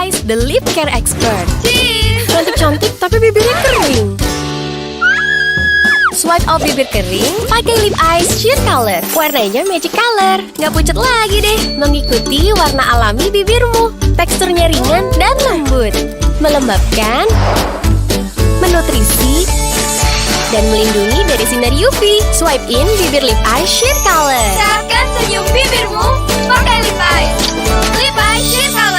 Eyes, the lip care expert. Cheers! Cantik-cantik tapi bibirnya kering. Swipe off bibir kering, pakai lip eyes sheer color. Warnanya magic color. Nggak pucat lagi deh. Mengikuti warna alami bibirmu. Teksturnya ringan dan lembut. Melembabkan, menutrisi, dan melindungi dari sinar UV. Swipe in bibir lip eyes sheer color. Seakan senyum bibirmu, pakai lip eyes. Lip eyes sheer color.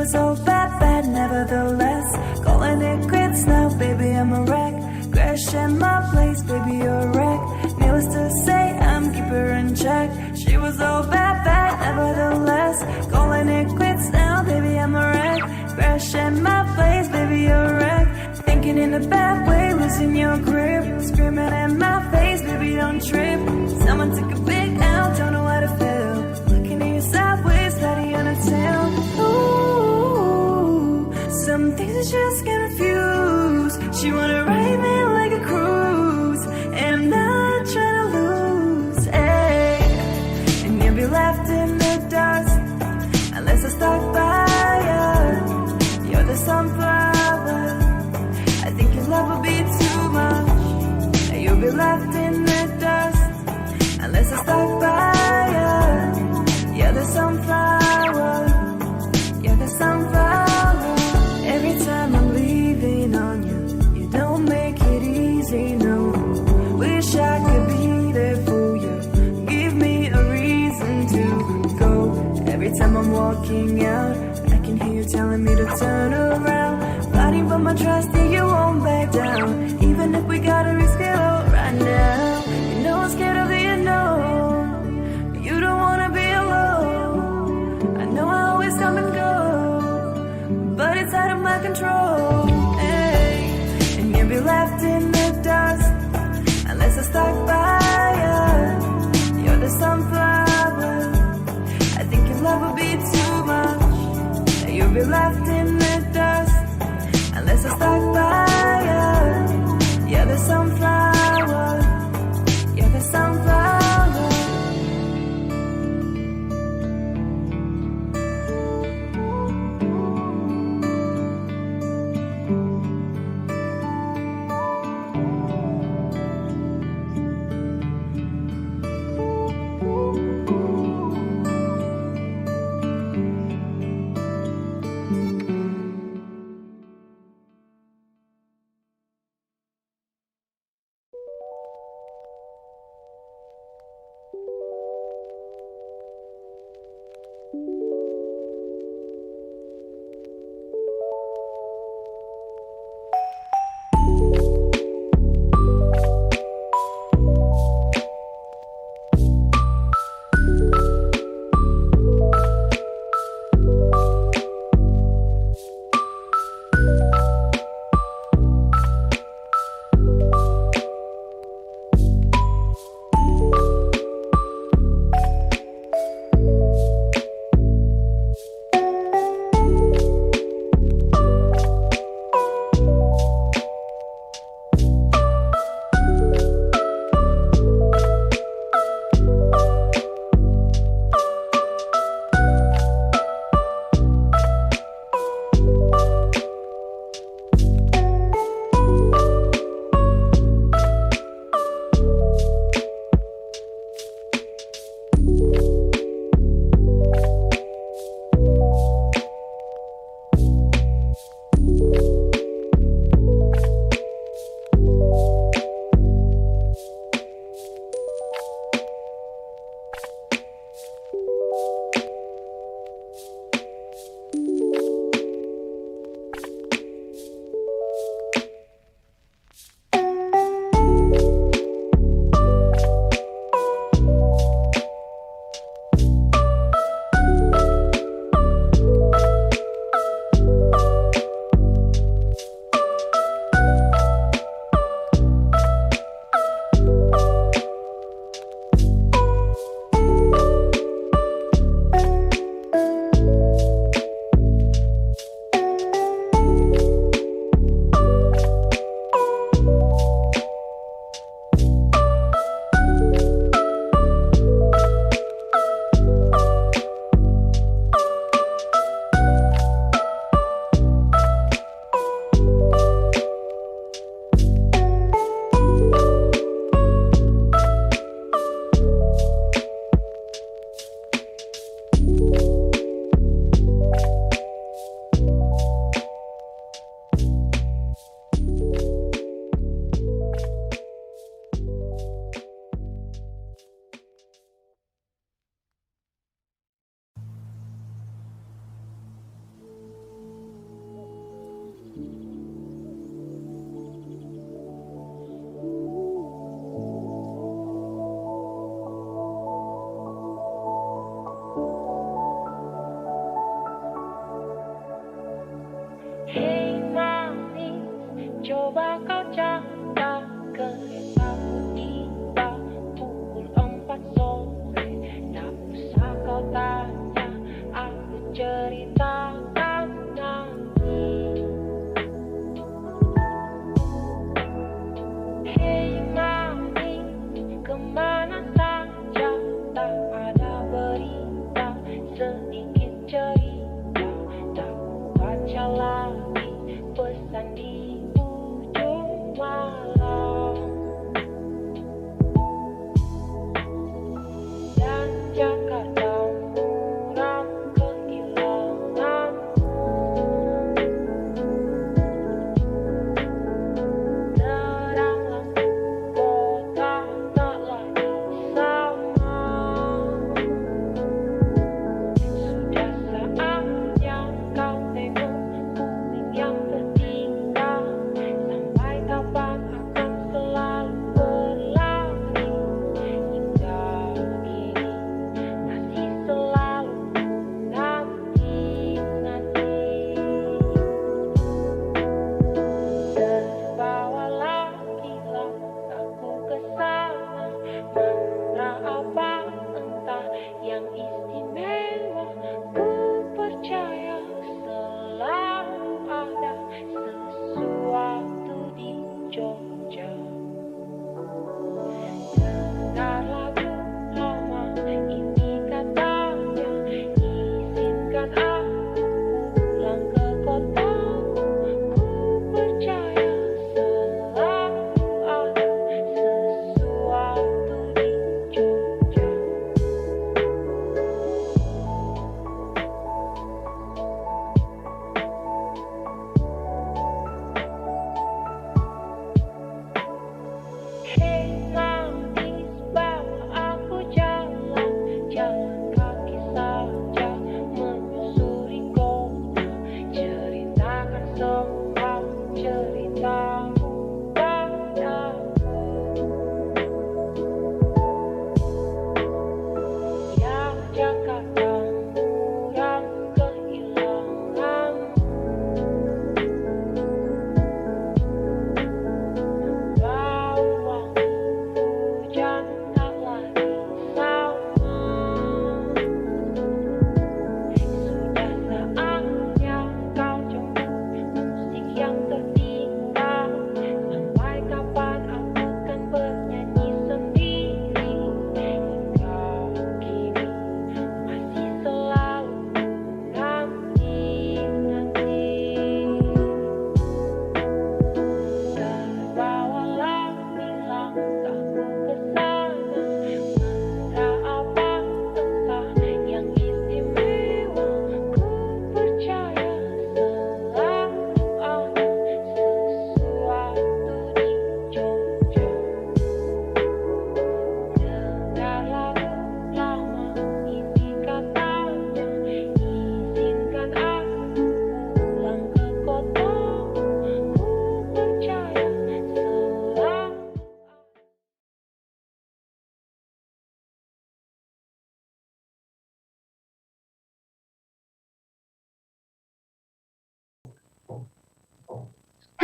So bad, nevertheless. Calling it quits now, baby, I'm a wreck. Crashing my place, baby, you're a wreck. Needless to say, I'm keep her in check. She was so bad, nevertheless. Calling it quits now, baby, I'm a wreck. Crashing my place, baby, you're a wreck. Thinking in a bad way, losing your grip. Screaming in my face, baby, don't trip. Someone took a big L, don't know how to feel. Looking at you sideways, steady on a tail. Some things I just get confused. She wanna ride me like a cruise, and I'm not trying to lose. Ay. And you'll be left in the dust unless I stuck by you. You're the sunflower. I think your love will be too much. You'll be left in the dust unless I stuck by you. You're the sunflower. You're the sunflower. Every time I'm leaving on you, you don't make it easy, no. Wish I could be there for you. Give me a reason to go. Every time I'm walking out, I can hear you telling me to turn around. Fighting for my trust, and you won't back down. Even if we gotta risk it all right now. You know I'm scared of the unknown. You don't wanna be alone. I know I always come and go, but it's out of my control, hey. And you'll be left in the dust unless I stuck by you. You're the sunflower. I think your love will be too much. You'll be left in the dust unless I stuck by you. You're the sunflower. You're the sunflower.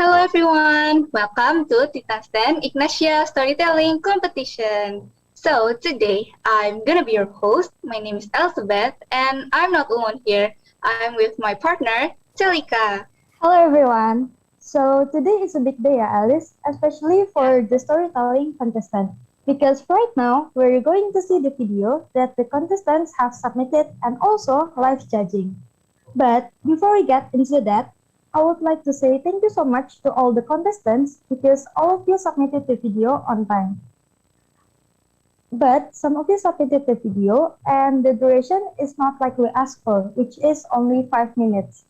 Hello everyone, welcome to Teetan'z IGNATIA Storytelling Competition. So today I'm gonna be your host. My name is Elizabeth and I'm not alone here. I'm with my partner, Celika. Hello everyone. So today is a big day, Alice, especially for the storytelling contestant. Because right now we're going to see the video that the contestants have submitted and also live judging. But before we get into that, I would like to say thank you so much to all the contestants because all of you submitted the video on time. But some of you submitted the video and the duration is not like we asked for, which is only 5 minutes.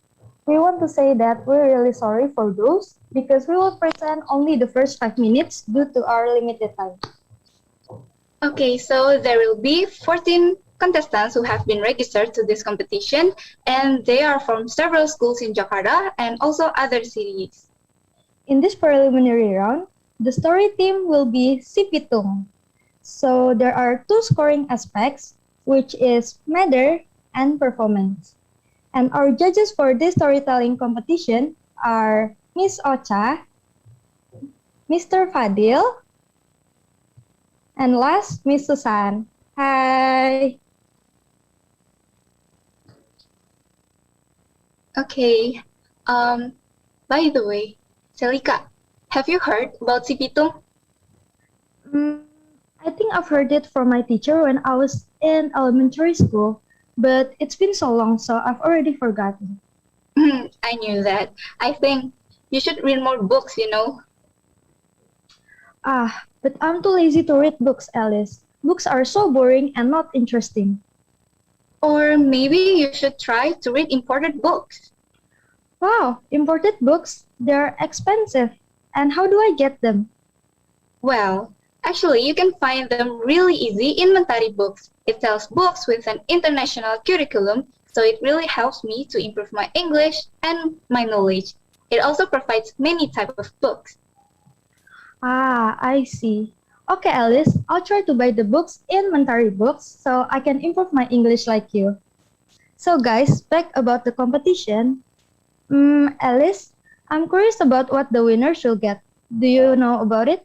We want to say that we're really sorry for those because we will present only the first 5 minutes due to our limited time. Okay, so there will be 14 contestants who have been registered to this competition, and they are from several schools in Jakarta and also other cities. In this preliminary round, the story theme will be Si Pitung. So there are two scoring aspects, which is matter and performance. And our judges for this storytelling competition are Miss Ocha, Mr. Fadil, and last, Miss Susan. Hi! Okay, by the way, Celika, have you heard about Si Pitung? I think I've heard it from my teacher when I was in elementary school, but it's been so long, so I've already forgotten. I knew that. I think you should read more books, you know. But I'm too lazy to read books, Alice. Books are so boring and not interesting. Or maybe you should try to read imported books. Wow, imported books? They're expensive. And how do I get them? Well, actually, you can find them really easy in Mentari Books. It sells books with an international curriculum, so it really helps me to improve my English and my knowledge. It also provides many types of books. I see. Okay, Alice, I'll try to buy the books in Mentari Books so I can improve my English like you. So guys, back about the competition. Alice, I'm curious about what the winner should get. Do you know about it?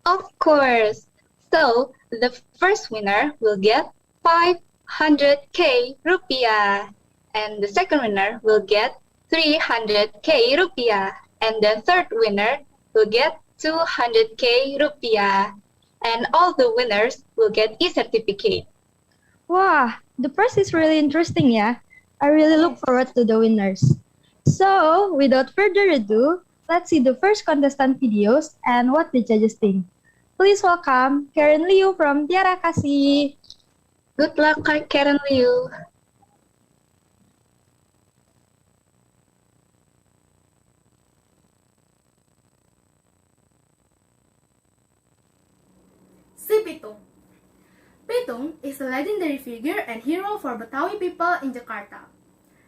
Of course. So, the first winner will get 500k rupiah. And the second winner will get 300k rupiah. And the third winner will get 200k rupiah. And all the winners will get e-certificate. Wow, the prize is really interesting, yeah? I really look forward to the winners. So, without further ado, let's see the first contestant videos and what the judges think. Please welcome Karen Liu from Tiara, Kasih. Good luck, Karen Liu. Si Pitung. Pitung is a legendary figure and hero for Betawi people in Jakarta.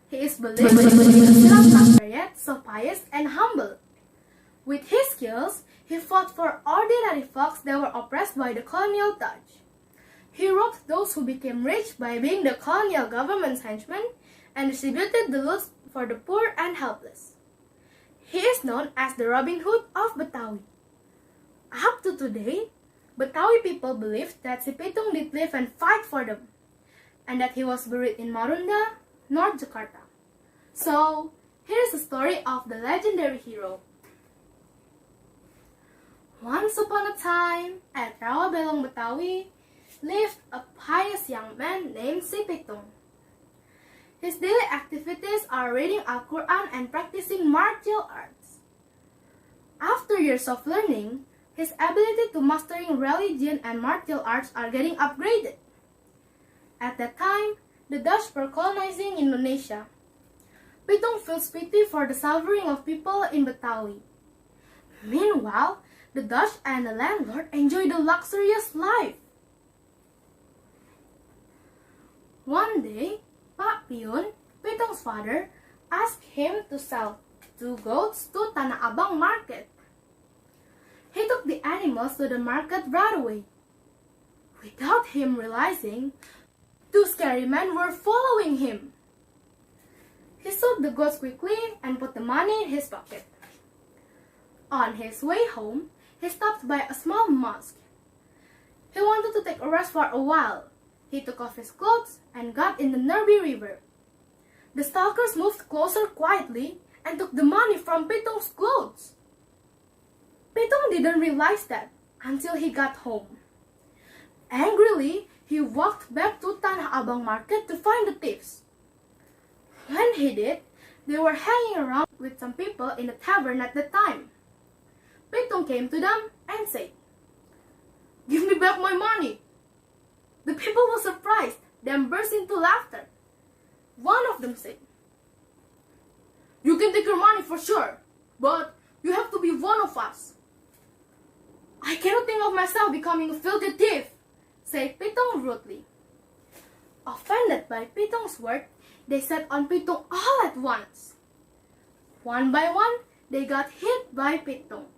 He is believed to be a silat master yet so pious and humble. With his skills, he fought for ordinary folks that were oppressed by the colonial Dutch. He robbed those who became rich by being the colonial government's henchmen and distributed the loot for the poor and helpless. He is known as the Robin Hood of Betawi. Up to today, Betawi people believe that Si Pitung did live and fight for them, and that he was buried in Marunda, North Jakarta. So, here is the story of the legendary hero. Once upon a time, at Rawabelong, Betawi, lived a pious young man named Si Pitung. His daily activities are reading Al-Quran and practicing martial arts. After years of learning, his ability to mastering religion and martial arts are getting upgraded. At that time, the Dutch were colonizing Indonesia. Pitung feels pity for the suffering of people in Betawi. Meanwhile, the Dutch and the landlord enjoy the luxurious life. One day, Pak Piun, Pitung's father, asked him to sell 2 goats to Tanah Abang market. He took the animals to the market right away. Without him realizing, 2 scary men were following him. He sold the goats quickly and put the money in his pocket. On his way home, he stopped by a small mosque. He wanted to take a rest for a while. He took off his clothes and got in the nearby river. The stalkers moved closer quietly and took the money from Petung's clothes. Petung didn't realize that until he got home. Angrily, he walked back to Tanah Abang market to find the thieves. When he did, they were hanging around with some people in the tavern at the time. Petung came to them and said, "Give me back my money." The people were surprised, then burst into laughter. One of them said, "You can take your money for sure, but you have to be one of us." "I cannot think of myself becoming a filthy thief," said Petung rudely. Offended by Petung's word, they set on Petung all at once. One by one, they got hit by Petung.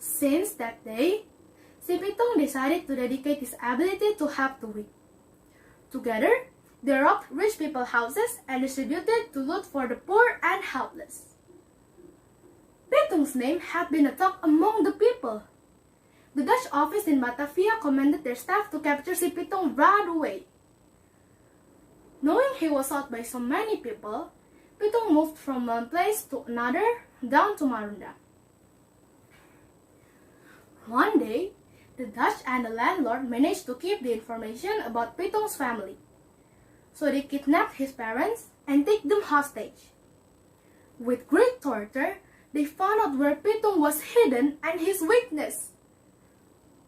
Since that day, si Petung decided to dedicate his ability to help the weak. Together, they robbed rich people's houses and distributed to loot for the poor and helpless. Petung's name had been a talk among the people. The Dutch office in Batavia commanded their staff to capture si Petung right away. Knowing he was sought by so many people, Petung moved from one place to another down to Marunda. One day, the Dutch and the landlord managed to keep the information about Petung's family. So they kidnapped his parents and take them hostage. With great torture, they found out where Petung was hidden and his weakness.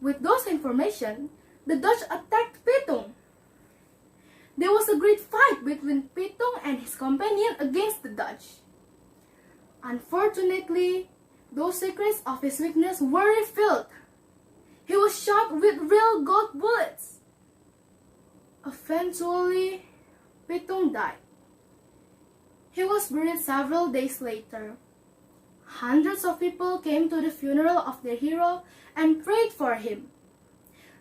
With those information, the Dutch attacked Petung. There was a great fight between Petung and his companion against the Dutch. Unfortunately, those secrets of his weakness were revealed. He was shot with real gold bullets. Eventually, Petung died. He was buried several days later. Hundreds of people came to the funeral of their hero and prayed for him.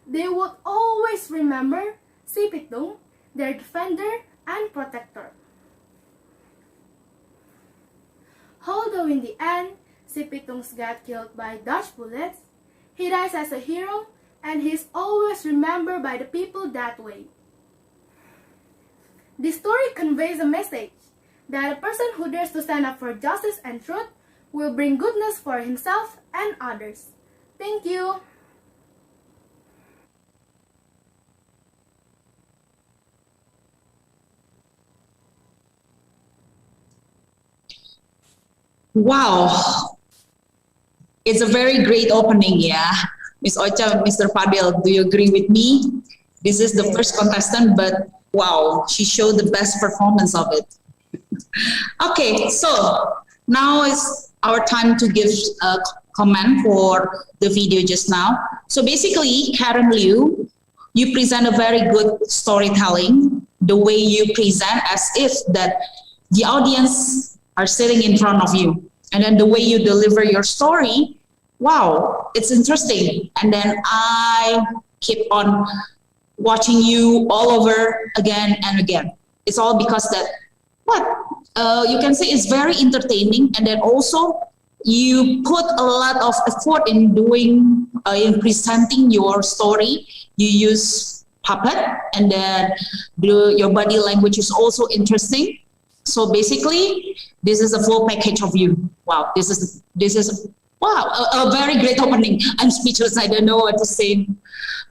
They would always remember si Petung, their defender and protector. Although in the end, si Petung got killed by Dutch bullets, he dies as a hero and he is always remembered by the people that way. This story conveys a message that a person who dares to stand up for justice and truth will bring goodness for himself and others. Thank you. Wow, it's a very great opening, yeah. Miss Ocha, Mr. Fadil, do you agree with me? This is the first contestant, but wow, she showed the best performance of it. Okay, so now is our time to give a comment for the video just now. So basically, Karen Liu, you present a very good storytelling, the way you present as if that the audience are sitting in front of you. And then the way you deliver your story, wow, it's interesting. And then I keep on watching you all over again and again. It's all because that, you can say it's very entertaining. And then also you put a lot of effort in doing, in presenting your story. You use puppet and then your body language is also interesting. So basically, this is a full package of you. Wow, this is wow, a very great opening. I'm speechless. I don't know what to say.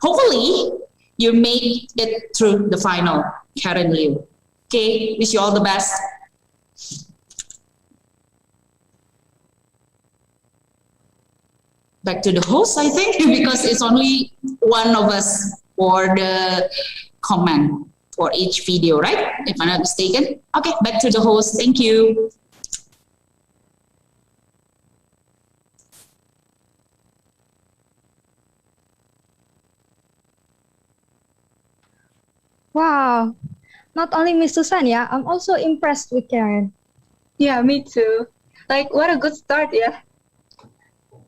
Hopefully, you make it through the final, Karen Liu. Okay, wish you all the best. Back to the host, I think, because it's only one of us for the comment for each video, right? If I'm not mistaken. Okay, back to the host. Thank you. Wow. Not only Miss Susan, yeah, I'm also impressed with Karen. Yeah, me too. Like, what a good start, yeah.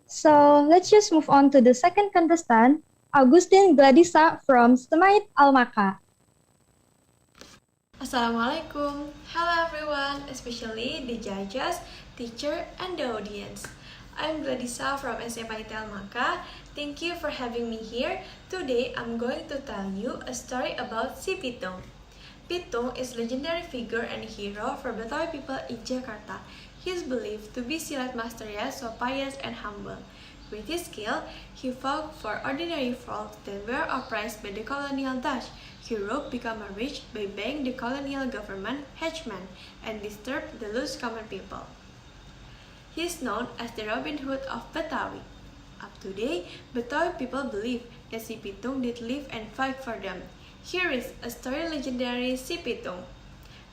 So let's just move on to the second contestant, Agustin Gladisa from SMAK Almaka. Assalamualaikum. Hello everyone, especially the judges. teacher, and the audience. I'm Gladisa from SMAK. Thank you for having me here. Today, I'm going to tell you a story about si Pitung. Pitung is a legendary figure and hero for Betawi people in Jakarta. He is believed to be silat master, so pious and humble. With his skill, he fought for ordinary folk that were oppressed by the colonial Dutch. He rose become rich by being the colonial government headman and disturbed the loose common people. He is known as the Robin Hood of Betawi. Up to today, Betawi people believe that si Pitung did live and fight for them. Here is a story legendary si Pitung.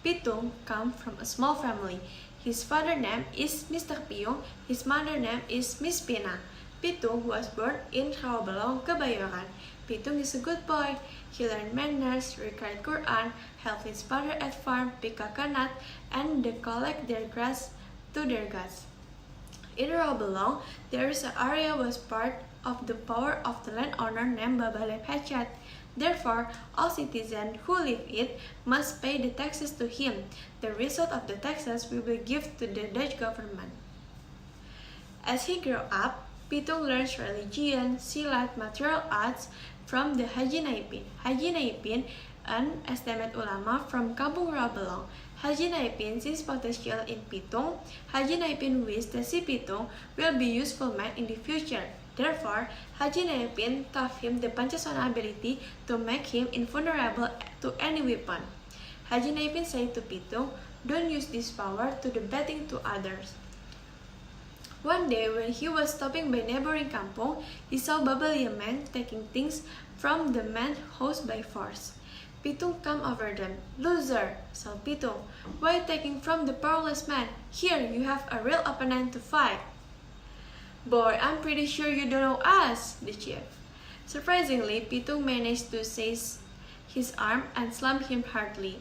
Pitung comes from a small family. His father's name is Mr. Piung, his mother's name is Miss Pina. Pitung was born in Rawabelong, Kebayoran. Pitung is a good boy. He learned manners, recite Quran, helped his father at farm, pick coconut, and they collect their grass to their gods. In Rawabelong, there is an area was part of the power of the landowner named Babalep Hachat. Therefore, all citizens who live it must pay the taxes to him. The result of the taxes will be given to the Dutch government. As he grew up, Pitung learns religion, silat, martial arts from the Haji Naipin. Haji Naipin, an esteemed ulama from Kampung Rawabelong. Haji Naipin sees potential in Pitung. Haji Naipin wishes that si Pitung will be a useful man in the future. Therefore, Haji Naipin taught him the Pancasona ability to make him invulnerable to any weapon. Haji Naipin said to Pitung, "Don't use this power to do bad things to others." One day, when he was stopping by neighboring kampung, he saw Babali a man taking things from the man's house by force. Pitung came over them. "Loser," said Pitung, "why are you taking from the powerless man? Here you have a real opponent to fight." "Boy, I'm pretty sure you don't know us," the chief. Surprisingly, Pitung managed to seize his arm and slammed him hardly.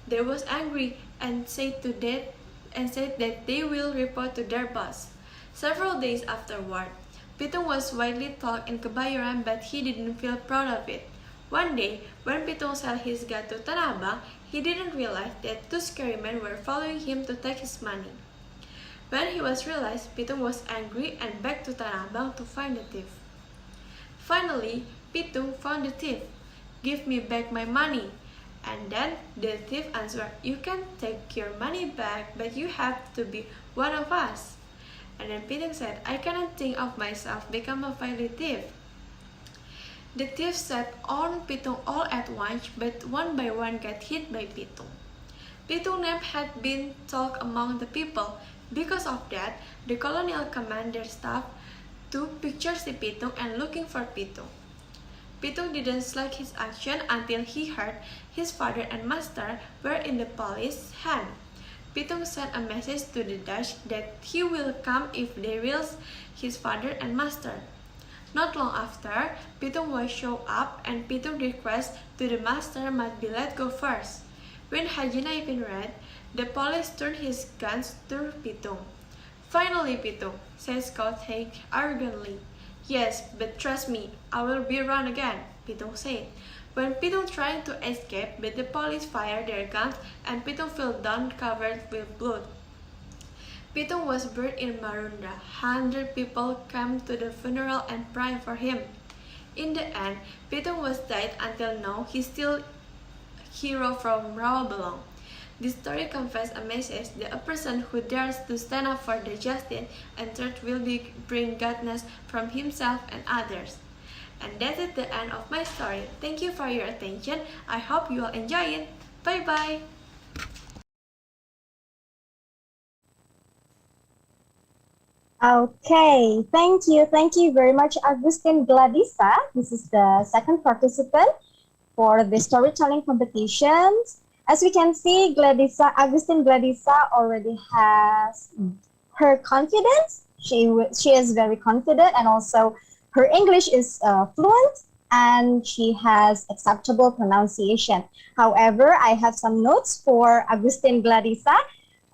They was angry and said that they will report to their boss. Several days afterward, Pitung was widely talked in Kebayoran, but he didn't feel proud of it. One day, when Pitung sold his gun to Tanah Abang, he didn't realize that two scary men were following him to take his money. When he was realized, Pitung was angry and begged to Tanah Abang to find the thief. Finally, Pitung found the thief. "Give me back my money." And then the thief answered, "You can take your money back, but you have to be one of us." And then Pitung said, "I cannot think of myself become a violent thief." The thief set on Pitung all at once, but one by one got hit by Pitung. Pitung's name had been talked among the people. Because of that, the colonial commander staff to picture si Pitung and looking for Pitung. Pitung didn't slack his action until he heard his father and master were in the police's hand. Pitung sent a message to the Dutch that he will come if they release his father and master. Not long after, Pitung was show up and Pitung's request to the master must be let go first. When Haji Naipin read, the police turned his guns to Pitung. "Finally, Pitung," says Kasih arrogantly. "Yes, but trust me, I will be run again," Pitung said. When Pitung tried to escape, but the police fired their guns and Pitung fell down covered with blood. Pitung was buried in Marunda. 100 people came to the funeral and prayed for him. In the end, Pitung was died until now. He's still a hero from Rawabelong. This story conveys a message that a person who dares to stand up for the justice and truth will bring godness from himself and others. And that is the end of my story. Thank you for your attention. I hope you all enjoy it. Bye bye. Okay, thank you. Thank you very much, Agustin Gladisa. This is the second participant for the storytelling competitions. As we can see, Agustin Gladisa already has her confidence. She is very confident, and also her English is fluent, and she has acceptable pronunciation. However, I have some notes for Agustin Gladisa.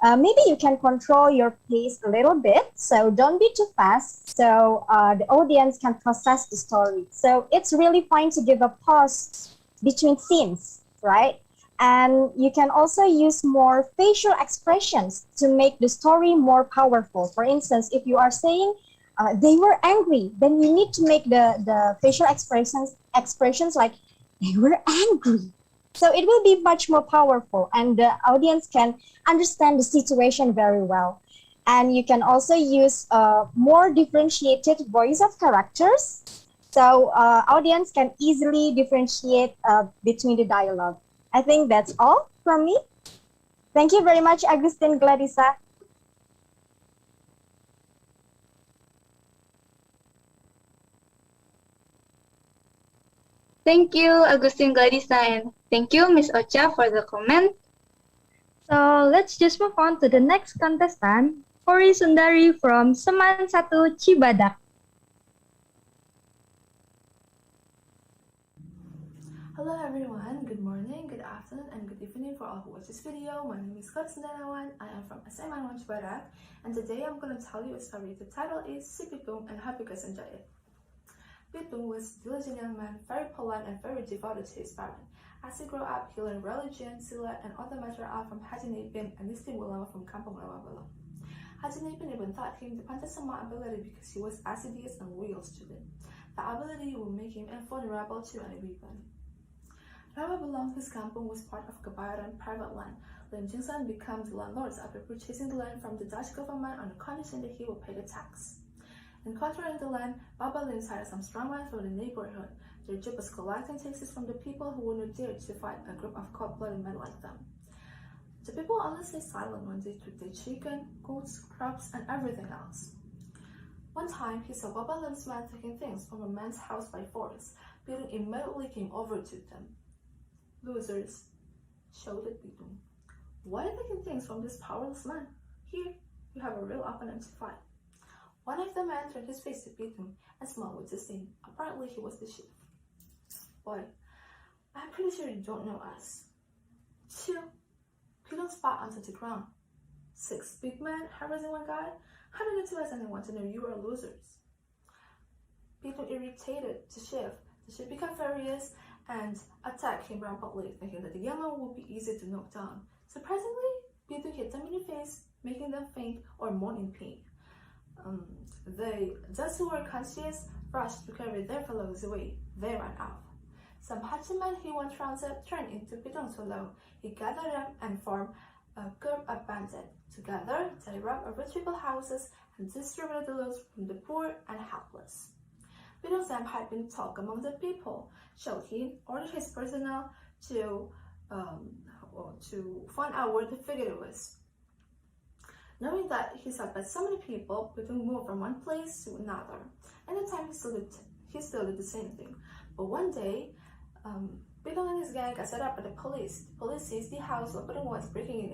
Maybe you can control your pace a little bit, so don't be too fast, so the audience can process the story. So it's really fine to give a pause between scenes, right? And you can also use more facial expressions to make the story more powerful. For instance, if you are saying they were angry, then you need to make the facial expressions like they were angry. So it will be much more powerful and the audience can understand the situation very well. And you can also use more differentiated voice of characters. So audience can easily differentiate between the dialogue. I think that's all from me. Thank you very much, Agustin, Gladisa. Thank you, Agustin, Gladisa, and thank you, Miss Ocha, for the comment. So let's just move on to the next contestant, Kori Sundari from Seman 1 Cibadak. Hello everyone, good morning, good afternoon, and good evening for all who watch this video. My name is Kori Sundari. I am from SMA 1 Cibadak, and today I'm going to tell you a story. The title is Si Pitung, and hope you guys enjoy it. Pitung was a diligent young man, very polite and very devoted to his parents. As he grew up, he learned religion, silat, and other martial arts from Haji Naipin and Isti Ulama from Kampung Lawabala. Haji Naipin even thought him the Pancasama ability because he was assiduous and loyal student. The ability would make him invulnerable to any weapon. Lawabala, his kampung, was part of Kebayoran private land. Lim Jingsan becomes the landlord after purchasing the land from the Dutch government on the condition that he will pay the tax. In contrary to the land, Baba Lim hired some strongmen from the neighborhood. Their job was collecting taxes from the people who would not dare to fight a group of cold-blooded men like them. The people only stayed silent when they took their chicken, goats, crops, and everything else. One time, he saw Baba Lim's men taking things from a man's house by force. Pitung immediately came over to them. "Losers," shouted Pitung. "Why are you taking things from this powerless man? Here, you have a real opponent to fight." One of the men turned his face to Pitung and smiled with disdain. Apparently, he was the chief. "Boy, I'm pretty sure you don't know us." "Chill." Pitung spat onto the ground. "6 big men harassing one guy? How do you expect anyone to know you are losers?" Pitung irritated the chief. The chief became furious and attacked him rampantly, thinking that the young man would be easy to knock down. Surprisingly, Pitung hit them in the face, making them faint or moan in pain. Those who were conscious rushed to carry their fellows away. They ran off. Some Hachiman he once transit turned into Pitung's fellow. He gathered them and formed a group of bandits. Together, they robbed rich people's houses and distributed the loot from the poor and helpless. Pitung's name had been talked among the people. Shouhin ordered his personnel to find out where the figure was. Knowing that he survived so many people, Pitung moved from one place to another. Anytime he still did the same thing. But one day, Pitung and his gang got set up by the police. The police seized the house while Pitung was breaking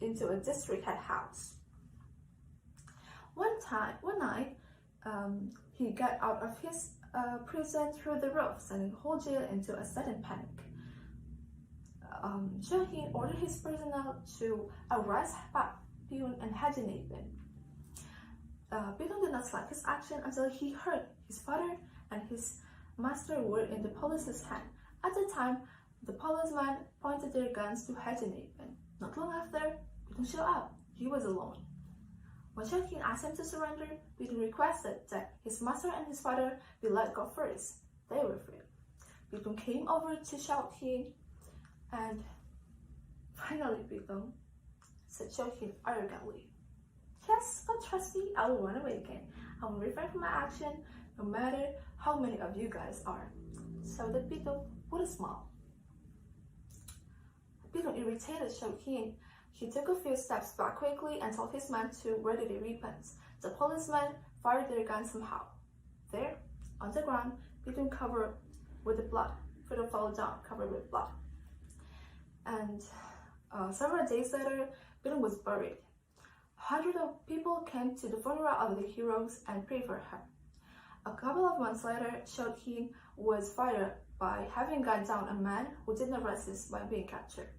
into a district head house. One night, he got out of his prison through the roof, sending the whole jail into a sudden panic. Shouhin ordered his personnel to arrest Pitung and Haji Naipin. Pitung did not slack his action until he heard his father and his master were in the police's hand. At the time, the policemen pointed their guns to Haji Naipin. Not long after, Pitung showed up. He was alone. When Shouhin asked him to surrender, Pitung requested that his master and his father be let go first. They were free. Pitung came over to Shouhin, and finally Pitung said Shouhin arrogantly, "Yes, but trust me, I will run away again. I will refrain from my action, no matter how many of you guys are." So the Pitung with a smile. Pitung irritated Shouhin. He took a few steps back quickly and told his men to ready their weapons. The policemen fired their guns somehow. There, on the ground, Pitung covered with the blood. Pitung fell down, covered with blood. And several days later, Pitung was buried. Hundreds of people came to the funeral of the heroes and prayed for her. A couple of months later, Shouhin was fired by having gunned down a man who did not resist by being captured.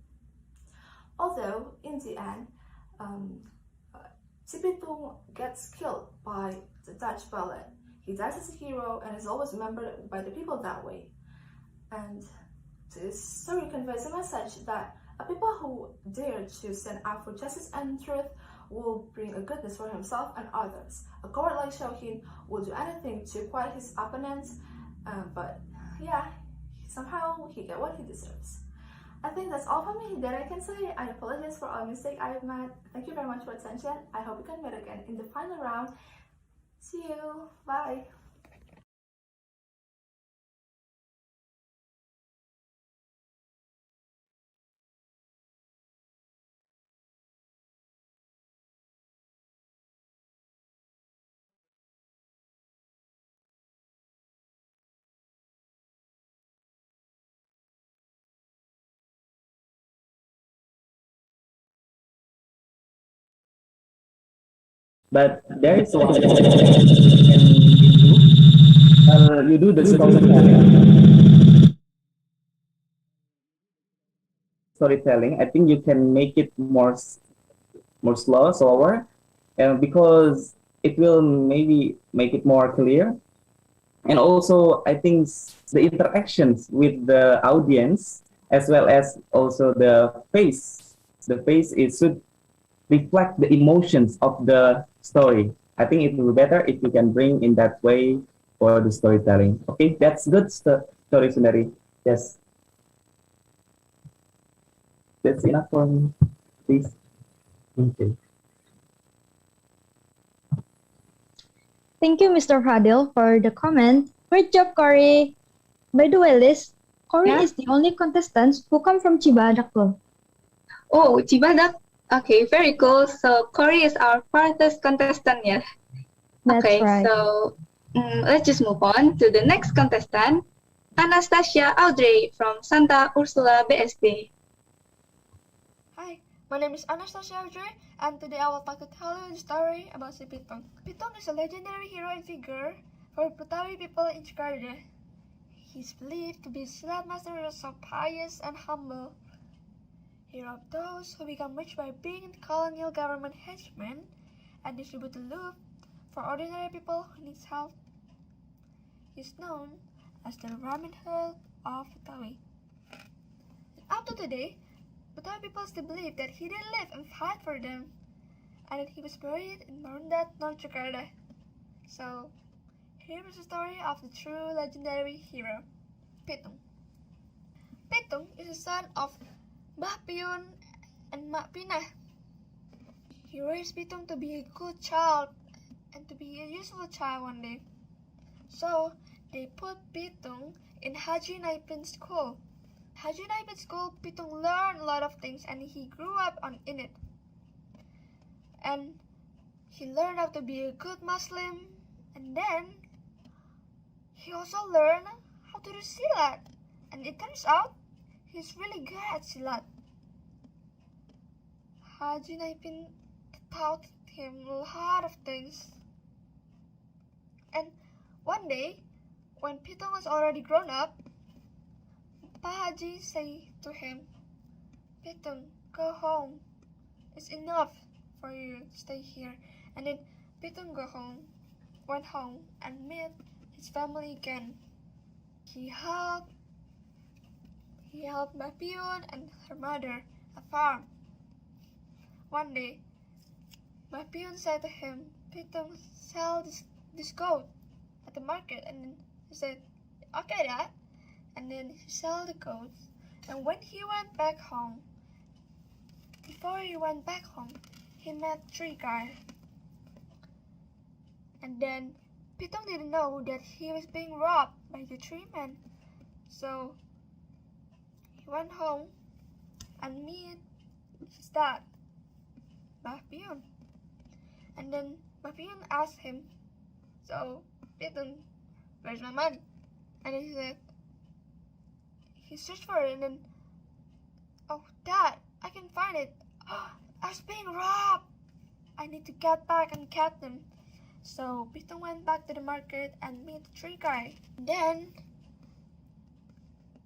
Although, in the end, Si Pitung gets killed by the Dutch ballet. He dies as a hero and is always remembered by the people that way. And This story conveys a message that a people who dare to stand up for justice and truth will bring a goodness for himself and others. A coward like Xiaohin will do anything to quiet his opponents, but yeah, somehow he get what he deserves. I think that's all from me that I can say. I apologize for all mistakes I have made. Thank you very much for attention. I hope we can meet again in the final round. See you. Bye. But there is one thing you can do. You do the storytelling. I think you can make it more slower, because it will maybe make it more clear. And also, I think the interactions with the audience, as well as also the face is should reflect the emotions of the story. I think it will be better if you can bring in that way for the storytelling. Okay, that's good story, Sundari. Yes, that's enough for me, please. Okay. Thank you, Mr. Fadil, for the comment. Great job, Corey. By the way, Liz, Corey Yeah? is the only contestant who come from Cibadak Club. Oh, Cibadak. Okay, very cool. So Corey is our farthest contestant, yeah. That's Okay, right. so let's just move on to the next contestant, Anastasia Audrey from Santa Ursula BSD. Hi, my name is Anastasia Audrey, and today I will talk to tell you the story about si Pitong. Pitong is a legendary hero and figure for Betawi people in Jakarta. He's believed to be a silat master who is so pious and humble. Hero of those who become rich by being in colonial government henchmen and distribute the loot for ordinary people who need help. He's known as the Robin Hood of Betawi. Up to today, Betawi people still believe that he did live and fight for them, and that he was buried in Marundat, North Jakarta. So, here is the story of the true legendary hero, Pitong. Pitong is the son of Mbah Piyun and Mak Pinah. He raised Pitong to be a good child and to be a useful child one day. So, they put Pitong in Haji Naipin school. Haji Naipin school, Pitong learned a lot of things and he grew up in it. And he learned how to be a good Muslim, and then he also learned how to do silat. And it turns out he's really good at silat. Haji Naipin taught him a lot of things. And one day, when Pitong was already grown up, Pa Haji said to him, Pitong, go home. It's enough for you to stay here. And then Pitong went home and met his family again. He helped Mbah Piyun and her mother a farm. One day, Mbah Piyun said to him, Pitong, sell this goat at the market. And then he said, okay, Dad. And then he sold the goat. And when he went back home, before he went back home, he met three guys. And then Pitong didn't know that he was being robbed by the three men. So he went home and met his dad, Mbah Piyun. And then Mbah Piyun asked him, so Pitong, where's my money? And then he said, he searched for it and then, oh, Dad, I can find it. Oh, I was being robbed. I need to get back and get them. So Pitong went back to the market and met the three guys. Then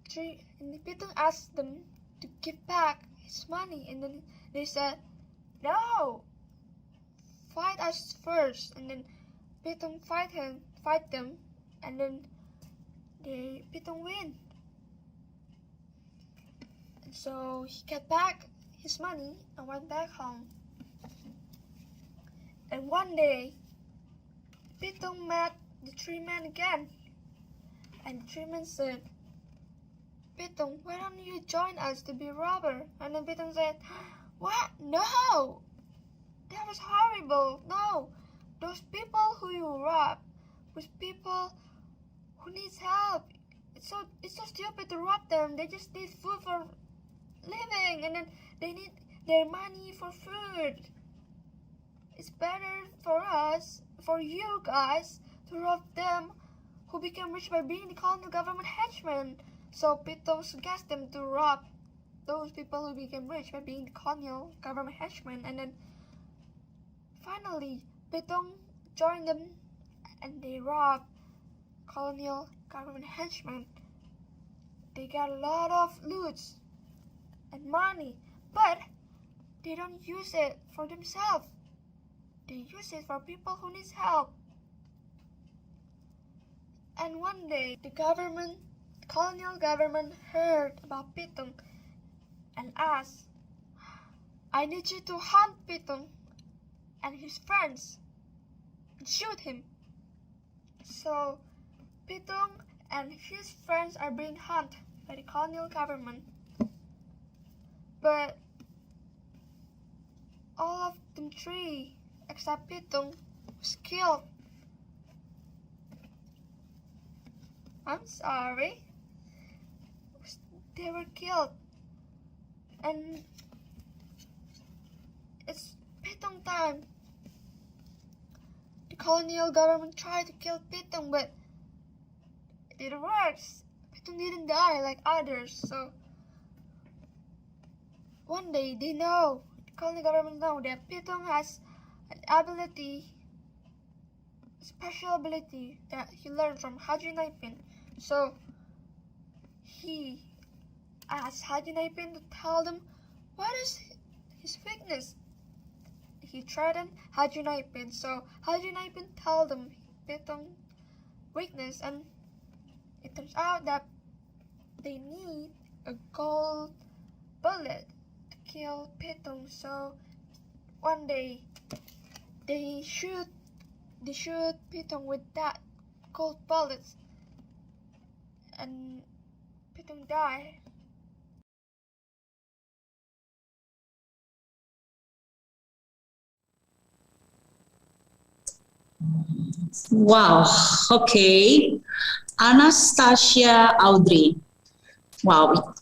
Pitong asked them to give back his money, and then they said, no, fight us first. And then Pitong fight them, and then Pitong win. So he got back his money and went back home. And one day, Pitung met the three men again. And the three men said, Pitung, why don't you join us to be a robber? And then Pitung said, what? No! That was horrible. No! Those people who you rob was people who needs help. It's so stupid to rob them. They just need food for living, and then they need their money for food. It's better for us, for you guys, to rob them who became rich by being the colonial government henchmen. So Pitung suggests them to rob those people who became rich by being the colonial government henchmen, and then finally Pitung joined them and they robbed colonial government henchmen. They got a lot of loot and money, but they don't use it for themselves. They use it for people who need help. And one day, the colonial government heard about Pitung and asked, I need you to hunt Pitung and his friends and shoot him. So Pitung and his friends are being hunted by the colonial government. But all of them three, except Pitung, was killed. I'm sorry. They were killed. And it's Pitung time. The colonial government tried to kill Pitung, but it didn't work. Pitung didn't die like others. So one day the colonial government know that Pitung has an ability, special ability that he learned from Haji Naipin. So he asked Haji Naipin to tell them what is his weakness. He threatened Haji Naipin. So Haji Naipin told them Pitung's weakness, and it turns out that they need a gold bullet to kill Pitung. So one day they shoot Pitung with that gold bullet, and Pitung died. Wow. Okay. Anastasia Audrey. Wow.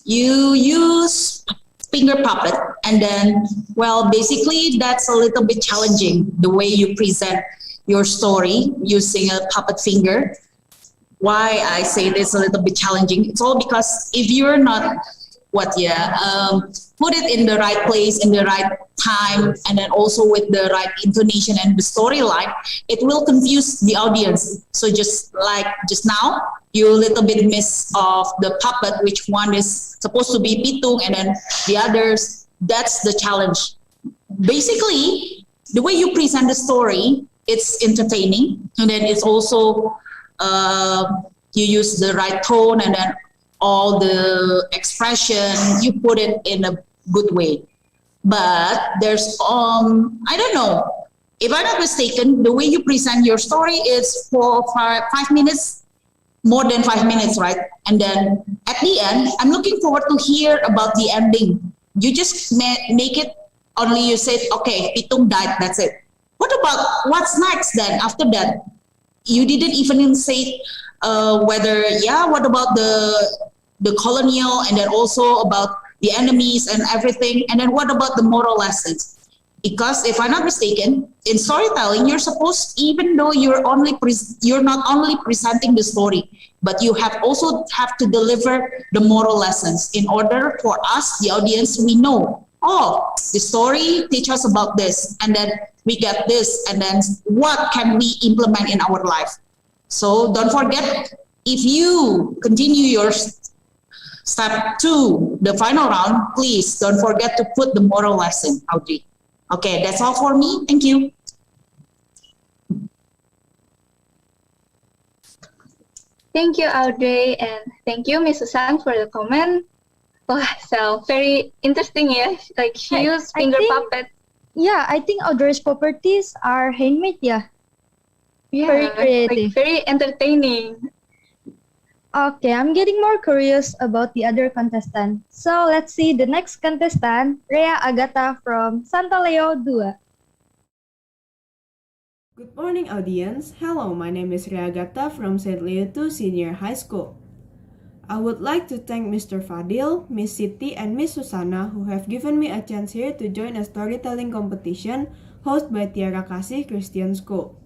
You use finger puppet, and then, well, basically that's a little bit challenging, the way you present your story using a puppet finger. Why I say this a little bit challenging, it's all because if you're not put it in the right place, in the right time, and then also with the right intonation and the storyline, it will confuse the audience. So just like just now, you a little bit miss of the puppet, which one is supposed to be Pitung and then the others. That's the challenge. Basically, the way you present the story, it's entertaining, and then it's also you use the right tone, and then all the expression, you put it in a good way. But there's I don't know, if I'm not mistaken, the way you present your story is for 5 minutes, more than 5 minutes, right? And then at the end, I'm looking forward to hear about the ending. You just make it only, you said, okay, Pitung died, that's it. What about what's next then after that? You didn't even say what about the colonial, and then also about the enemies and everything, and then what about the moral lessons? Because if I'm not mistaken, in storytelling, you're supposed, even though you're not only presenting the story, but you also have to deliver the moral lessons in order for us, the audience, we know, oh, the story teach us about this, and then we get this, and then what can we implement in our life? So don't forget, if you continue your step 2, the final round, please don't forget to put the moral lesson, Audrey. Okay, that's all for me. Thank you. Thank you, Audrey, and thank you, Ms. Susan, for the comment. Oh, so very interesting, yeah. Like she used I finger think- puppet. Yeah, I think Audrey's properties are handmade, yeah. Yeah, Very creative. like very entertaining. Okay, I'm getting more curious about the other contestant. So let's see the next contestant, Rhea Agatha from Santa Leo 2. Good morning, audience. Hello, my name is Reagata from St. Leo 2 Senior High School. I would like to thank Mr. Fadil, Miss Siti, and Miss Susana who have given me a chance here to join a storytelling competition hosted by Tiara Kasih Christian School.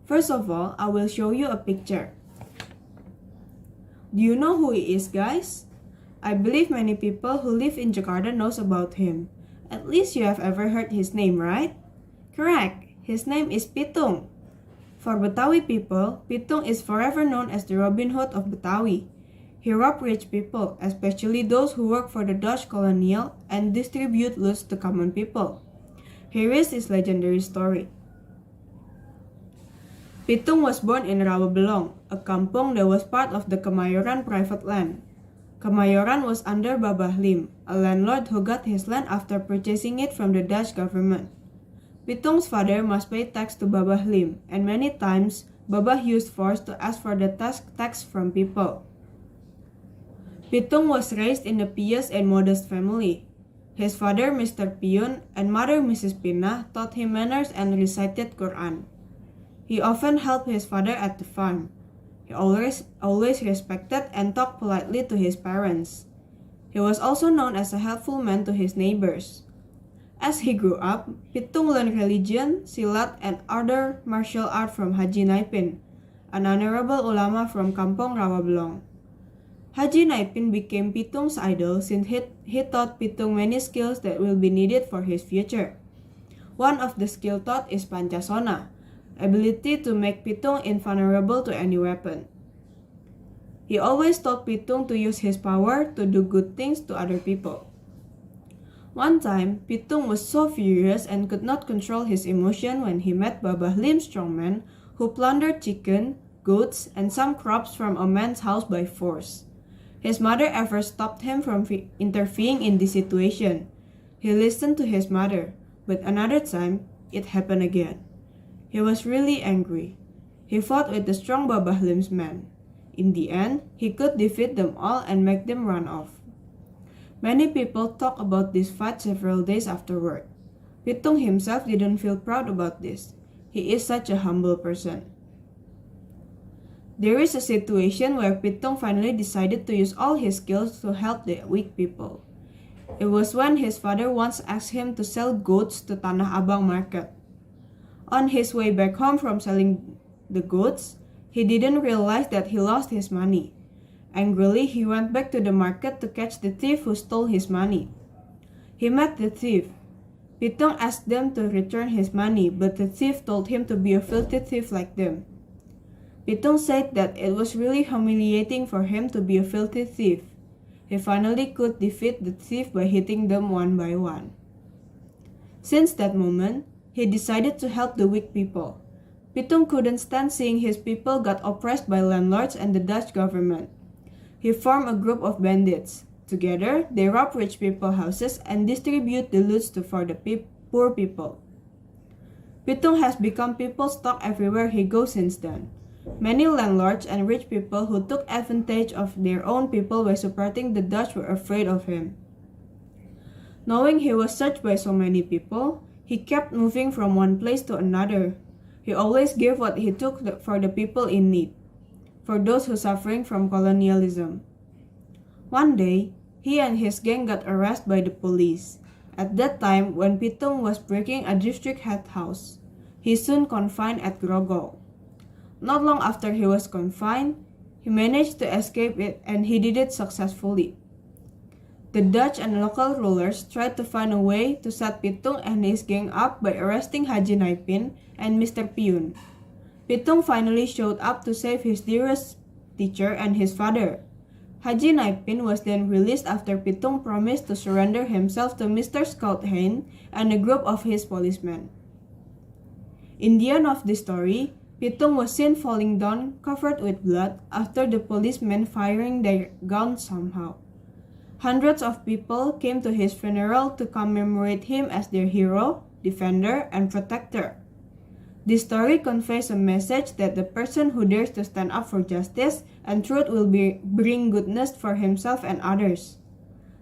First of all, I will show you a picture. Do you know who he is, guys? I believe many people who live in Jakarta knows about him. At least you have ever heard his name, right? Correct. His name is Pitung. For Betawi people, Pitung is forever known as the Robin Hood of Betawi. He robbed rich people, especially those who work for the Dutch colonial, and distribute loot to common people. Here is his legendary story. Pitung was born in Rawabelong, a kampung that was part of the Kemayoran private land. Kemayoran was under Babah Lim, a landlord who got his land after purchasing it from the Dutch government. Pitung's father must pay tax to Babah Lim, and many times Babah used force to ask for the tax from people. Pitung was raised in a pious and modest family. His father, Mr. Piun, and mother, Mrs. Pina, taught him manners and recited Quran. He often helped his father at the farm. He always respected and talked politely to his parents. He was also known as a helpful man to his neighbors. As he grew up, Pitung learned religion, silat, and other martial art from Haji Naipin, an honorable ulama from Kampung Rawabelong. Haji Naipin became Pitung's idol since he taught Pitung many skills that will be needed for his future. One of the skills taught is Pancasona, ability to make Pitung invulnerable to any weapon. He always taught Pitung to use his power to do good things to other people. One time, Pitung was so furious and could not control his emotion when he met Babah Lim strongman who plundered chicken, goats, and some crops from a man's house by force. His mother ever stopped him from interfering in this situation. He listened to his mother, but another time, it happened again. He was really angry. He fought with the strong Babah Lim's men. In the end, he could defeat them all and make them run off. Many people talk about this fight several days afterward. Pitung himself didn't feel proud about this. He is such a humble person. There is a situation where Pitung finally decided to use all his skills to help the weak people. It was when his father once asked him to sell goats to Tanah Abang market. On his way back home from selling the goats, he didn't realize that he lost his money. Angrily, he went back to the market to catch the thief who stole his money. He met the thief. Pitung asked them to return his money, but the thief told him to be a filthy thief like them. Pitung said that it was really humiliating for him to be a filthy thief. He finally could defeat the thief by hitting them one by one. Since that moment, he decided to help the weak people. Pitung couldn't stand seeing his people got oppressed by landlords and the Dutch government. He formed a group of bandits. Together, they rob rich people's houses and distribute the loot for the poor people. Pitung has become people's talk everywhere he goes since then. Many landlords and rich people who took advantage of their own people by supporting the Dutch were afraid of him. Knowing he was searched by so many people, he kept moving from one place to another. He always gave what he took for the people in need, for those who suffering from colonialism. One day, he and his gang got arrested by the police. At that time, when Pitung was breaking a district head house, he soon confined at Grogol. Not long after he was confined, he managed to escape it and he did it successfully. The Dutch and local rulers tried to find a way to set Pitung and his gang up by arresting Haji Naipin and Mr. Piun. Pitung finally showed up to save his dearest teacher and his father. Haji Naipin was then released after Pitung promised to surrender himself to Mr. Scout Hain and a group of his policemen. In the end of the story, Pitung was seen falling down covered with blood after the policemen firing their guns somehow. Hundreds of people came to his funeral to commemorate him as their hero, defender, and protector. This story conveys a message that the person who dares to stand up for justice and truth will bring goodness for himself and others.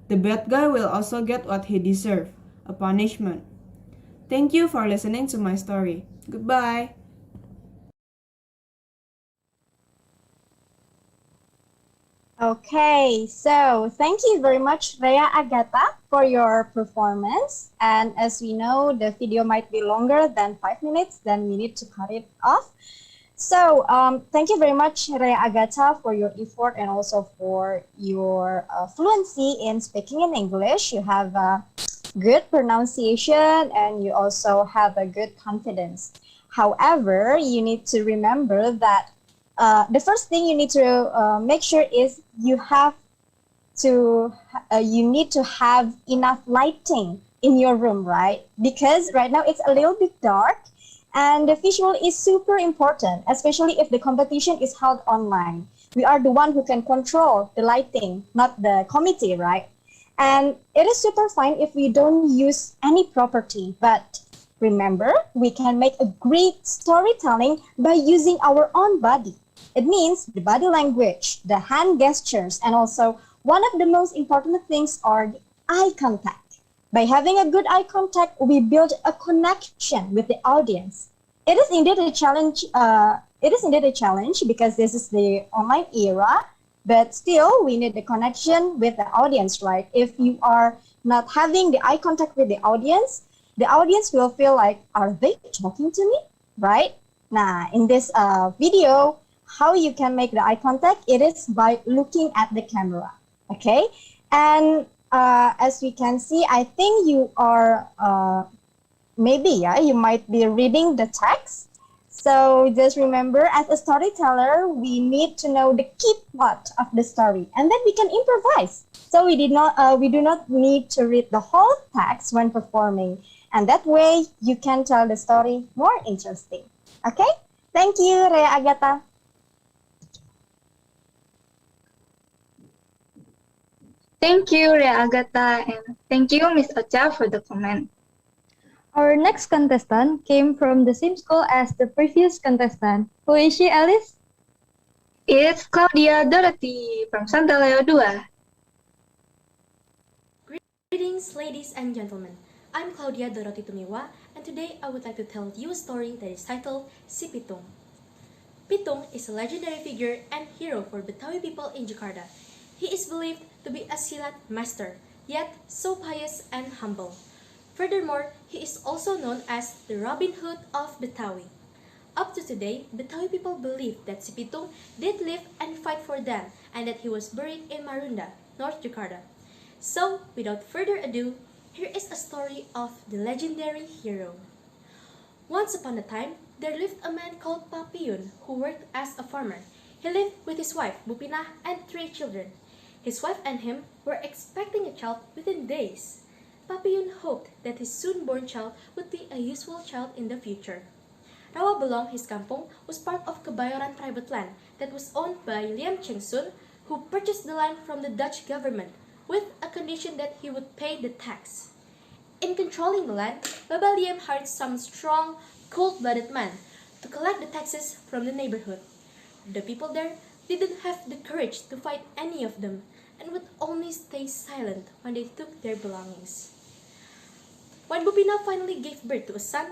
The bad guy will also get what he deserves, a punishment. Thank you for listening to my story. Goodbye. Okay, so thank you very much, Rhea Agatha, for your performance. And as we know, the video might be longer than 5 minutes, then we need to cut it off. So thank you very much, Rhea Agatha, for your effort and also for your fluency in speaking in English. You have a good pronunciation and you also have a good confidence. However, you need to remember that the first thing you need to make sure is you need to have enough lighting in your room, right? Because right now it's a little bit dark and the visual is super important, especially if the competition is held online. We are the one who can control the lighting, not the committee, right? And it is super fine if we don't use any property, but remember, we can make a great storytelling by using our own body. It means the body language, the hand gestures, and also one of the most important things are the eye contact. By having a good eye contact, we build a connection with the audience. It is indeed a challenge. Because this is the online era, but still we need the connection with the audience, right? If you are not having the eye contact with the audience will feel like, are they talking to me, right? Now, in this video, how you can make the eye contact, it is by looking at the camera, okay? And as we can see, I think you are, you might be reading the text. So just remember, as a storyteller, we need to know the key plot of the story, and then we can improvise. So we do not need to read the whole text when performing, and that way you can tell the story more interesting. Okay? Thank you, Rhea Agatha. Thank you, Rhea Agatha, and thank you, Miss Ocha, for the comment. Our next contestant came from the same school as the previous contestant. Who is she, Alice? It's Claudia Dorothy from Santa Leo 2. Greetings, ladies and gentlemen. I'm Claudia Dorothy Tumiwa, and today I would like to tell you a story that is titled Si Pitung. Pitung is a legendary figure and hero for Betawi people in Jakarta. He is believed to be a silat master, yet so pious and humble. Furthermore, he is also known as the Robin Hood of Betawi. Up to today, Betawi people believe that Si Pitung did live and fight for them and that he was buried in Marunda, North Jakarta. So, without further ado, here is a story of the legendary hero. Once upon a time, there lived a man called Papiyun who worked as a farmer. He lived with his wife, Bupina, and 3 children. His wife and him were expecting a child within days. Papiyun hoped that his soon-born child would be a useful child in the future. Rawa Belong, his kampong, was part of Kebayoran private land that was owned by Liam Chengsun, who purchased the land from the Dutch government with a condition that he would pay the tax. In controlling the land, Baba Liam hired some strong, cold-blooded men to collect the taxes from the neighborhood. The people there didn't have the courage to fight any of them and would only stay silent when they took their belongings. When Bupina finally gave birth to a son,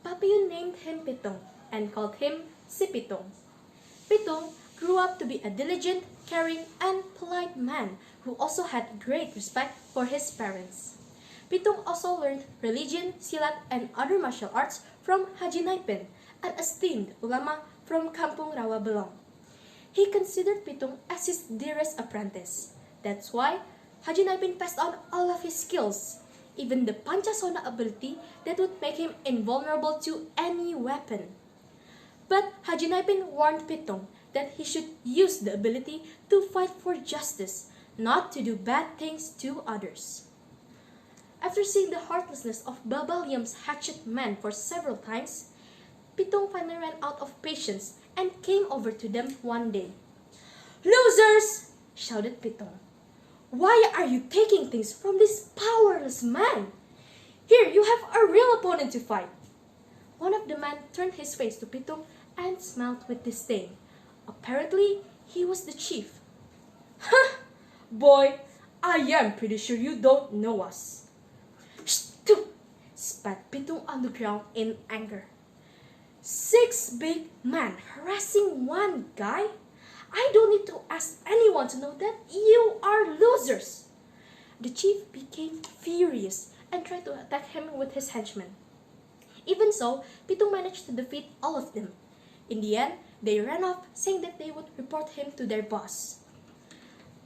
Papiyun named him Pitung and called him Si Pitung. Pitung grew up to be a diligent, caring, and polite man who also had great respect for his parents. Pitung also learned religion, silat, and other martial arts from Haji Naipin, an esteemed ulama from Kampung Rawa Belong. He considered Pitung as his dearest apprentice. That's why Haji Naipin passed on all of his skills, even the Pancasona ability that would make him invulnerable to any weapon. But Haji Naipin warned Pitung that he should use the ability to fight for justice, not to do bad things to others. After seeing the heartlessness of Baba Liam's hatchet men for several times, Pitung finally ran out of patience and came over to them one day. "Losers!" shouted Pitung. Why are you taking things from this powerless man? Here, you have a real opponent to fight. One of the men turned his face to Pitung and smiled with disdain. Apparently, he was the chief. Huh! Boy, I am pretty sure you don't know us. Shh! Spat Pitung on the ground in anger. 6 big men harassing one guy? I don't need to ask anyone to know that you are losers. The chief became furious and tried to attack him with his henchmen. Even so, Pitung managed to defeat all of them. In the end, they ran off saying that they would report him to their boss.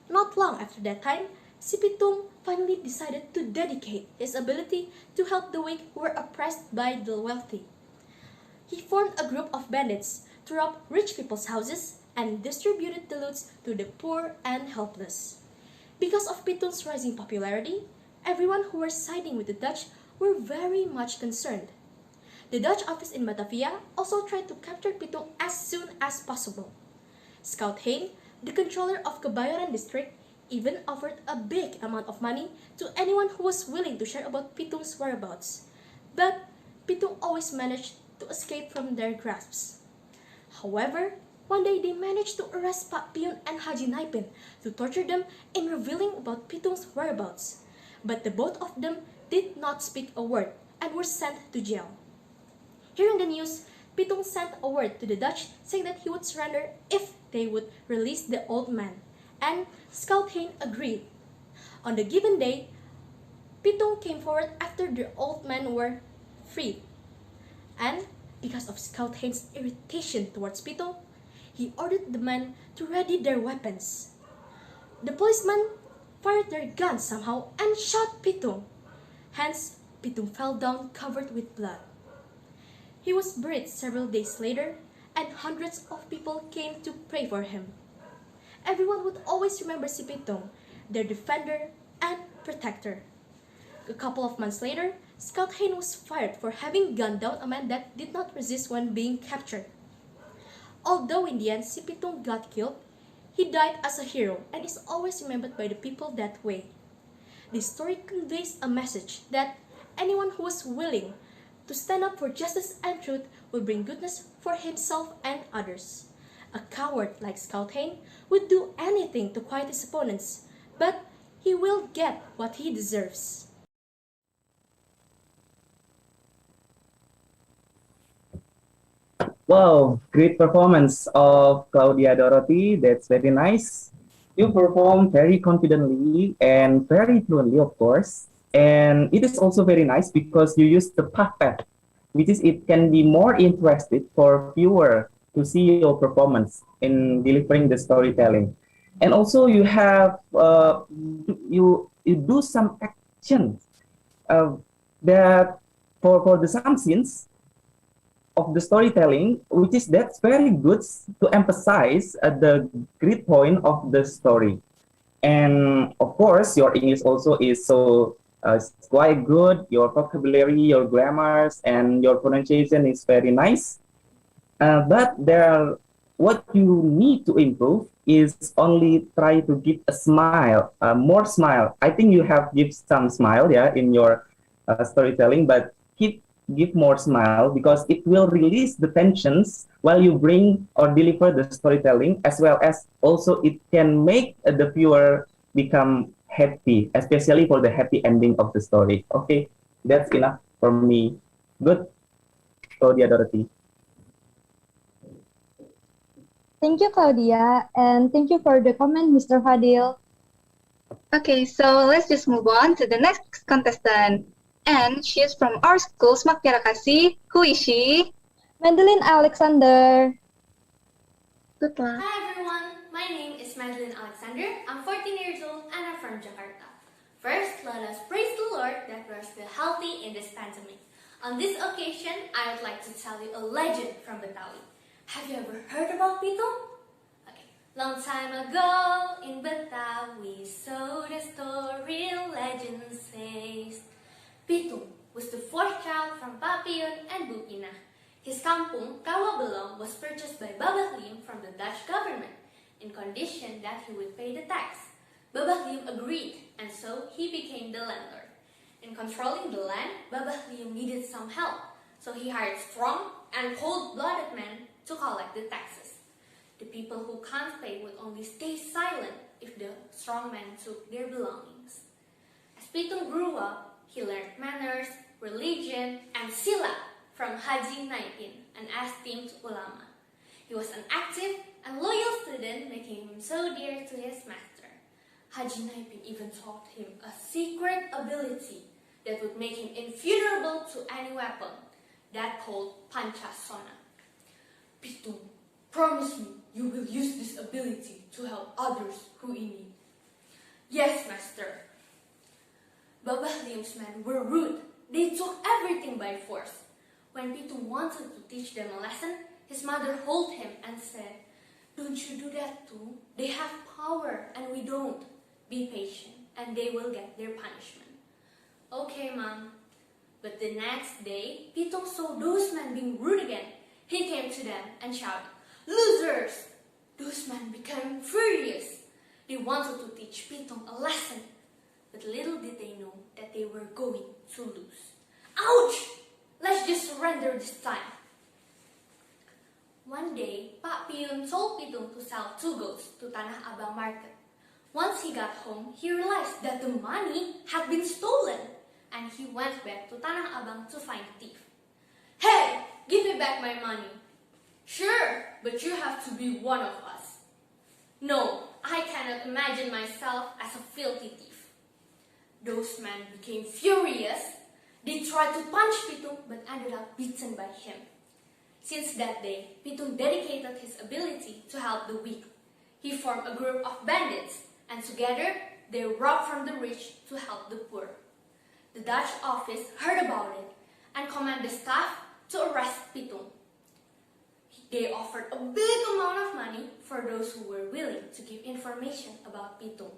Not long after that time, si Pitung finally decided to dedicate his ability to help the weak who were oppressed by the wealthy. He formed a group of bandits to rob rich people's houses and distributed the loot to the poor and helpless. Because of Pitung's rising popularity, everyone who was siding with the Dutch were very much concerned. The Dutch office in Batavia also tried to capture Pitung as soon as possible. Scout Hein, the controller of Kebayoran district, even offered a big amount of money to anyone who was willing to share about Pitung's whereabouts. But Pitung always managed to escape from their grasps. However, one day they managed to arrest Pak Pion and Haji Naipin to torture them in revealing about Pitung's whereabouts. But the both of them did not speak a word and were sent to jail. Hearing the news, Pitung sent a word to the Dutch saying that he would surrender if they would release the old man, and Scout Hein agreed. On the given day, Pitung came forward after the old men were freed. And because of Scout Hein's irritation towards Pitung, he ordered the men to ready their weapons. The policemen fired their guns somehow and shot Pitung. Hence, Pitung fell down covered with blood. He was buried several days later, and hundreds of people came to pray for him. Everyone would always remember si Pitung, their defender and protector. A couple of months later, Scout Hein was fired for having gunned down a man that did not resist when being captured. Although in the end si Pitung got killed, he died as a hero and is always remembered by the people that way. This story conveys a message that anyone who is willing to stand up for justice and truth will bring goodness for himself and others. A coward like Scout Hein would do anything to quiet his opponents, but he will get what he deserves. Wow, great performance of Claudia Dorothy. That's very nice. You perform very confidently and very fluently, of course. And it is also very nice because you use the puppet, which is it can be more interested for viewer to see your performance in delivering the storytelling. And also you have you do some action that for the some scenes of the storytelling, which is that's very good to emphasize the great point of the story. And of course, your English also is so quite good. Your vocabulary, your grammars, and your pronunciation is very nice. But what you need to improve is only try to give a smile, more smile. I think you have give some smile, yeah, in your storytelling, but give more smile because it will release the tensions while you bring or deliver the storytelling, as well as also it can make the viewer become happy, especially for the happy ending of the story. Okay, that's enough for me. Good, Claudia Dorothy. Thank you, Claudia, and thank you for the comment, Mr. Fadil. Okay, so let's just move on to the next contestant. And she is from our school, SMAK Tiara Kasih. Who is she? Madeline Alexander. Good luck. Hi everyone, my name is Madeline Alexander. I'm 14 years old and I'm from Jakarta. First, let us praise the Lord that we're still healthy in this pandemic. On this occasion, I would like to tell you a legend from Betawi. Have you ever heard about Pitung? Okay. Long time ago in Betawi, so the story legend says, Pitung was the fourth child from Pak Pion and Bu Ina. His kampung, Kawabelong, was purchased by Baba Klim from the Dutch government, in condition that he would pay the tax. Babah Lium agreed, and so he became the landlord. In controlling the land, Babah Lium needed some help, so he hired strong and cold-blooded men to collect the taxes. The people who can't pay would only stay silent if the strong men took their belongings. As Pitung grew up, he learned manners, religion, and silat from Haji Naipin, an esteemed ulama. He was an active and loyal student, making him so dear to his master. Haji Naipin even taught him a secret ability that would make him invulnerable to any weapon, that called Pancasona. Pitung, promise me you will use this ability to help others who in need. Yes, master. Babah Lium's men were rude. They took everything by force. When Pitung wanted to teach them a lesson, his mother held him and said, "Don't you do that too? They have power and we don't. Be patient and they will get their punishment." "Okay, Mom." But the next day, Pitung saw those men being rude again. He came to them and shouted, "Losers!" Those men became furious. They wanted to teach Pitung a lesson, but little did they know that they were going to lose. Ouch! Let's just surrender this time. One day, Pak Piyun told Pitung to sell 2 goats to Tanah Abang market. Once he got home, he realized that the money had been stolen, and he went back to Tanah Abang to find the thief. "Hey, give me back my money." "Sure, but you have to be one of us." "No, I cannot imagine myself as a filthy thief." Those men became furious. They tried to punch Pitung but ended up beaten by him. Since that day, Pitung dedicated his ability to help the weak. He formed a group of bandits, and together they robbed from the rich to help the poor. The Dutch office heard about it and commanded the staff to arrest Pitung. They offered a big amount of money for those who were willing to give information about Pitung.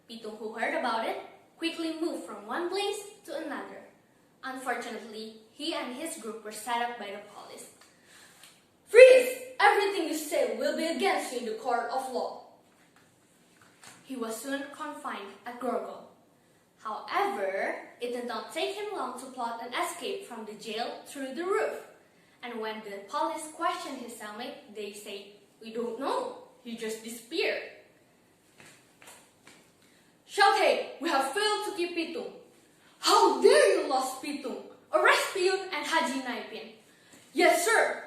Pitung, who heard about it, quickly moved from one place to another. Unfortunately, he and his group were set up by the police. "Freeze! Everything you say will be against you in the court of law." He was soon confined at Grogol. However, it did not take him long to plot an escape from the jail through the roof. And when the police questioned his cellmate, they say, "We don't know. He just disappeared." "Shout, we have failed to keep Pitung." "How dare you lost Pitung? Arrest Piyun and Haji Naipin." "Yes, sir."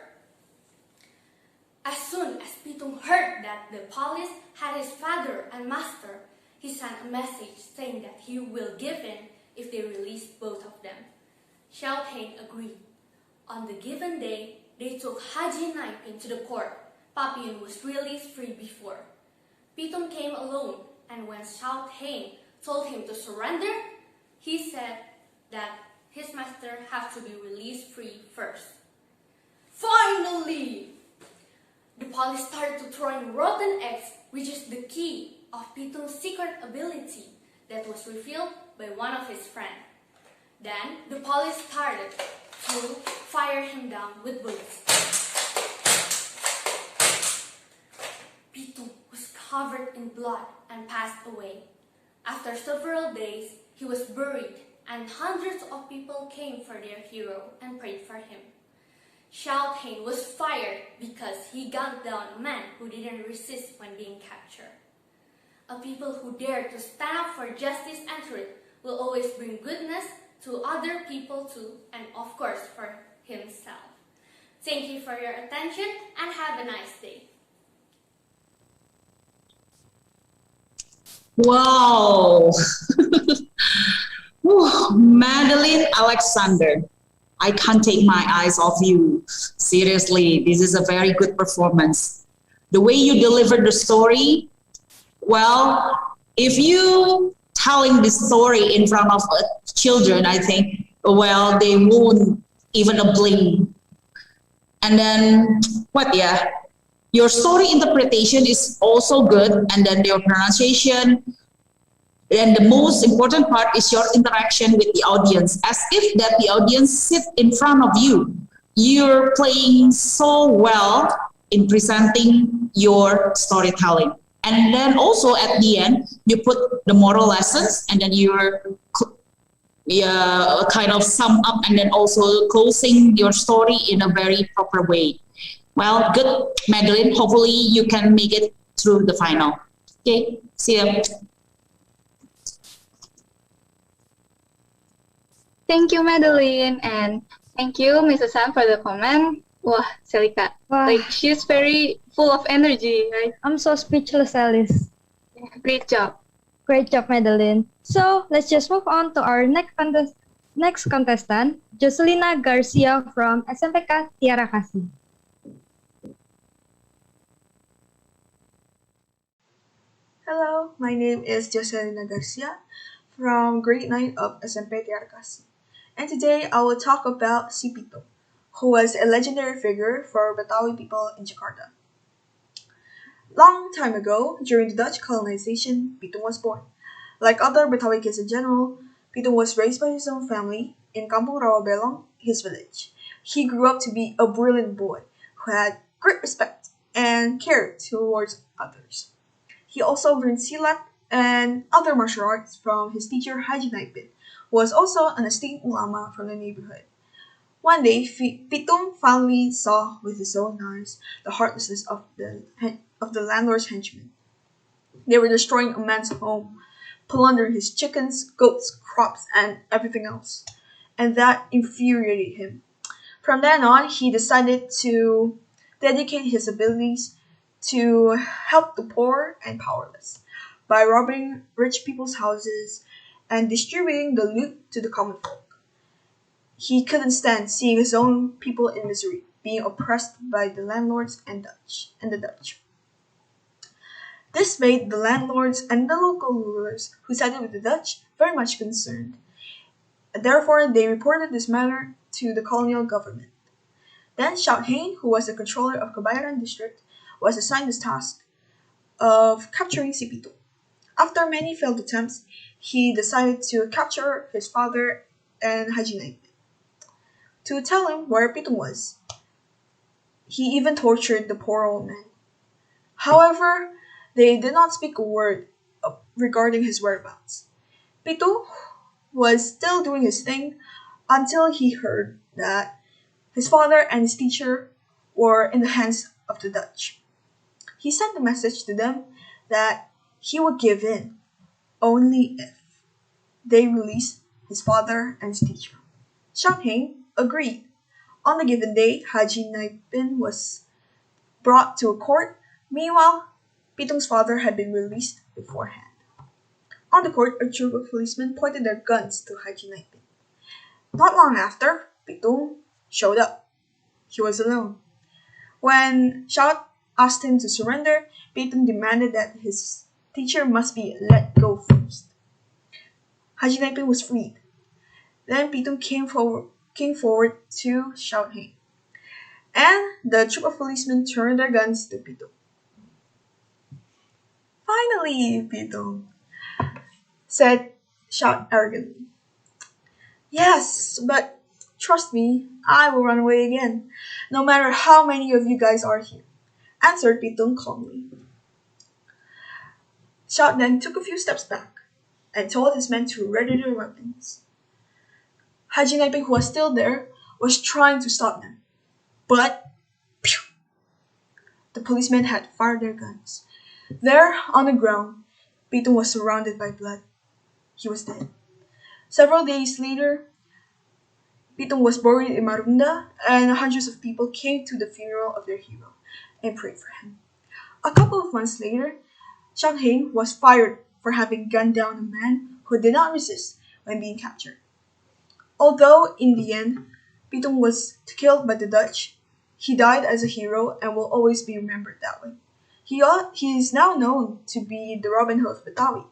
As soon as Pitung heard that the police had his father and master, he sent a message saying that he will give in if they released both of them. Xiao Teng agreed. On the given day, they took Haji Naipin to the court. Pa Piyun was released free before. Pitung came alone, and when Xiao Teng told him to surrender, he said that his master had to be released free first. Finally! The police started to throwing rotten eggs, which is the key of Pitung's secret ability that was revealed by one of his friends. Then the police started to fire him down with bullets. Pitung was covered in blood and passed away. After several days, he was buried, and hundreds of people came for their hero and prayed for him. Xiao Teng was fired because he gunned down a man who didn't resist when being captured. A people who dare to stand up for justice and truth will always bring goodness to other people too, and of course for himself. Thank you for your attention and have a nice day. Wow. Madeline Alexander, I can't take my eyes off you. Seriously, this is a very good performance. The way you delivered the story, well, if you telling this story in front of children, I think, well, they won't even a blink. And then, your story interpretation is also good, and then your pronunciation, and the most important part is your interaction with the audience, as if that the audience sit in front of you. You're playing so well in presenting your storytelling. And then also at the end, you put the moral lessons, and then you're kind of sum up and then also closing your story in a very proper way. Well, good, Madeline. Hopefully you can make it through the final. Okay, see you. Thank you, Madeline, and thank you, Mrs. Sam, for the comment. Wah, Selika, like she's very full of energy, right? I'm so speechless, Alice. Great job. Great job, Madeline. So let's just move on to our next contestant, Jocelina Garcia from SMPK Tiara Kasih. Hello, my name is Jocelina Garcia from grade 9 of SMP Tiara Kasih. And today I will talk about si Pitung, who was a legendary figure for Betawi people in Jakarta. Long time ago, during the Dutch colonization, Pitung was born. Like other Betawi kids in general, Pitung was raised by his own family in Kampung Rawabelong, his village. He grew up to be a brilliant boy who had great respect and care towards others. He also learned silat and other martial arts from his teacher Haji Naipin, who was also an esteemed ulama from the neighborhood. One day, Pitung finally saw with his own eyes the heartlessness of the landlord's henchmen. They were destroying a man's home, plundering his chickens, goats, crops, and everything else, and that infuriated him. From then on, he decided to dedicate his abilities to help the poor and powerless by robbing rich people's houses and distributing the loot to the common folk. He couldn't stand seeing his own people in misery, being oppressed by the landlords and the Dutch. This made the landlords and the local rulers who sided with the Dutch very much concerned. Therefore, they reported this matter to the colonial government. Then Shout Hain, who was the controller of Kebayoran district, was assigned this task of capturing si Pitung. After many failed attempts, he decided to capture his father and Haji Naipin to tell him where Pitung was. He even tortured the poor old man. However, they did not speak a word regarding his whereabouts. Pitung was still doing his thing until he heard that his father and his teacher were in the hands of the Dutch. He sent a message to them that he would give in only if they released his father and his teacher. Shout Hain agreed. On the given day, Haji Naipin was brought to a court. Meanwhile, Pitung's father had been released beforehand. On the court, a troop of policemen pointed their guns to Haji Naipin. Not long after, Pitung showed up. He was alone. When Shout asked him to surrender, Pitung demanded that his teacher must be let go first. Haji Naipin was freed. Then Pitung came forward to Shout Hain, and the troop of policemen turned their guns to Pitung. Finally, Pitung, said Shout arrogantly. Yes, but trust me, I will run away again, no matter how many of you guys are here, answered Pitung calmly. Shout then took a few steps back and told his men to ready their weapons. Haji Naipin, who was still there, was trying to stop them, but pew, the policemen had fired their guns. There, on the ground, Pitung was surrounded by blood. He was dead. Several days later, Pitung was buried in Marunda, and hundreds of people came to the funeral of their hero and prayed for him. A couple of months later, Shout Hain was fired for having gunned down a man who did not resist when being captured. Although, in the end, Pitung was killed by the Dutch, he died as a hero and will always be remembered that way. He is now known to be the Robin Hood of Betawi.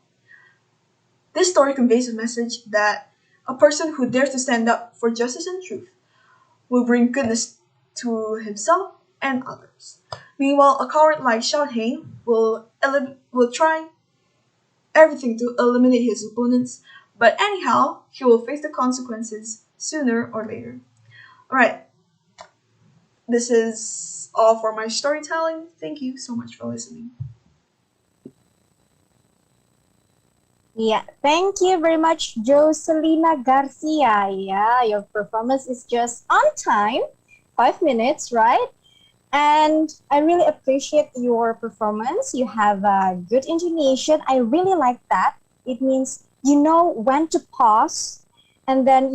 This story conveys a message that a person who dares to stand up for justice and truth will bring goodness to himself and others. Meanwhile, a coward like Shout Hain will try everything to eliminate his opponents, but anyhow, he will face the consequences sooner or later. Alright, this is all for my storytelling. Thank you so much for listening. Yeah, thank you very much, Joselina Garcia. Yeah, your performance is just on time, 5 minutes, right? And I really appreciate your performance. You have a good intonation. I really like that. It means you know when to pause, and then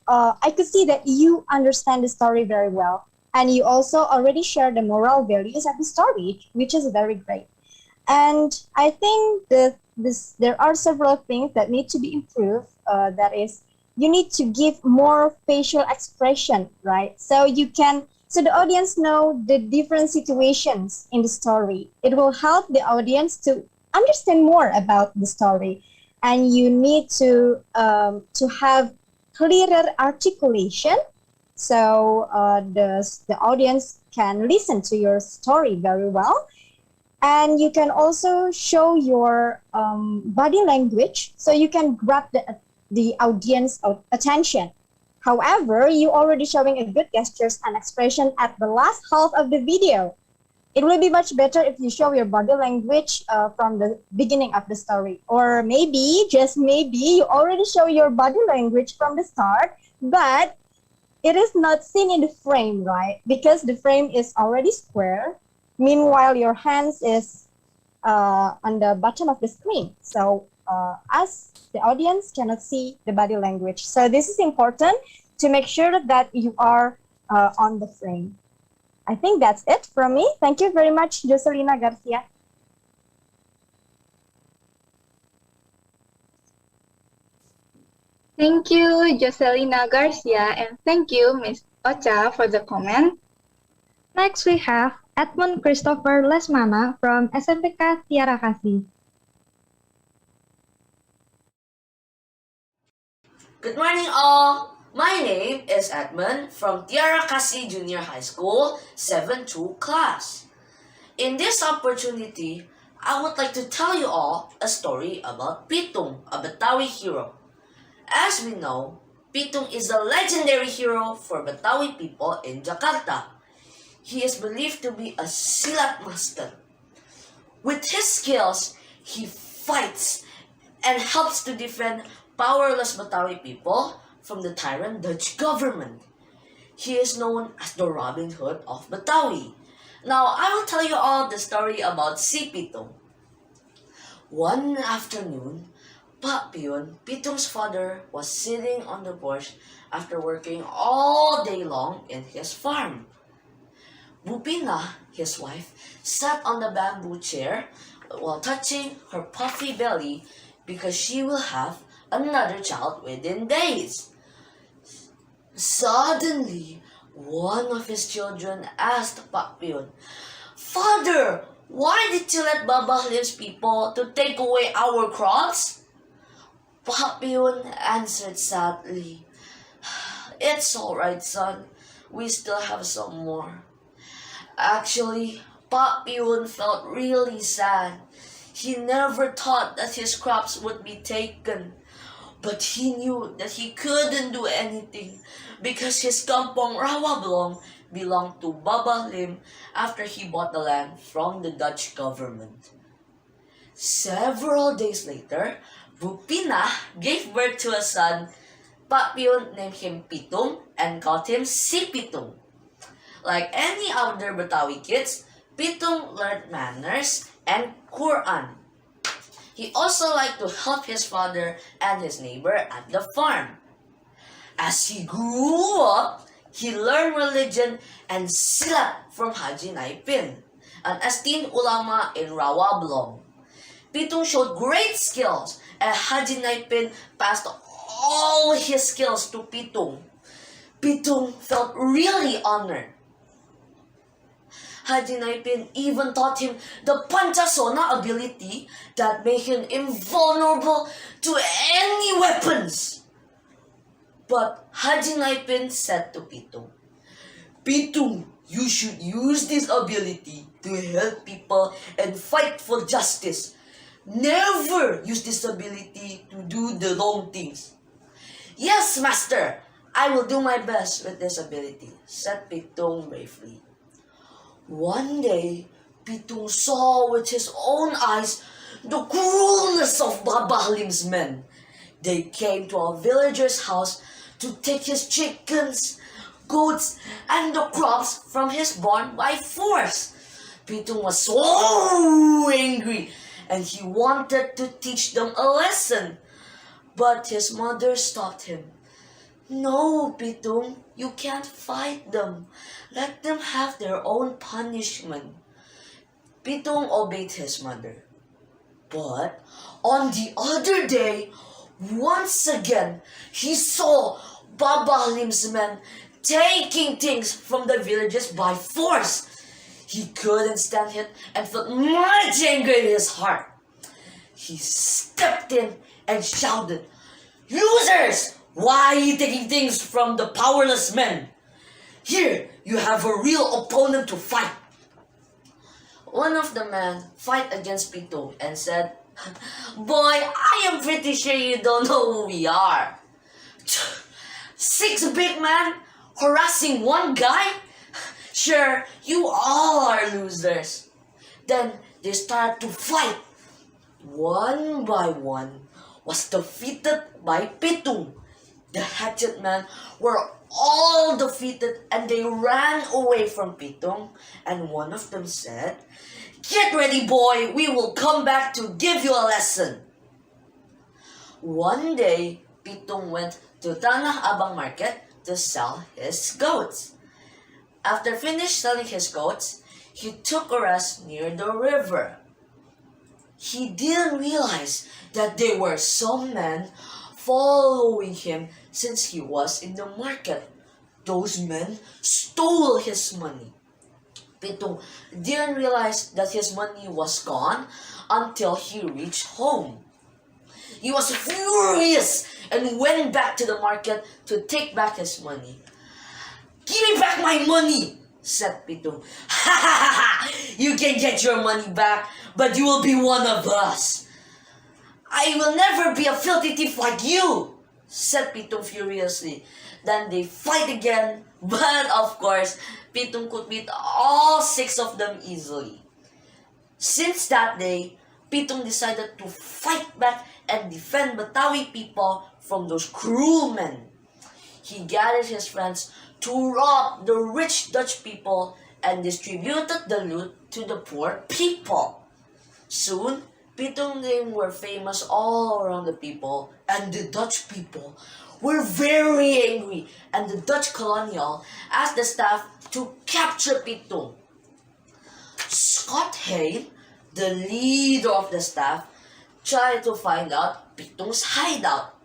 I could see that you understand the story very well. And you also already share the moral values of the story, which is very great. And I think that there are several things that need to be improved. That is, you need to give more facial expression, right? So the audience know the different situations in the story. It will help the audience to understand more about the story, and you need to have clearer articulation, so the audience can listen to your story very well. And you can also show your body language, so you can grab the audience attention. However, you already showing a good gestures and expression at the last half of the video. It will be much better if you show your body language from the beginning of the story. Or maybe, just maybe, you already show your body language from the start, but it is not seen in the frame, right? Because the frame is already square. Meanwhile, your hands is on the bottom of the screen. So us, the audience, cannot see the body language. So this is important to make sure that you are on the frame. I think that's it from me. Thank you very much, Joselina Garcia. Thank you, Joselina Garcia, and thank you, Miss Ocha, for the comment. Next, we have Edmund Christopher Lesmana from SMPK Tiara Kasih. Good morning all! My name is Edmund from Tiara Kasih Junior High School 7-2 class. In this opportunity, I would like to tell you all a story about Pitung, a Betawi hero. As we know, Pitung is a legendary hero for Betawi people in Jakarta. He is believed to be a silat master. With his skills, he fights and helps to defend powerless Betawi people from the tyrant Dutch government. He is known as the Robin Hood of Betawi. Now, I will tell you all the story about si Pitung. One afternoon, Pak Pion, Pitung's father, was sitting on the porch after working all day long in his farm. Bupina, his wife, sat on the bamboo chair while touching her puffy belly because she will have another child within days. Suddenly, one of his children asked Pak Pion, "Father, why did you let Baba Lim's people to take away our crops?" Pak Pion answered sadly, "It's alright, son. We still have some more." Actually, Pak Pion felt really sad. He never thought that his crops would be taken. But he knew that he couldn't do anything because his kampong Rawablong belonged to Baba Lim after he bought the land from the Dutch government. Several days later, Bupina gave birth to a son. Pak Pion named him Pitung and called him si Pitung. Like any other Betawi kids, Pitung learned manners and Quran. He also liked to help his father and his neighbor at the farm. As he grew up, he learned religion and silat from Haji Naipin, an esteemed ulama in Rawablong. Pitung showed great skills, and Haji Naipin passed all his skills to Pitung. Pitung felt really honored. Haji Naipin even taught him the Pancasona ability that made him invulnerable to any weapons. But Haji Naipin said to Pitung, "Pitung, you should use this ability to help people and fight for justice. Never use this ability to do the wrong things." "Yes, master, I will do my best with this ability," said Pitung bravely. One day, Pitung saw with his own eyes the cruelness of Baba Halim's men. They came to a villager's house to take his chickens, goats, and the crops from his barn by force. Pitung was so angry and he wanted to teach them a lesson. But his mother stopped him. No, Pitung, you can't fight them. Let them have their own punishment. Pitung obeyed his mother. But on the other day, once again, he saw Baba Halim's men taking things from the villagers by force. He couldn't stand it and felt much anger in his heart. He stepped in and shouted, "Losers! Why are you taking things from the powerless men? Here, you have a real opponent to fight." One of the men fight against Pitung and said, "Boy, I am pretty sure you don't know who we are. 6 big men harassing one guy? Sure, you all are losers." Then they started to fight. One by one was defeated by Pitung. The hatchet men were all defeated and they ran away from Pitung, and one of them said, "Get ready, boy, we will come back to give you a lesson." One day, Pitung went to Tanah Abang market to sell his goats. After finished selling his goats, he took a rest near the river. He didn't realize that there were some men following him since he was in the market. Those men stole his money. Pitung didn't realize that his money was gone until he reached home. He was furious and went back to the market to take back his money. "Give me back my money," said Pitung. "Ha ha ha ha! You can get your money back, but you will be one of us." "I will never be a filthy thief like you," said Pitung furiously. Then they fight again, but of course, Pitung could beat all 6 of them easily. Since that day, Pitung decided to fight back and defend Betawi people from those cruel men. He gathered his friends to rob the rich Dutch people and distributed the loot to the poor people. Soon, Pitung's name were famous all around the people, and the Dutch people were very angry, and the Dutch colonial asked the staff to capture Pitung. Scott Hayne, the leader of the staff, tried to find out Pitung's hideout.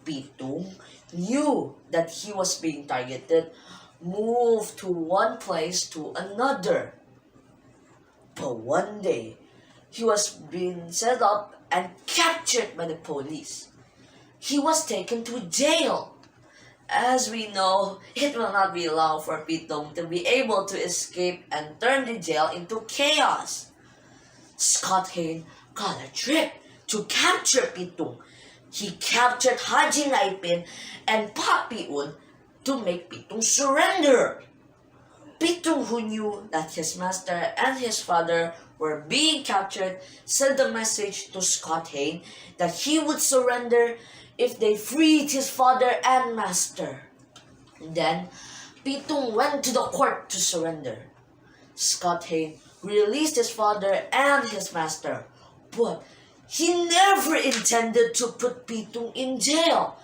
Pitung knew that he was being targeted, moved to one place to another. But one day, he was being set up and captured by the police. He was taken to jail. As we know, it will not be long for Pitung to be able to escape and turn the jail into chaos. Scott Hayne got a trick to capture Pitung. He captured Haji Naipin and Papi Un to make Pitung surrender. Pitung, who knew that his master and his father were being captured, sent a message to Scott Hayne that he would surrender if they freed his father and master. Then, Pitung went to the court to surrender. Scott Hayne released his father and his master, but he never intended to put Pitung in jail.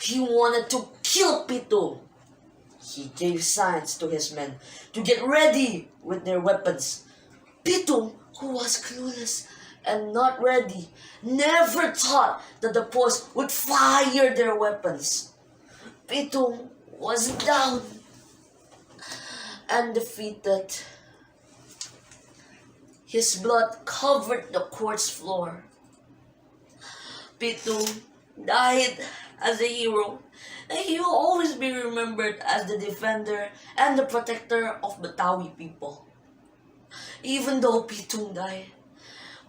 He wanted to kill Pitung. He gave signs to his men to get ready with their weapons. Pitung, who was clueless and not ready, never thought that the post would fire their weapons. Pitung was down and defeated. His blood covered the court's floor. Pitung died as a hero, and he will always be remembered as the defender and the protector of Betawi people. Even though Pitung died,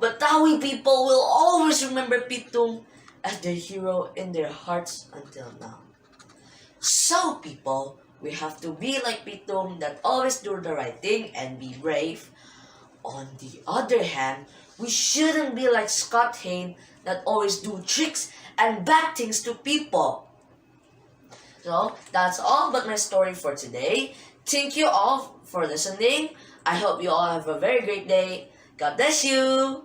Betawi people will always remember Pitung as their hero in their hearts until now. So people, we have to be like Pitung, that always do the right thing and be brave. On the other hand, We shouldn't be like Scott Hain that always do tricks and bad things to people. So that's all but my story for today. Thank you all for listening. I hope you all have a very great day. God bless you.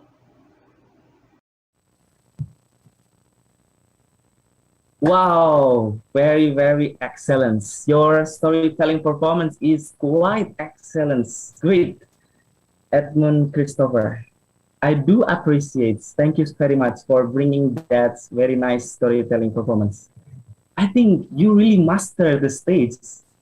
Wow, very, very excellent. Your storytelling performance is quite excellent. Great, Edmund Christopher. I do appreciate. Thank you very much for bringing that very nice storytelling performance. I think you really master the stage.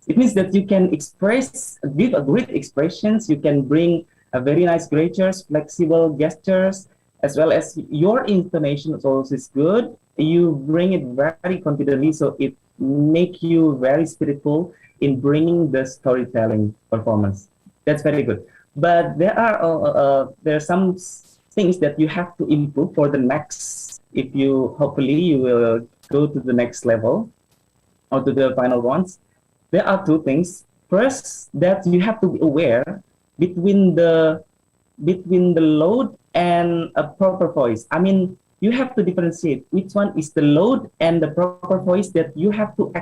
It means that you can express, give a great expressions. You can bring a very nice gestures, flexible gestures, as well as your intonation also is good. You bring it very confidently, so it make you very spiritual in bringing the storytelling performance. That's very good. But there are some things that you have to improve for the next. If you hopefully you will go to the next level or to the final ones. There are two things. First, that you have to be aware between the load and a proper voice. I mean, you have to differentiate which one is the load and the proper voice that you have to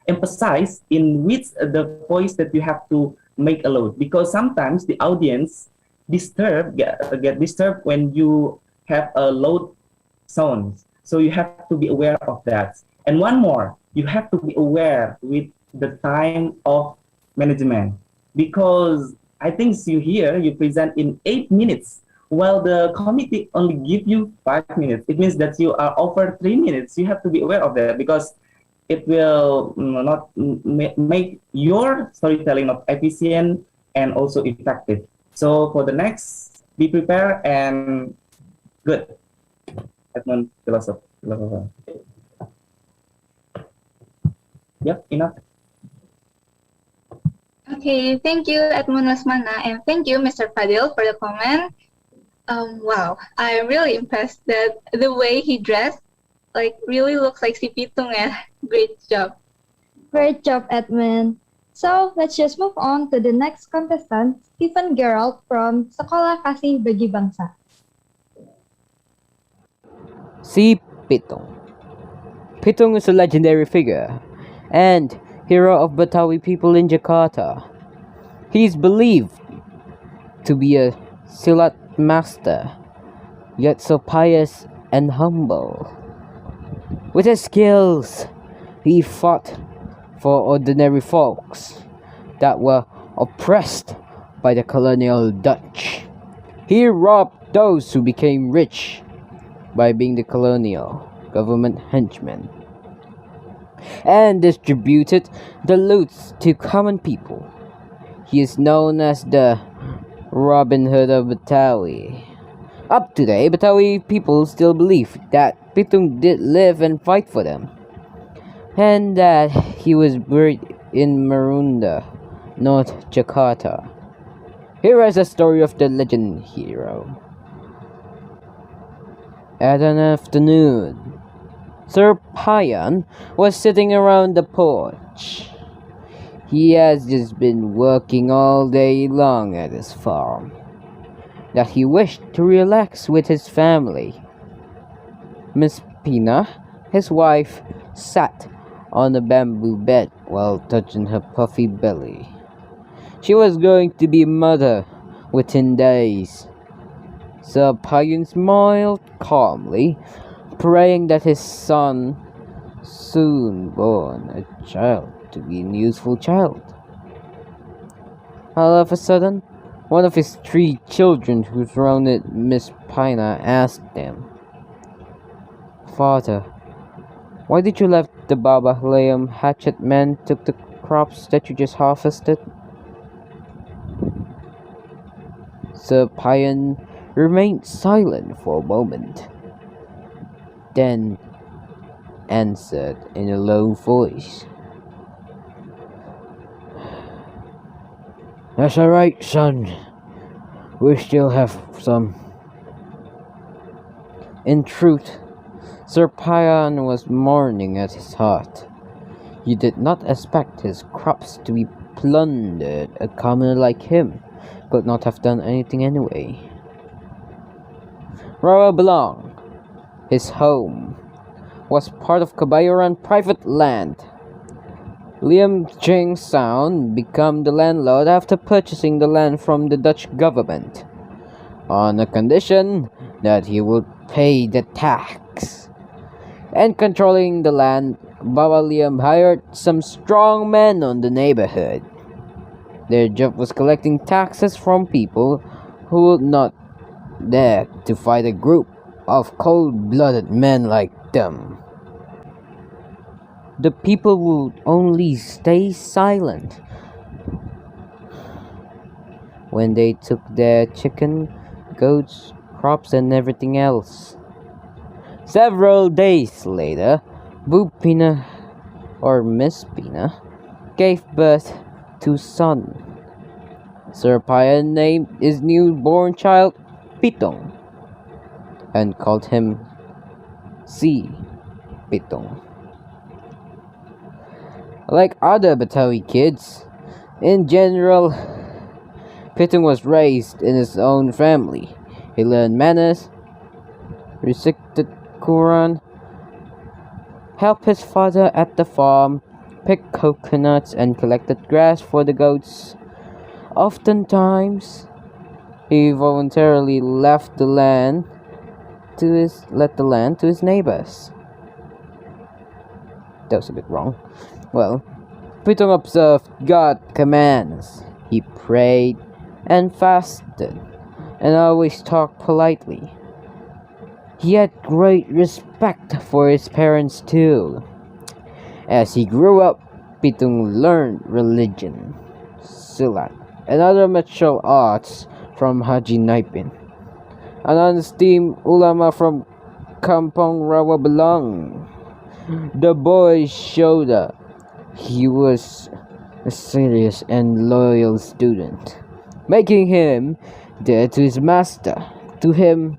emphasize in which the voice that you have to make a load. Because sometimes the audience get disturbed when you have a load sounds. So you have to be aware of that. And one more, you have to be aware with the time of management, because I think you present in 8 minutes while the committee only give you 5 minutes. It means that you are offered 3 minutes. You have to be aware of that, because it will not make your storytelling not efficient and also effective. So for the next, be prepared and good. Edmund philosopher. Yep, enough. Okay, thank you, Edmund Lasmana, and thank you, Mr. Fadil, for the comment. Wow, I'm really impressed that the way he dressed, like, really looks like si Pitung. Great job. Great job, Edmund. So let's just move on to the next contestant, Stephen Gerald from Sekolah Kasih Bagi Bangsa. Si Pitung. Pitung is a legendary figure and hero of Betawi people in Jakarta. He is believed to be a silat master, yet so pious and humble. With his skills, he fought for ordinary folks that were oppressed by the colonial Dutch. He robbed those who became rich by being the colonial government henchmen, and distributed the loots to common people. He is known as the Robin Hood of Betawi. Up to today, Betawi people still believe that Pitung did live and fight for them, and that he was buried in Marunda, North Jakarta. Here is the story of the legend hero. At an afternoon, Sir Payan was sitting around the porch. He has just been working all day long at his farm, that he wished to relax with his family. Miss Pina, his wife, sat on a bamboo bed while touching her puffy belly. She was going to be a mother within days. Sir Payan smiled calmly, praying that his son soon born a child to be a useful child. All of a sudden, one of his 3 children who surrounded Miss Pina asked him, "Father, why did you let the Baba Liam hatchet man took the crops that you just harvested?" Sir Payan remained silent for a moment, then answered in a low voice, "That's alright, son. We still have some." In truth, Sir Payan was mourning at his heart. He did not expect his crops to be plundered. A commoner like him could not have done anything anyway. Rawa Belong, his home, was part of Kabayoran private land. Liam Ching Sound became the landlord after purchasing the land from the Dutch government, on the condition that he would pay the tax. And controlling the land, Baba Liam hired some strong men on the neighborhood. Their job was collecting taxes from people who would not dare to fight a group of cold-blooded men like them. The people would only stay silent when they took their chicken, goats, crops, and everything else. Several days later, Bu Pina, or Miss Pina, gave birth to a son. Surapaya named his newborn child Pitong and called him Si Pitong. Like other Batawi kids, in general, Pitong was raised in his own family. He learned manners, recited Quran, helped his father at the farm, picked coconuts, and collected grass for the goats. Oftentimes, he voluntarily let the land to his neighbors. That was a bit wrong. Well, Pitong observed God's commands. He prayed and fasted, and always talked politely. He had great respect for his parents too. As he grew up, Pitong learned religion, silat, and other martial arts from Haji Naipin, an esteemed ulama from Kampong Rawa Belong. The boy showed that he was a serious and loyal student, making him dear to his master. To him,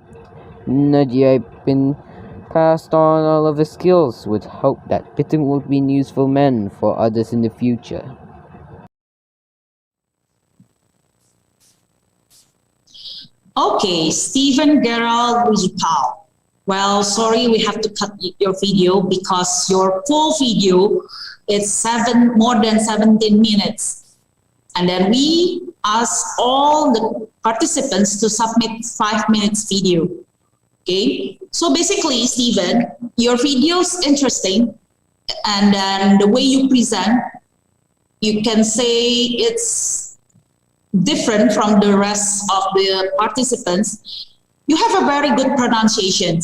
Najiapin passed on all of his skills with hope that Pitong would be an useful man for others in the future. Okay, Stephen Gerald Rijipal. Well, sorry, we have to cut your video because your full video is more than 17 minutes. And then we ask all the participants to submit 5 minutes video. Okay, so basically, Stephen, your video is interesting, and then the way you present, you can say it's different from the rest of the participants. You have a very good pronunciation,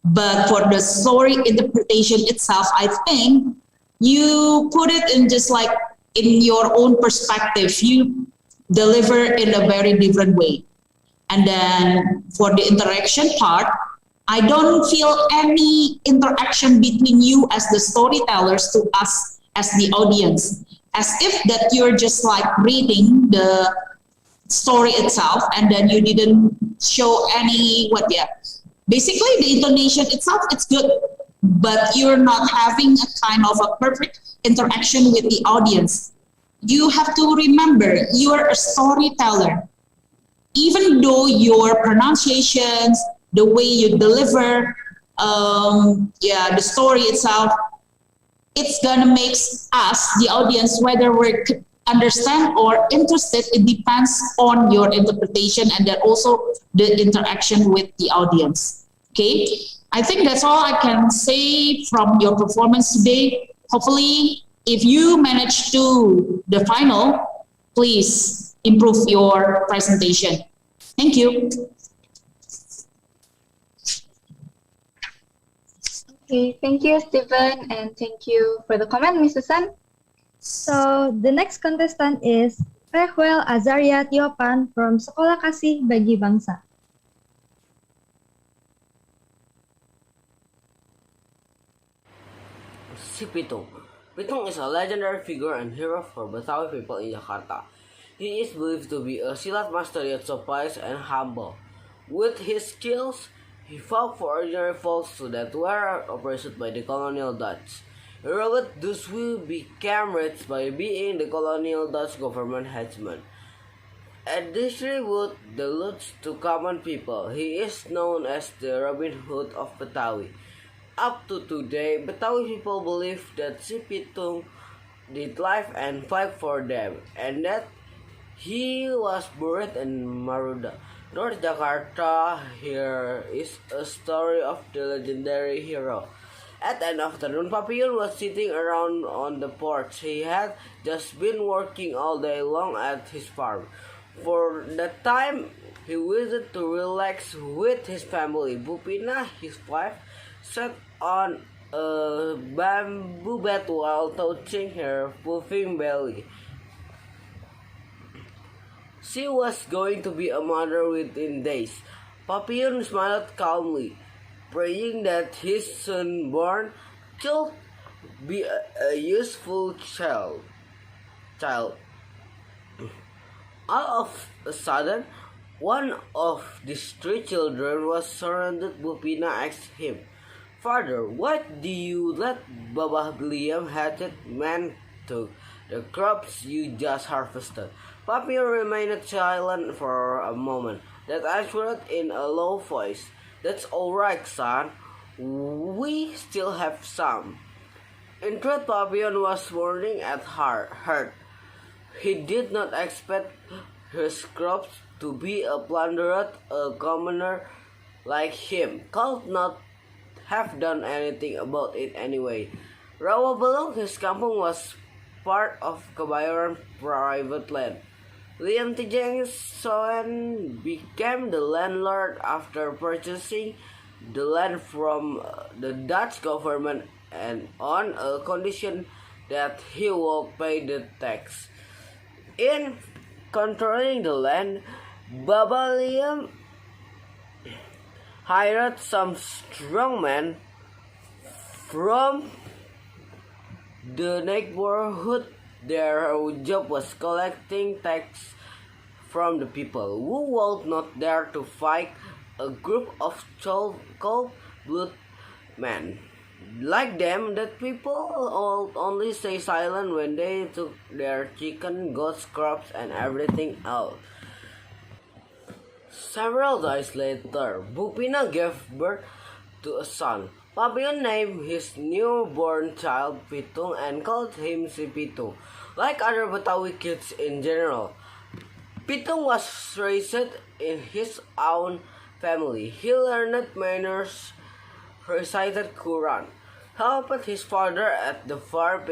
but for the story interpretation itself, I think you put it in just like in your own perspective. You deliver in a very different way. And then for the interaction part, I don't feel any interaction between you as the storytellers to us as the audience, as if that you're just like reading the story itself and then you didn't show any basically the intonation itself, it's good, but you're not having a kind of a perfect interaction with the audience. You have to remember, you're a storyteller. Even though your pronunciations, the way you deliver, the story itself, it's gonna make us, the audience, whether we understand or interested, it depends on your interpretation and then also the interaction with the audience. Okay, I think that's all I can say from your performance today. Hopefully, if you manage to the final, please improve your presentation. Thank you. Okay, thank you, Stephen, and thank you for the comment, Mr. San. So, the next contestant is Rehwel Azaria Tiopan from Sekolah Kasih Bagi Bangsa. Si Pitong. Pitong is a legendary figure and hero for Betawi people in Jakarta. He is believed to be a silat master yet so pious and humble. With his skills, he fought for ordinary folks that were oppressed by the colonial Dutch. He ruled those who became rich by being the colonial Dutch government headsman. and distribute the loot to common people. He is known as the Robin Hood of Betawi. Up to today, Betawi people believe that Si Pitung did live and fight for them, and that he was buried in Maruda, North Jakarta. Here is a story of the legendary hero. At an afternoon, Papillon was sitting around on the porch. He had just been working all day long at his farm. For the time, he wanted to relax with his family. Bupina, his wife, sat on a bamboo bed while touching her puffing belly. She was going to be a mother within days. Papillon smiled calmly, praying that his son-born should be a useful child. All of a sudden, one of these three children was surrounded. Bupina asked him, "Father, what do you let Baba Liam had it meant to the crops you just harvested?" Papillon remained silent for a moment, then answered in a low voice, "That's all right, son. We still have some." In truth, Papillon was mourning at heart. He did not expect his crops to be plundered. A commoner like him could not have done anything about it anyway. Rawabelong, his kampung, was part of Kebayoran private land. Liam Tijeng Soen became the landlord after purchasing the land from the Dutch government, and on a condition that he will pay the tax. In controlling the land, Baba Liam hired some strong men from the neighborhood. Their job was collecting tax from the people who would not dare to fight a group of cold-blooded men. Like them, that people only stay silent when they took their chicken, goats, crops, and everything out. Several days later, Bupina gave birth to a son. Papillon named his newborn child Pitung and called him Si Pitung. Like other Betawi kids in general, Pitung was raised in his own family. He learned manners, recited Quran, helped his father at the farm,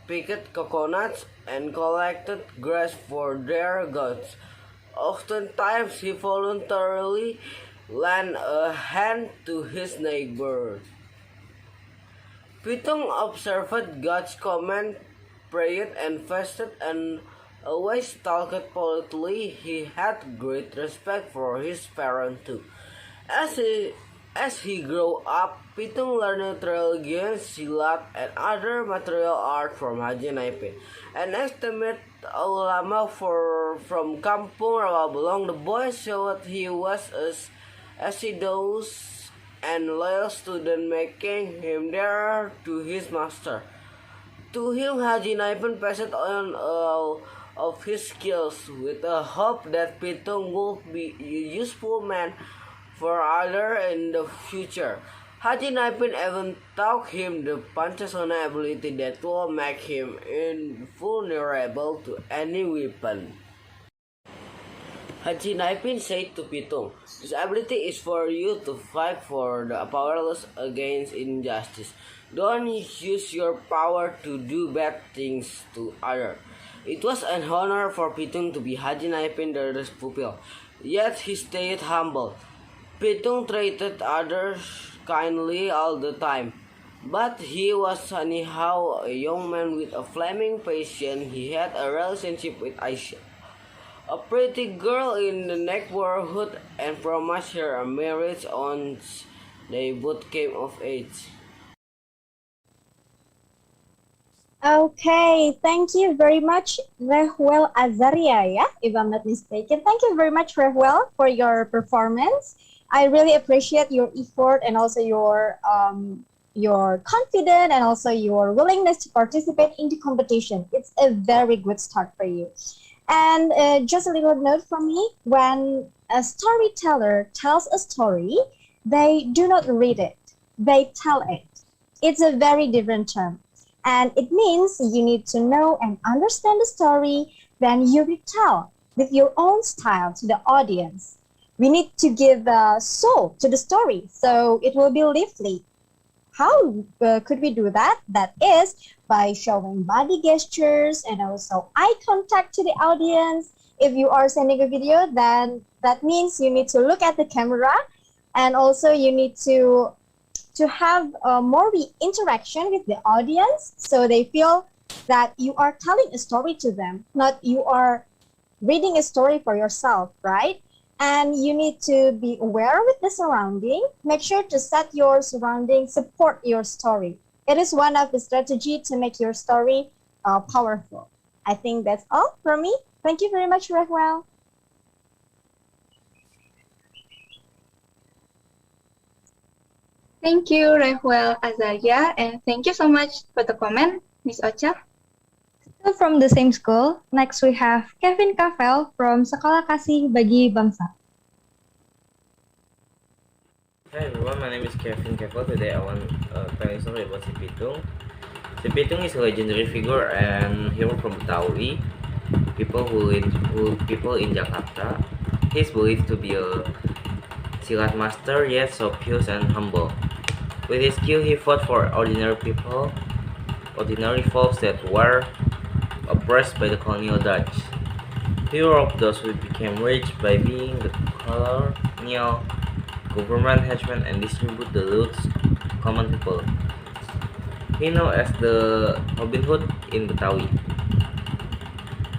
picked coconuts, and collected grass for their goats. Oftentimes, he voluntarily lent a hand to his neighbor. Pitung observed God's command, prayed and fasted, and always talked politely. He had great respect for his parents too. As he grew up, Pitung learned religion, silat, and other material art from Haji Naipin. An estimate ulama from Kampung Rawabelong, the boy showed he was as assiduous and loyal student, making him dear to his master. To him, Haji Naipin passed on all of his skills with a hope that Pitung would be a useful man for others in the future. Haji Naipin even taught him the Pancasona ability that will make him invulnerable to any weapon. Haji Naipin said to Pitung, "This ability is for you to fight for the powerless against injustice. Don't use your power to do bad things to others." It was an honor for Pitung to be Haji Naipin's pupil, yet he stayed humble. Pitung treated others kindly all the time, but he was anyhow a young man with a flaming passion. He had a relationship with Aisha, a pretty girl in the neighborhood, and promised her a marriage once they both came of age. Okay, thank you very much, Rehuel Azaria, if I'm not mistaken. Thank you very much, Rehuel, for your performance. I really appreciate your effort and also your confidence and also your willingness to participate in the competition. It's a very good start for you. And just a little note from me, when a storyteller tells a story, they do not read it, they tell it. It's a very different term. And it means you need to know and understand the story, then you retell with your own style to the audience. We need to give the soul to the story, so it will be lively. How could we do that? That is by showing body gestures and also eye contact to the audience. If you are sending a video, then that means you need to look at the camera, and also you need to have more interaction with the audience, so they feel that you are telling a story to them, not you are reading a story for yourself, right? And you need to be aware with the surrounding. Make sure to set your surroundings, support your story. It is one of the strategy to make your story powerful. I think that's all from me. Thank you very much, Rahwell. Thank you, Rahwell, Azaria, and thank you so much for the comment, Miss Ocha. Still from the same school, next we have Kevin Kavel from Sekolah Kasih Bagi Bangsa. Hi everyone, my name is Kevin Kavel. Today I want to tell you a story about Si Pitung. Si Pitung is a legendary figure and hero from Betawi. People in Jakarta. He is believed to be a silat master, yet so pious and humble. With his skill, he fought for ordinary folks that were oppressed by the colonial Dutch. Hero of those who became rich by being the colonial government henchmen and distribute the loot common people. He known as the Robin Hood in Betawi.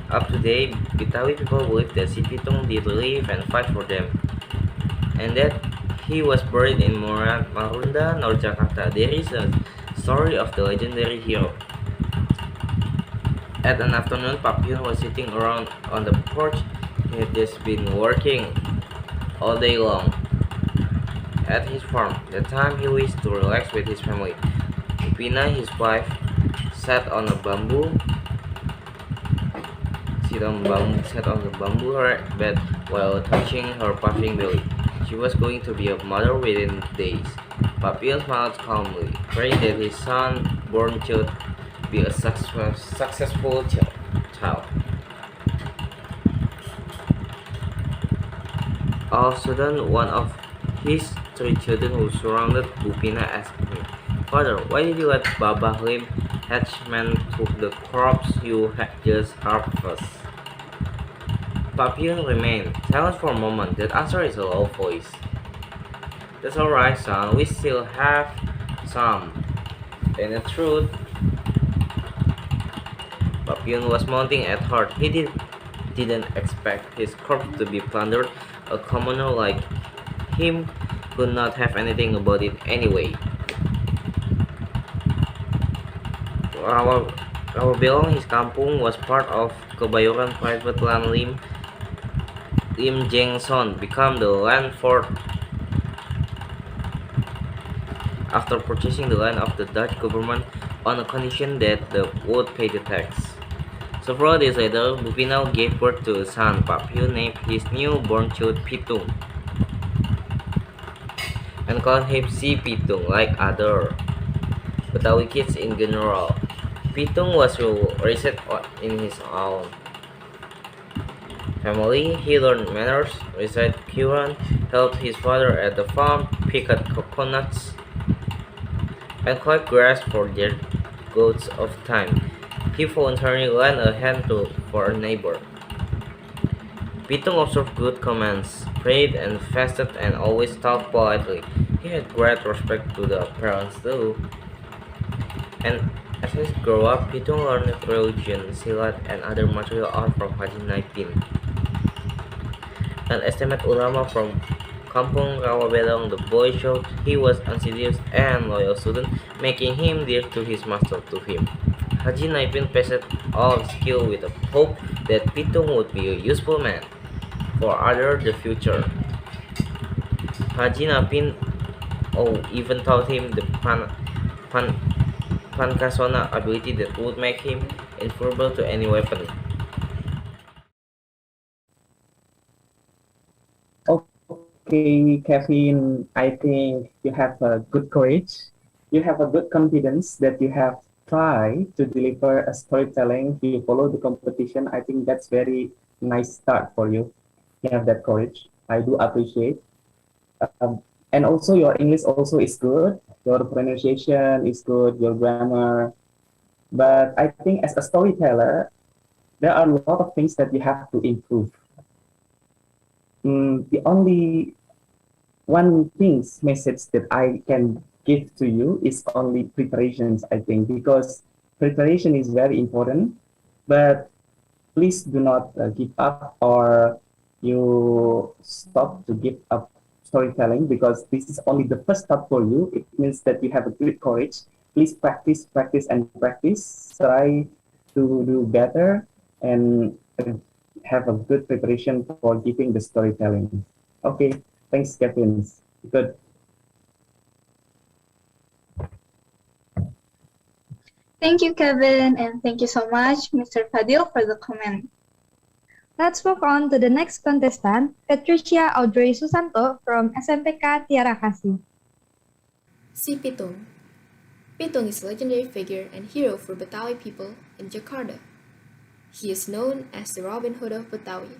Up to date, Betawi people believe that Si Pitung did live and fight for them, and that he was buried in Marunda, North Jakarta. There is a story of the legendary hero. At an afternoon, Papion was sitting around on the porch. He had just been working all day long at his farm. The time he wished to relax with his family. Upina, his wife, sat on the bamboo bed while touching her puffing belly. She was going to be a mother within days. Papion smiled calmly, praying that his son, born should be a successful child. All of a sudden, one of his 3 children who surrounded Bupina asked him, "Father, why did you let Baba Hlim henchmen cook the crops you had just harvested?" Papion remained silent for a moment. That answer is a low voice. "That's alright, son. We still have some." And the truth, Papion was mounting at heart. He didn't expect his corpse to be plundered. A commoner like him could not have anything about it anyway. Our belong his kampung was part of Kebayoran private land Lim Jeng Son, become the land fort after purchasing the land of the Dutch government on the condition that they would pay the tax. Several days later, Bupina gave birth to a son. Papion named his newborn child Pitung and called him Si Pitung, like other Betawi kids in general. Pitung was raised in his own family. He learned manners, recited Quran, helped his father at the farm, picked coconuts, and collect grass for their goats of time. He voluntarily lent a hand for a neighbor. Pitung observed good commands, prayed and fasted, and always talked politely. He had great respect to the parents too. And as he grew up, Pitung learned religion, silat, and other martial art from Haji Naipin. An esteemed ulama from Kampung Rawabelong, the boy showed he was assiduous and loyal student, making him dear to his master to him. Haji Naipin passed all skill with the hope that Pitung would be a useful man for the future. Haji Naipin even taught him the Pankasona ability that would make him invulnerable to any weapon. Okay, Kevin, I think you have a good courage. You have a good confidence that you have tried to deliver a storytelling. You follow the competition. I think that's very nice start for you. You have that courage. I do appreciate. And also your English also is good. Your pronunciation is good. Your grammar. But I think as a storyteller, there are a lot of things that you have to improve. The only one thing's message that I can give to you is only preparations, I think, because preparation is very important. But please do not give up or you stop to give up storytelling because this is only the first step for you. It means that you have a great courage. Please practice, practice, and practice. Try to do better and have a good preparation for giving the storytelling. Okay, thanks, Kevin. Good. Thank you, Kevin, and thank you so much, Mr. Fadil, for the comment. Let's move on to the next contestant, Patricia Audrey Susanto from SMPK Tiara Kasih. Si Pitung. Pitung is a legendary figure and hero for Betawi people in Jakarta. He is known as the Robin Hood of Betawi.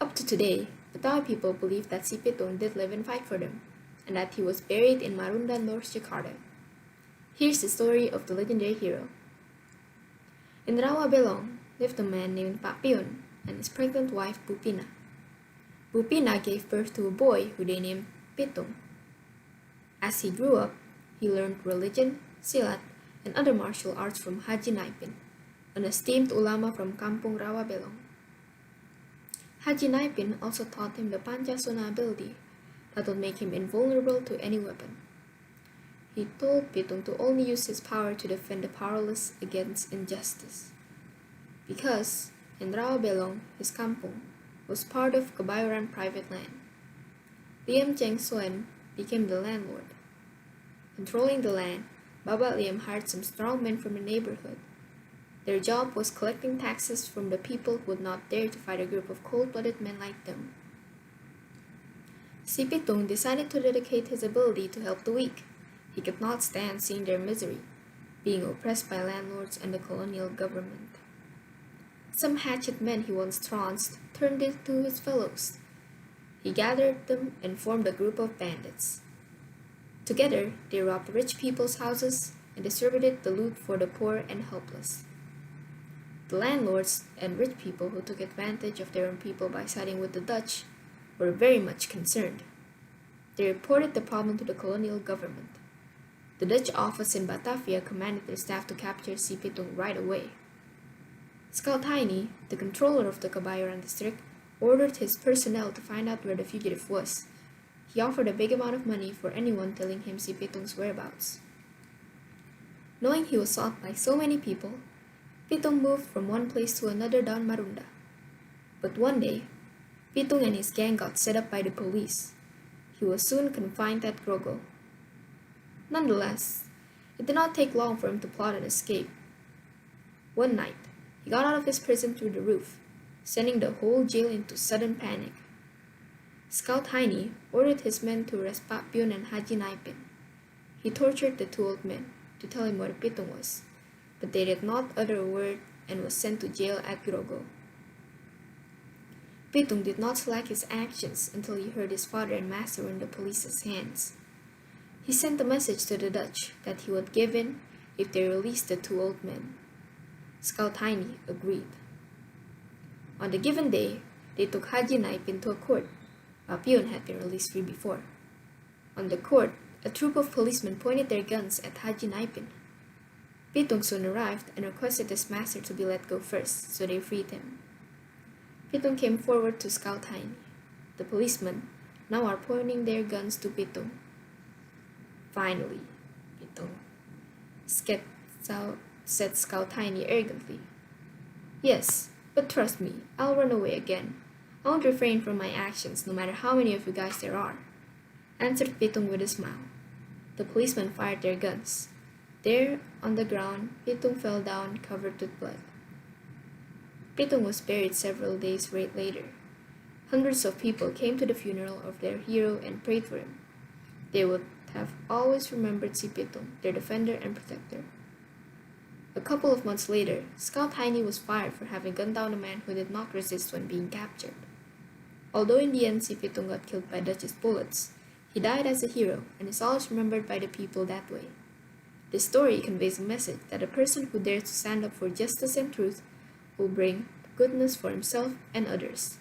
Up to today, Betawi people believe that Si Pitung did live and fight for them, and that he was buried in Marunda, North Jakarta. Here's the story of the legendary hero. In Rawabelong lived a man named Pak Pion and his pregnant wife Bupina. Bupina gave birth to a boy who they named Pitung. As he grew up, he learned religion, silat, and other martial arts from Haji Naipin, an esteemed ulama from Kampung Rawabelong. Haji Naipin also taught him the Pancasona ability that would make him invulnerable to any weapon. He told Pitung to only use his power to defend the powerless against injustice. Because, in Rawabelong, his kampung, was part of Kebayoran private land. Liam Cheng Soen became the landlord. Controlling the land, Baba Liam hired some strong men from the neighborhood. Their job was collecting taxes from the people who would not dare to fight a group of cold-blooded men like them. Si Pitung decided to dedicate his ability to help the weak. He could not stand seeing their misery, being oppressed by landlords and the colonial government. Some hatchet men he once trounced turned into his fellows. He gathered them and formed a group of bandits. Together, they robbed rich people's houses and distributed the loot for the poor and helpless. The landlords and rich people who took advantage of their own people by siding with the Dutch were very much concerned. They reported the problem to the colonial government. The Dutch office in Batavia commanded their staff to capture Si Pitung right away. Scout Heine, the controller of the Kebayoran district, ordered his personnel to find out where the fugitive was. He offered a big amount of money for anyone telling him Si Pitung's whereabouts. Knowing he was sought by so many people, Pitung moved from one place to another down Marunda. But one day, Pitung and his gang got set up by the police. He was soon confined at Grogol. Nonetheless, it did not take long for him to plot an escape. One night, he got out of his prison through the roof, sending the whole jail into sudden panic. Scout Heine ordered his men to arrest Pak Pion and Haji Naipin. He tortured the two old men to tell him where Pitung was, but they did not utter a word and was sent to jail at Grogol. Pitung did not slack his actions until he heard his father and master were in the police's hands. He sent a message to the Dutch that he would give in if they released the two old men. Scout Heine agreed. On the given day, they took Haji Naipin to a court. Pion had been released free before. On the court, a troop of policemen pointed their guns at Haji Naipin. Pitung soon arrived and requested his master to be let go first, so they freed him. Pitung came forward to Scout Heine. The policemen now are pointing their guns to Pitung. Finally, Pitung, said Scout Heine arrogantly. Yes, but trust me, I'll run away again. I won't refrain from my actions, no matter how many of you guys there are, answered Pitung with a smile. The policemen fired their guns. There, on the ground, Pitung fell down, covered with blood. Pitung was buried several days later. Hundreds of people came to the funeral of their hero and prayed for him. They would have always remembered Si Pitung, their defender and protector. A couple of months later, Scout Heine was fired for having gunned down a man who did not resist when being captured. Although in the end Si Pitung got killed by Dutch's bullets, he died as a hero and is always remembered by the people that way. This story conveys a message that a person who dares to stand up for justice and truth will bring goodness for himself and others.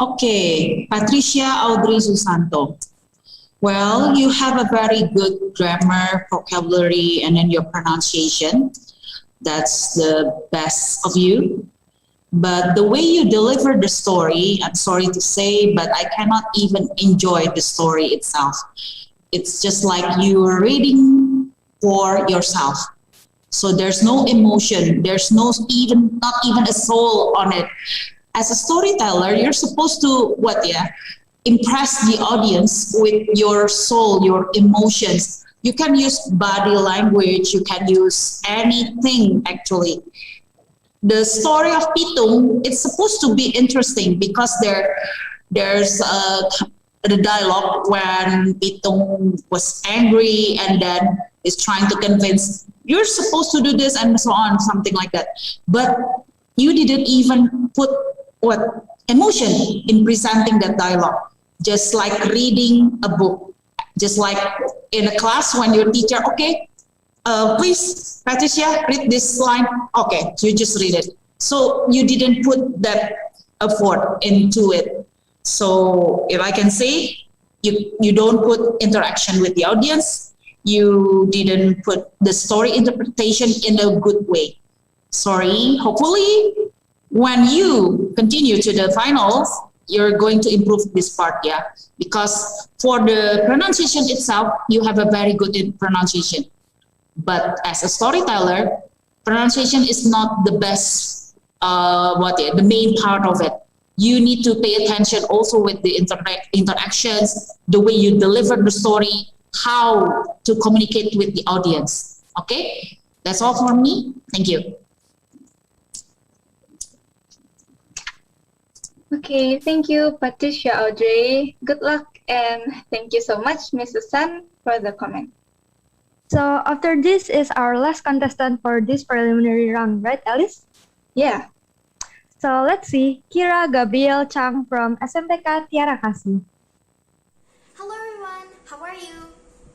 Okay, Patricia Audrey Susanto. Well, you have a very good grammar, vocabulary, and then your pronunciation. That's the best of you. But the way you deliver the story, I'm sorry to say, but I cannot even enjoy the story itself. It's just like you're reading for yourself. So there's no emotion, there's not even a soul on it. As a storyteller, you're supposed to impress the audience with your soul, your emotions. You can use body language, you can use anything actually. The story of Pitung, it's supposed to be interesting because there's the dialogue when Pitung was angry and then is trying to convince you're supposed to do this and so on, something like that. But you didn't even put emotion in presenting that dialogue, just like reading a book, just like in a class when your teacher, okay, please, Patricia, read this line. Okay, you just read it. So you didn't put that effort into it. So if I can say, you don't put interaction with the audience, you didn't put the story interpretation in a good way. Sorry, hopefully when you continue to the finals, you're going to improve this part, yeah? Because for the pronunciation itself, you have a very good pronunciation. But as a storyteller, pronunciation is not the best, the main part of it. You need to pay attention also with the interactions, the way you deliver the story, how to communicate with the audience. Okay, that's all for me. Thank you. Okay, thank you, Patricia Audrey. Good luck and thank you so much, Miss Susan, for the comment. So after this is our last contestant for this preliminary round, right, Alice? Yeah. So let's see, Kira Gabriel Chang from SMPK Tiara Kasih. Hello everyone, how are you?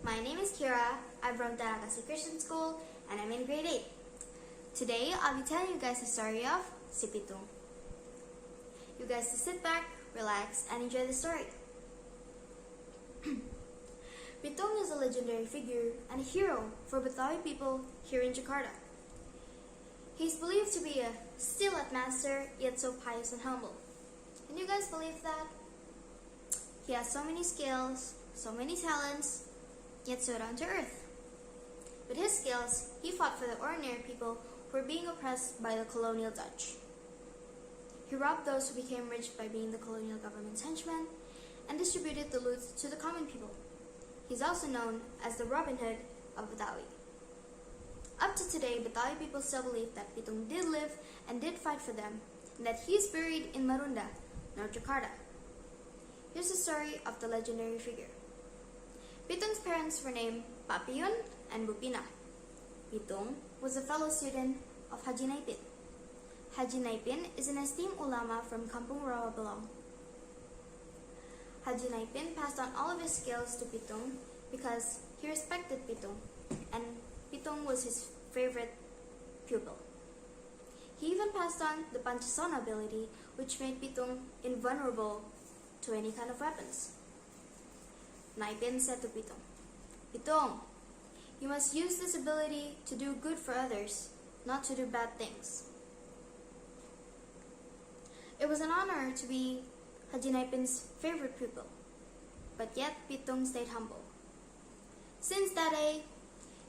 My name is Tiara. I'm from Tiara Kasih Christian School and I'm in grade 8. Today I'll be telling you guys the story of Si Pitung. You guys to sit back, relax, and enjoy the story. Pitung is a legendary figure and a hero for Betawi people here in Jakarta. He's believed to be a silat master, yet so pious and humble. Can you guys believe that? He has so many skills, so many talents, yet so down to earth. With his skills, he fought for the ordinary people who were being oppressed by the colonial Dutch. He robbed those who became rich by being the colonial government's henchmen and distributed the loot to the common people. He's also known as the Robin Hood of Betawi. Up to today, Betawi people still believe that Pitung did live and did fight for them, and that he is buried in Marunda, North Jakarta. Here's the story of the legendary figure. Pitung's parents were named Papiyun and Bupina. Pitung was a fellow student of Haji Naipin. Haji Naipin is an esteemed ulama from Kampung Rawa Belong. Haji Naipin passed on all of his skills to Pitung because he respected Pitung, and Pitung was his favorite pupil. He even passed on the Pancasona ability, which made Pitung invulnerable to any kind of weapons. Naipin said to Pitung, "Pitung, you must use this ability to do good for others, not to do bad things." It was an honor to be Haji Naipin's favorite pupil, but yet Pitung stayed humble. Since that day,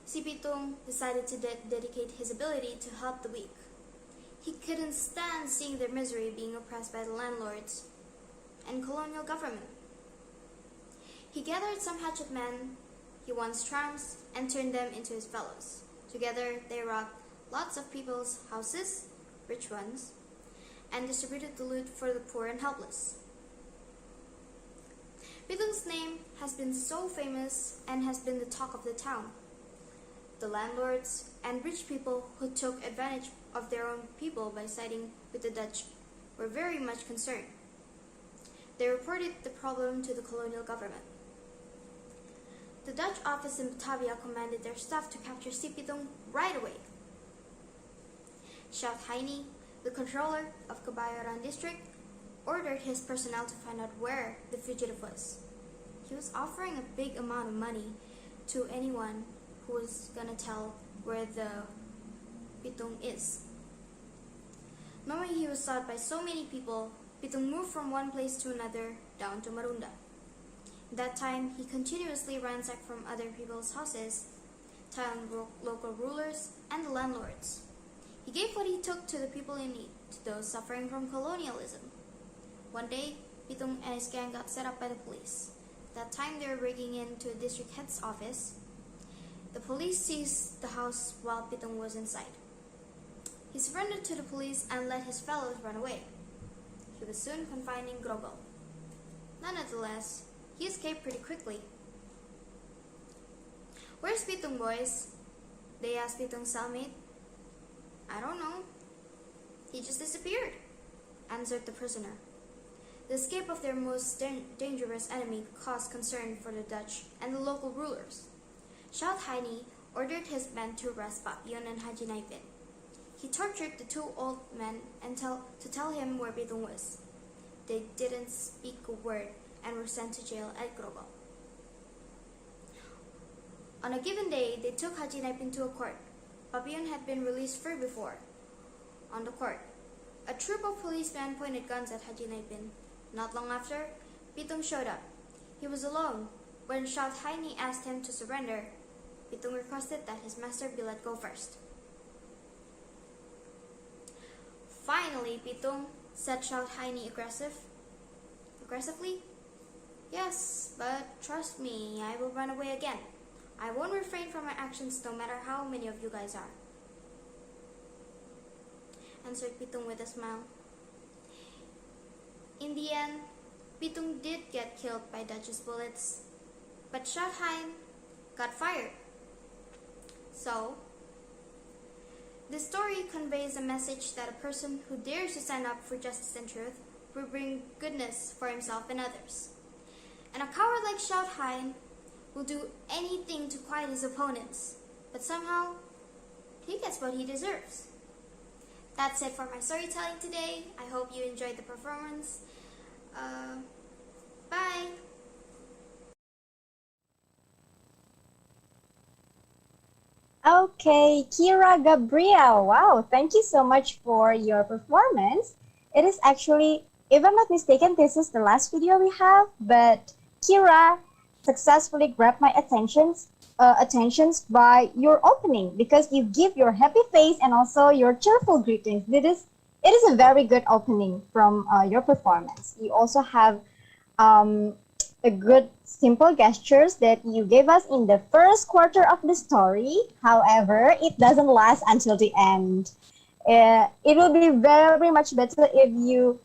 Si Pitung decided to dedicate his ability to help the weak. He couldn't stand seeing their misery being oppressed by the landlords and colonial government. He gathered some hatchet men he once trounced and turned them into his fellows. Together, they robbed lots of people's houses, rich ones, and distributed the loot for the poor and helpless. Pitong's name has been so famous and has been the talk of the town. The landlords and rich people who took advantage of their own people by siding with the Dutch were very much concerned. They reported the problem to the colonial government. The Dutch office in Batavia commanded their staff to capture Si Pitong right away. Shout Heine, the controller of Cabayaran district, ordered his personnel to find out where the fugitive was. He was offering a big amount of money to anyone who was gonna tell where the Pitong is. Knowing he was sought by so many people, Pitong moved from one place to another down to Marunda. That time, he continuously ransacked from other people's houses, telling local rulers and the landlords. He gave what he took to the people in need, to those suffering from colonialism. One day, Pitong and his gang got set up by the police. That time, they were breaking into a district head's office. The police seized the house while Pitong was inside. He surrendered to the police and let his fellows run away. He was soon confined in Grogol. Nonetheless, he escaped pretty quickly. "Where's Pitong, boys?" they asked Pitong's cellmate. "I don't know. He just disappeared," answered the prisoner. The escape of their most dangerous enemy caused concern for the Dutch and the local rulers. Shout Heine ordered his men to arrest Papion and Haji Naipin. He tortured the two old men and to tell him where Pitong was. They didn't speak a word and were sent to jail at Grogol. On a given day, they took Haji Naipin to a court. Papion had been released free before. On the court, a troop of policemen pointed guns at Haji Naipin. Not long after, Pitong showed up. He was alone. When Shout Heine asked him to surrender, Pitong requested that his master be let go first. "Finally, Pitong," said Shout Heine aggressively. "Yes, but trust me, I will run away again. I won't refrain from my actions no matter how many of you guys are," answered Pitong with a smile. In the end, Pitong did get killed by Dutch's bullets, but Shout Heine got fired. So, this story conveys a message that a person who dares to stand up for justice and truth will bring goodness for himself and others. And a coward like Shout Heine will do anything to quiet his opponents, but somehow he gets what he deserves. That's it for my storytelling today. I hope you enjoyed the performance. Bye! Okay, Kira Gabriel. Wow, thank you so much for your performance. It is actually, if I'm not mistaken, this is the last video we have, but Kira successfully grabbed my attentions by your opening, because you give your happy face and also your cheerful greetings. It is a very good opening from your performance. You also have a good simple gestures that you gave us in the first quarter of the story. However, it doesn't last until the end. It will be very much better if you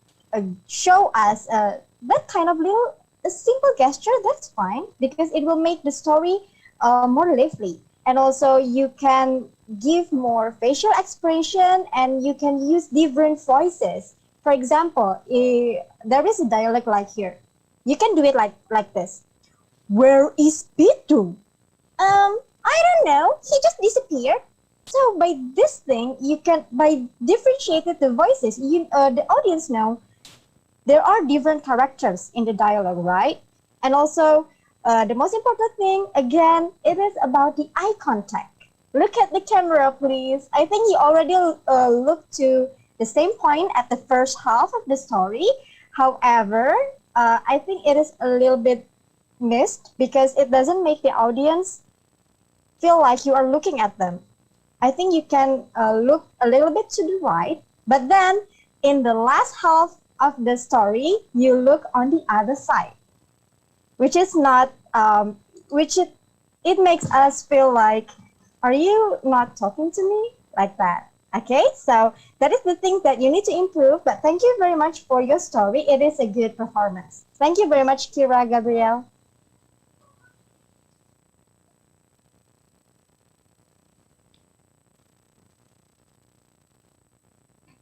show us that kind of little simple gesture. That's fine, because it will make the story more lively. And also you can give more facial expression and you can use different voices. For example, there is a dialogue like here. You can do it like this. "Where is Pitong? I don't know. He just disappeared." So by this thing, you can, by differentiating the voices, the audience know there are different characters in the dialogue, right? And also, the most important thing, again, it is about the eye contact. Look at the camera, please. I think you already looked to the same point at the first half of the story. However, I think it is a little bit missed because it doesn't make the audience feel like you are looking at them. I think you can look a little bit to the right, but then in the last half of the story, you look on the other side, which is not, it makes us feel like, are you not talking to me? Like that. Okay, so that is the thing that you need to improve, but thank you very much for your story. It is a good performance. Thank you very much, Kira, Gabriel.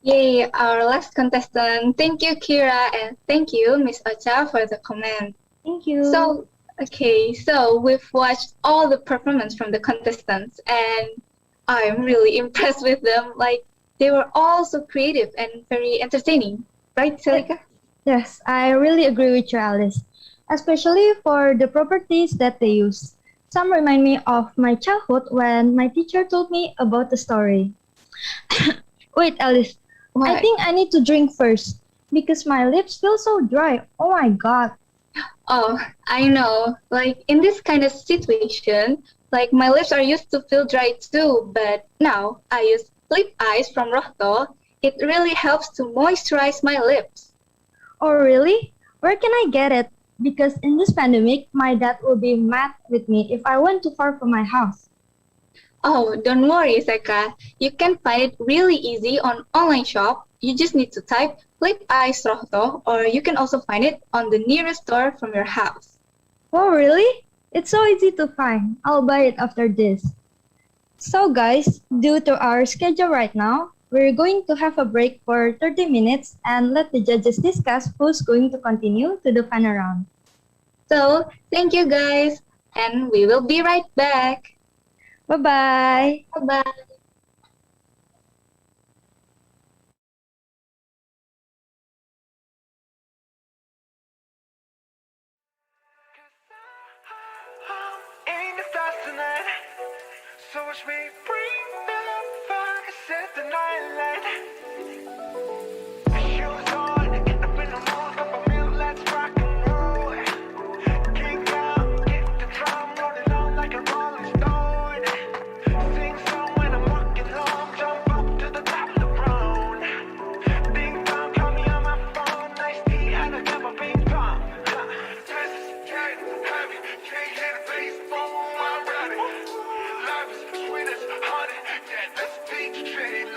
Yay, our last contestant. Thank you, Kira, and thank you, Miss Ocha, for the comment. Thank you. So we've watched all the performance from the contestants, and I'm really impressed with them. Like, they were all so creative and very entertaining. Right, Selika? Yes, I really agree with you, Alice, especially for the properties that they use. Some remind me of my childhood when my teacher told me about the story. Wait, Alice, I think I need to drink first because my lips feel so dry. Oh my god. Oh, I know. Like, in this kind of situation, like, my lips are used to feel dry too, but now I use lip ice from Rohto. It really helps to moisturize my lips. Oh, really? Where can I get it? Because in this pandemic, my dad will be mad with me if I went too far from my house. Oh, don't worry, Seka. You can find it really easy on online shop. You just need to type Lip Ice Rohto, or you can also find it on the nearest store from your house. Oh, really? It's so easy to find. I'll buy it after this. So guys, due to our schedule right now, we're going to have a break for 30 minutes and let the judges discuss who's going to continue to the final round. So, thank you guys, and we will be right back. Bye-bye. Bye-bye. In the stars tonight, so watch me bring the fire, set the night light. Shoes on, get up in the mood, cup of milk, let's rock and roll. Kick out, get the drum rolling on like a rolling stone. Sing song when I'm walking home, jump up to the top of the brown. Ding dong, call me on my phone, nice tea and a cup of ping pong.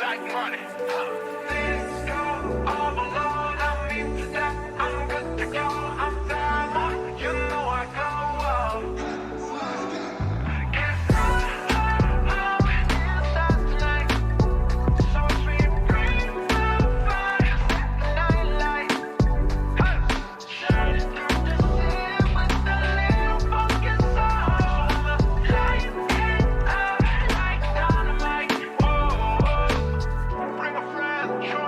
Like money. Things go all alone. I'm into that. I'm good to go. I'm down. You know I go. Guess I'm in the stars tonight. So sweet, bring the fire, set the night light. Shining through the city with a little funky soul. I'ma light it up like dynamite. Whoa. Bring a friend, show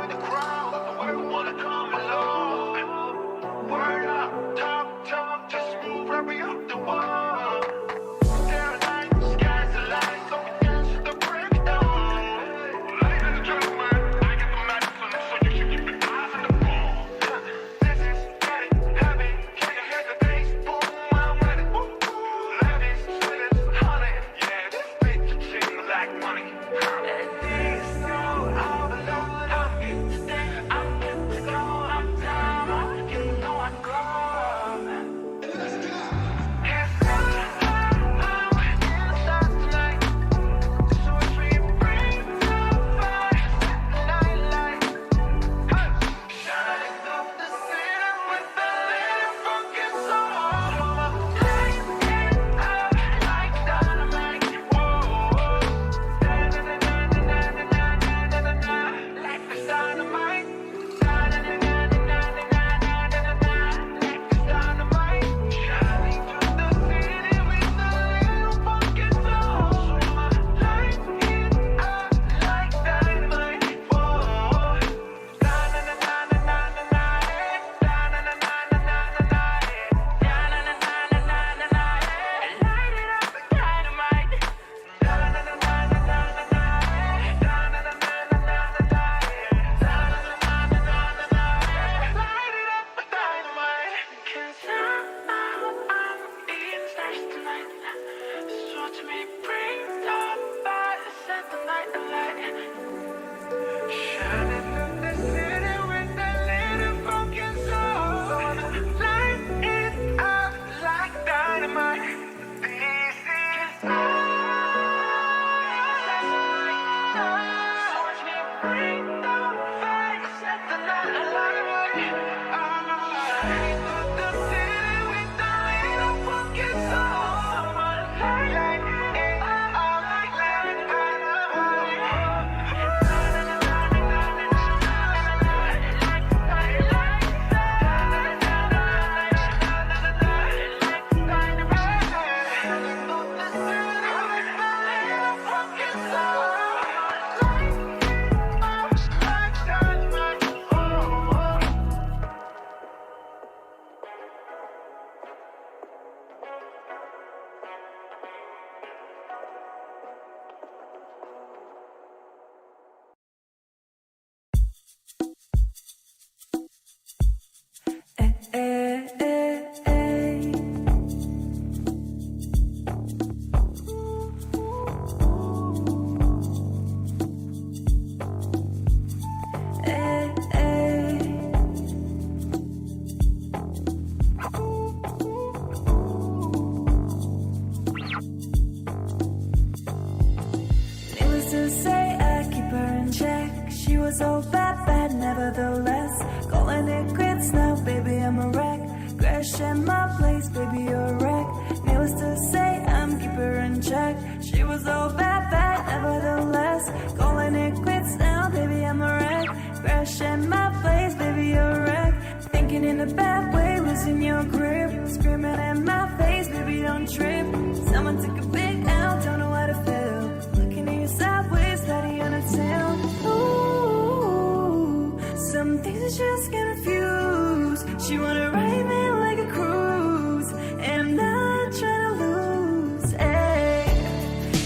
was so bad, nevertheless. Calling it quits now, baby, I'm a wreck. Crashing my place, baby, you're a wreck. Needless to say, I'm keep her in check. She was so bad, nevertheless. Calling it quits now, baby, I'm a wreck. Crashing my place, baby, you're a wreck. Thinking in a bad way, losing your grip. Screaming in my face, baby, don't trip. Someone took a big L, don't know how to feel. Looking at you sideways, steady on a tail. Ooh, some things I just can't refuse. She wanna ride me like a cruise, and I'm not trying to lose, ay.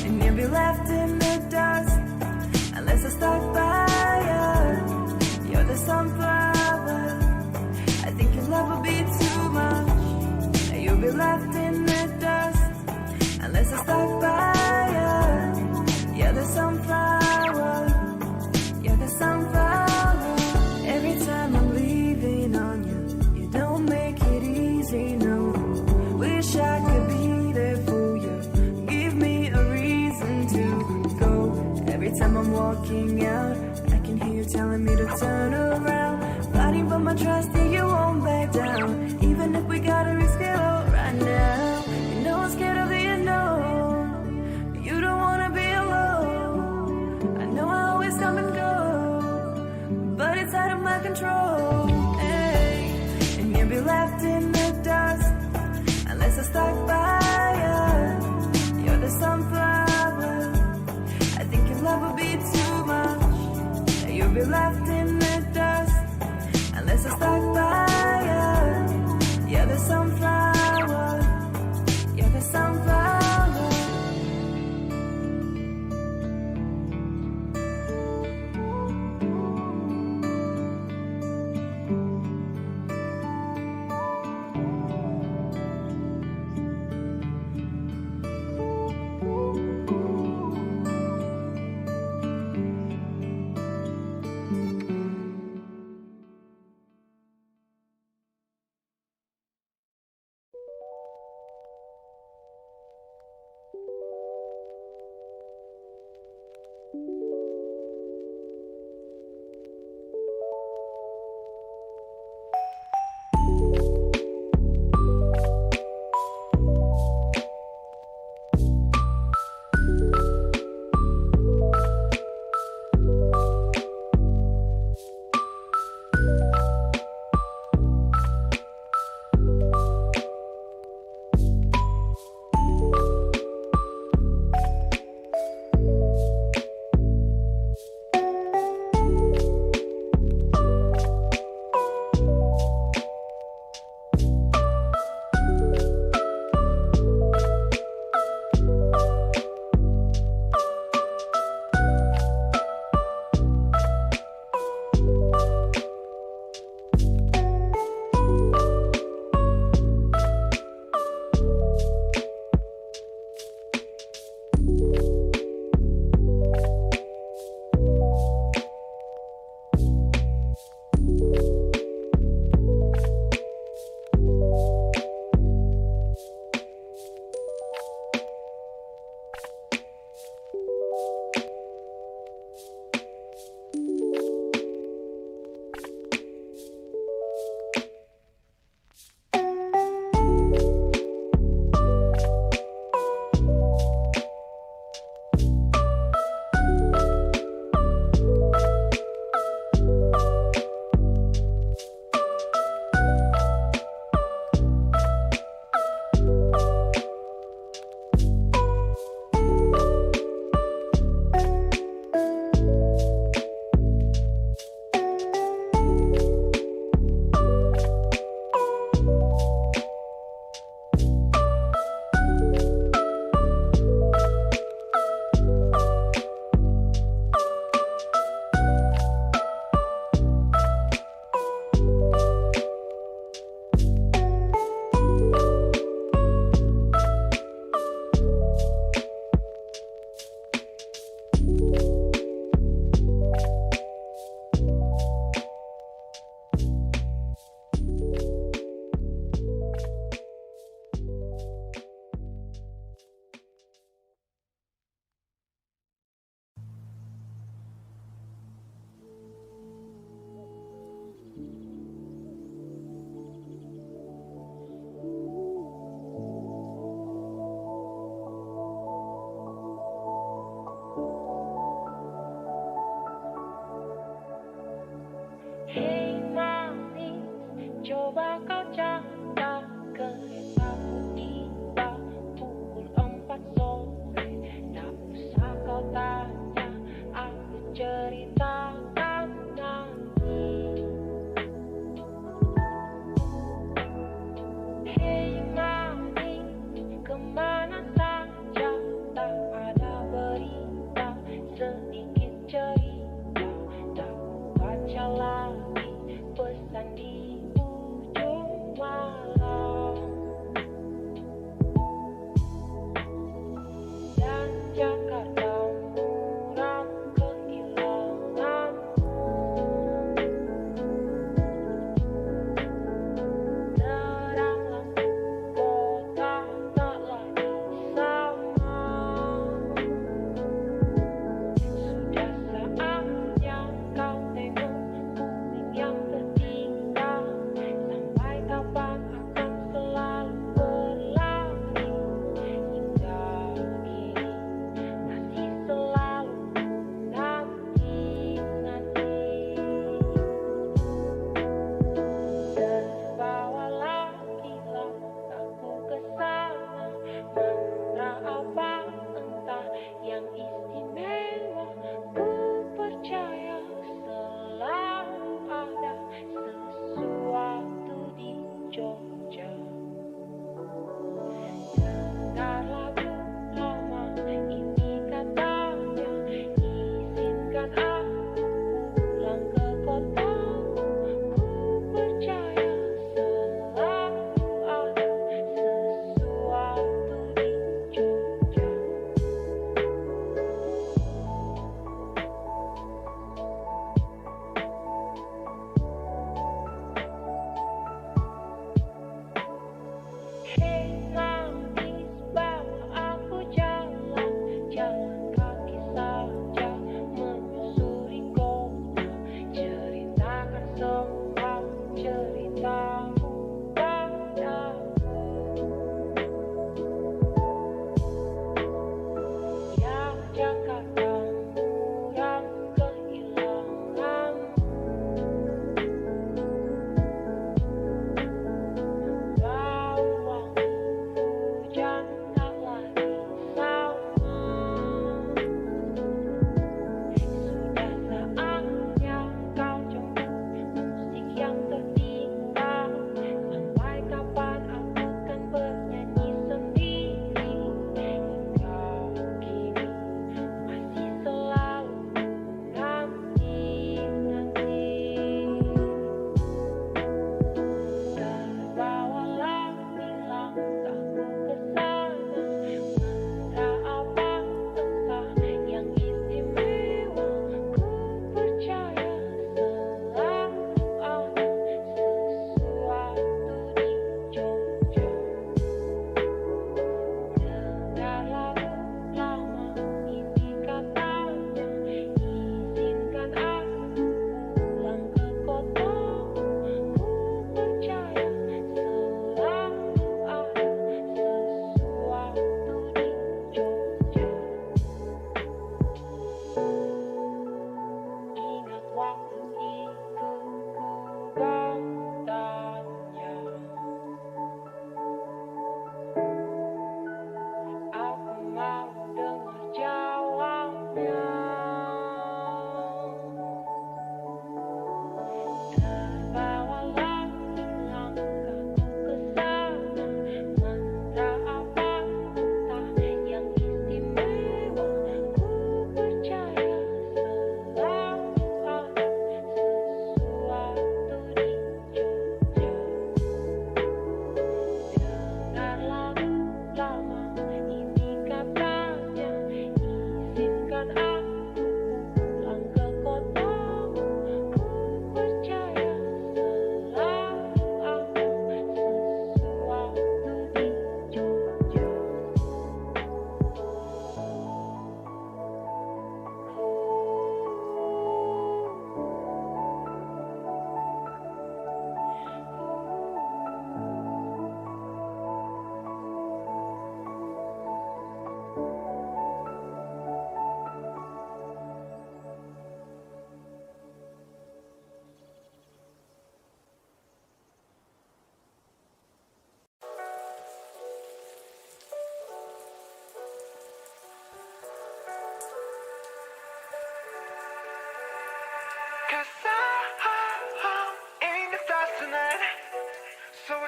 And you'll be left in the dust unless I stuck by you. You're the sunflower. I think your love will be too much. You'll be left in the dust unless I stuck by you. You're the sunflower. You're the sunflower. Every time I'm leaving on you, you don't make it easy, no. Wish I could be there for you. Give me a reason to go. Every time I'm walking out, I can hear you telling me to turn around. Fighting for my trust, yeah, you won't back down. Even if we gotta risk it all right now. You know I'm scared of the unknown. You don't wanna be alone. I know I always come and go, but it's out of my control, hey. And you'll be left in the dust unless I stuck by you. You're the sunflower. I think your love will be too much. You'll be left in the dust unless I stuck by you. You're the sunflower. You're the sunflower.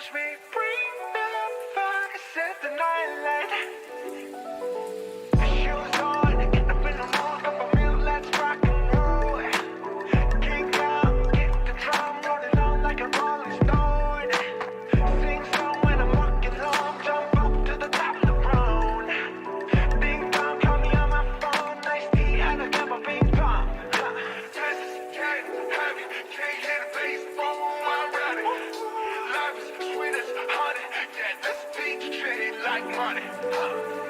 watch me bring the fire, set the night light. Shoes on, get up in the mood, cup of milk, let's rock and roll. Kick out, get the drum rolling on like a rolling stone. Sing song when I'm walking home, jump up to the top of the road. Ding dong, call me on my phone, nice tea and a cup of ping pong. This is getting heavy, can't hit the bass, boom, I'm ready. Life is sweet as honey, yeah, this beat treated like money.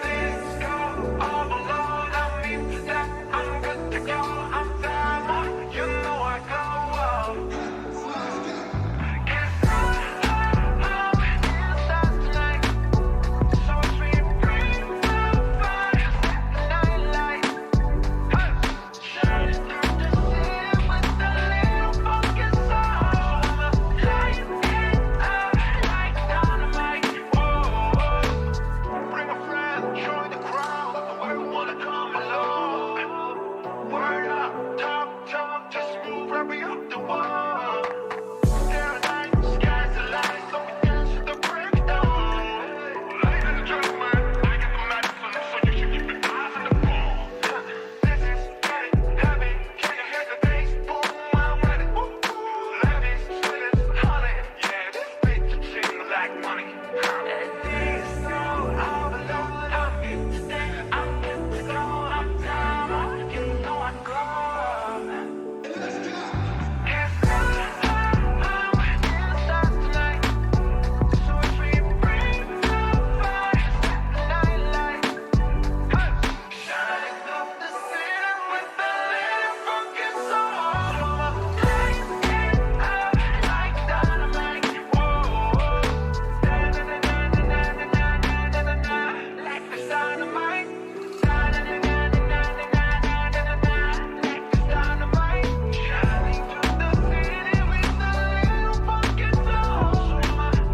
Things go all alone, I mean that I'm good to go. I'm down, you know I go. Guess I'm inside tonight, so as we bring the fire, night light. Shining through the city with the little funky soul. Light it up like dynamite. Bring a friend, join the crowd. We wanna come along. Word up, talk, just move right up the wall. There are nights, skies are light, so we dance to the break of dawn. Ladies and gentlemen, I get the medicine, so you should keep your eyes on the ball. This is getting heavy, can you hear the bass? Boom, I'm ready. Ladies, sweet as honey, yeah, this beat to sing like money. And these go all alone, I'm in the stand, I'm good to go, I'm down, you know I go. Guess I'm inside tonight, so as we bring the fire, night light. Shining up the city with the little funky soul. Light it up like dynamite. Like the dynamite. Like the dynamite. Shining through the city with the little funky soul.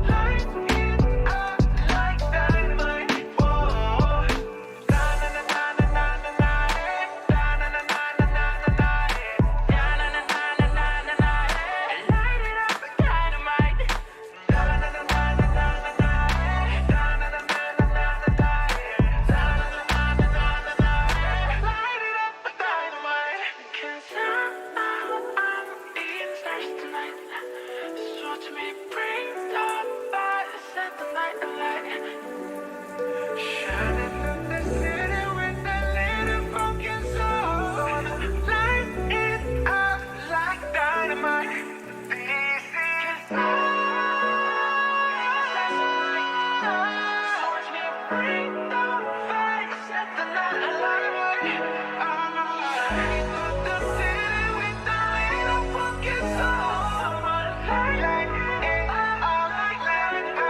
Light it up like dynamite. Shining through the city with the little funky soul. Light it up like dynamite. This is watch me bring the fire, set the night alight. Shining through the city with the little funky soul. Light it up like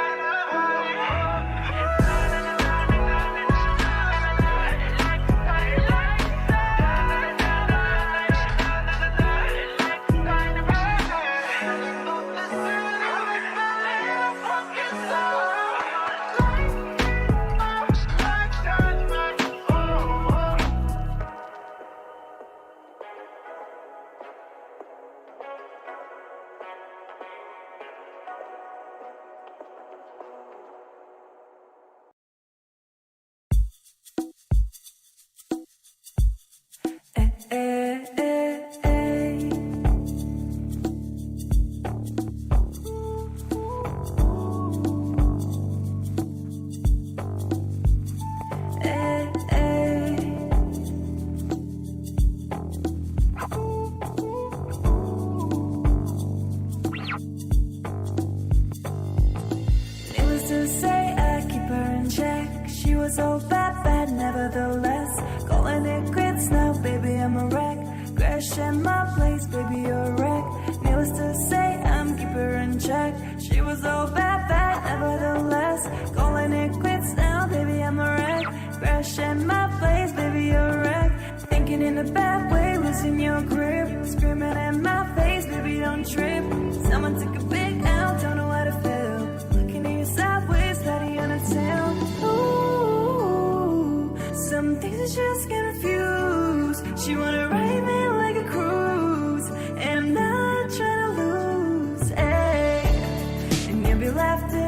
Needless to say, I keep her in check. She was so bad, nevertheless. Calling it quits now, baby, I'm a wreck. Crash at my place, baby, you're a wreck. Needless to say, I'm keep her in check. She was so bad, nevertheless. Calling it quits now, baby, I'm a wreck. Crash at my place, baby, you're a wreck. Thinking in a bad way, losing your grip. Screaming at my face, baby, don't trip. Someone took a big L, don't know how to feel. Looking at you sideways, patty on a tail. Ooh, some things I just can't refuse. She wanna ride me like a cruise, and I'm not trying to lose, ayy. And you'll be left in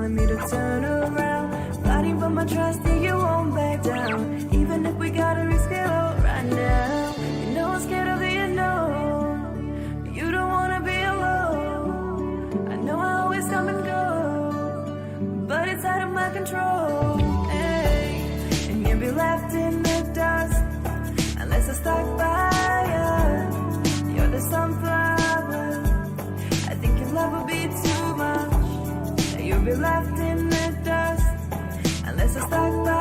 telling me to turn around. Fighting for my trust, and you won't back down. Even if we gotta risk it all right now. You know I'm scared of the unknown. You don't wanna be alone. I know I always come and go, but it's out of my control. Hey. And you'll be left in the dust unless I stuck by you. You're the sunflower. I think your love will be too much. You'll be left in the dust unless I stuck by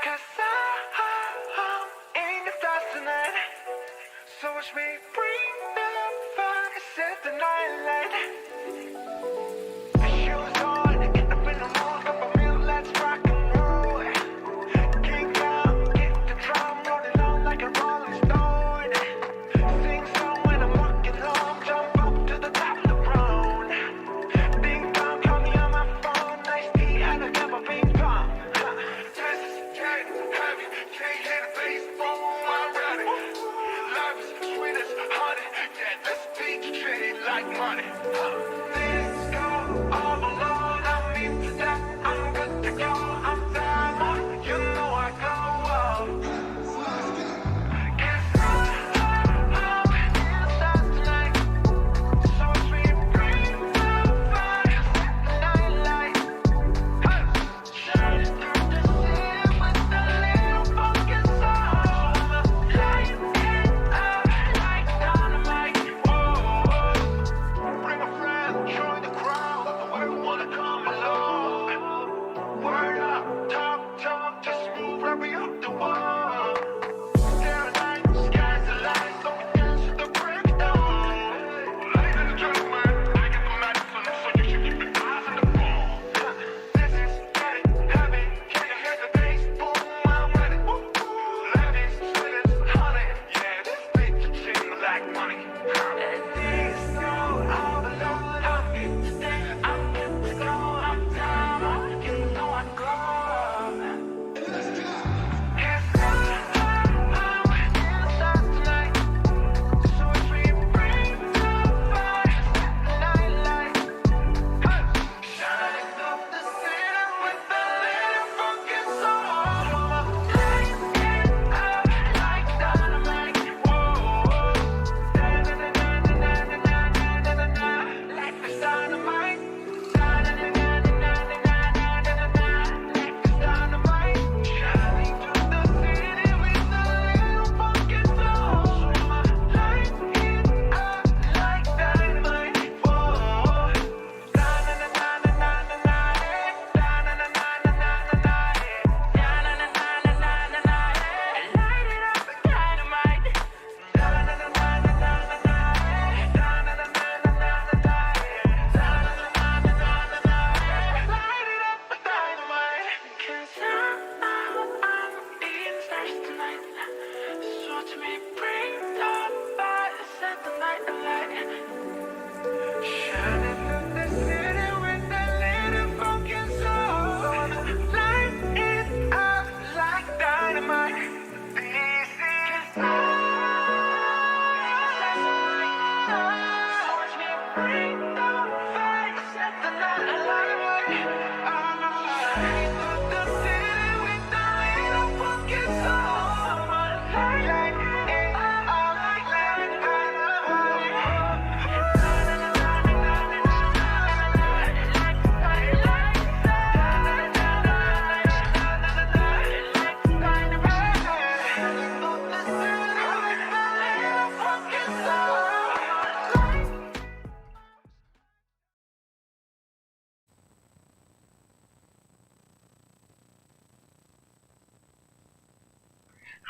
'Cause I'm in the stars tonight. So watch me bring the fire, set the night light. Shoes on, get up in the morning, cup of milk, let's rock and roll. Kick out, get the drum, rolling on like a rolling stone. Sing song when I'm walking home, jump up to the top of the brown. Ding dong, call me on my phone, nice tea and a cup of ping pong. This is getting heavy, can't hear the bass, boom, I'm ready. Life is sweet as honey, yeah, this beat treated like money. Let's go all alone, I mean that I'm good to go, I'm down, you know I go.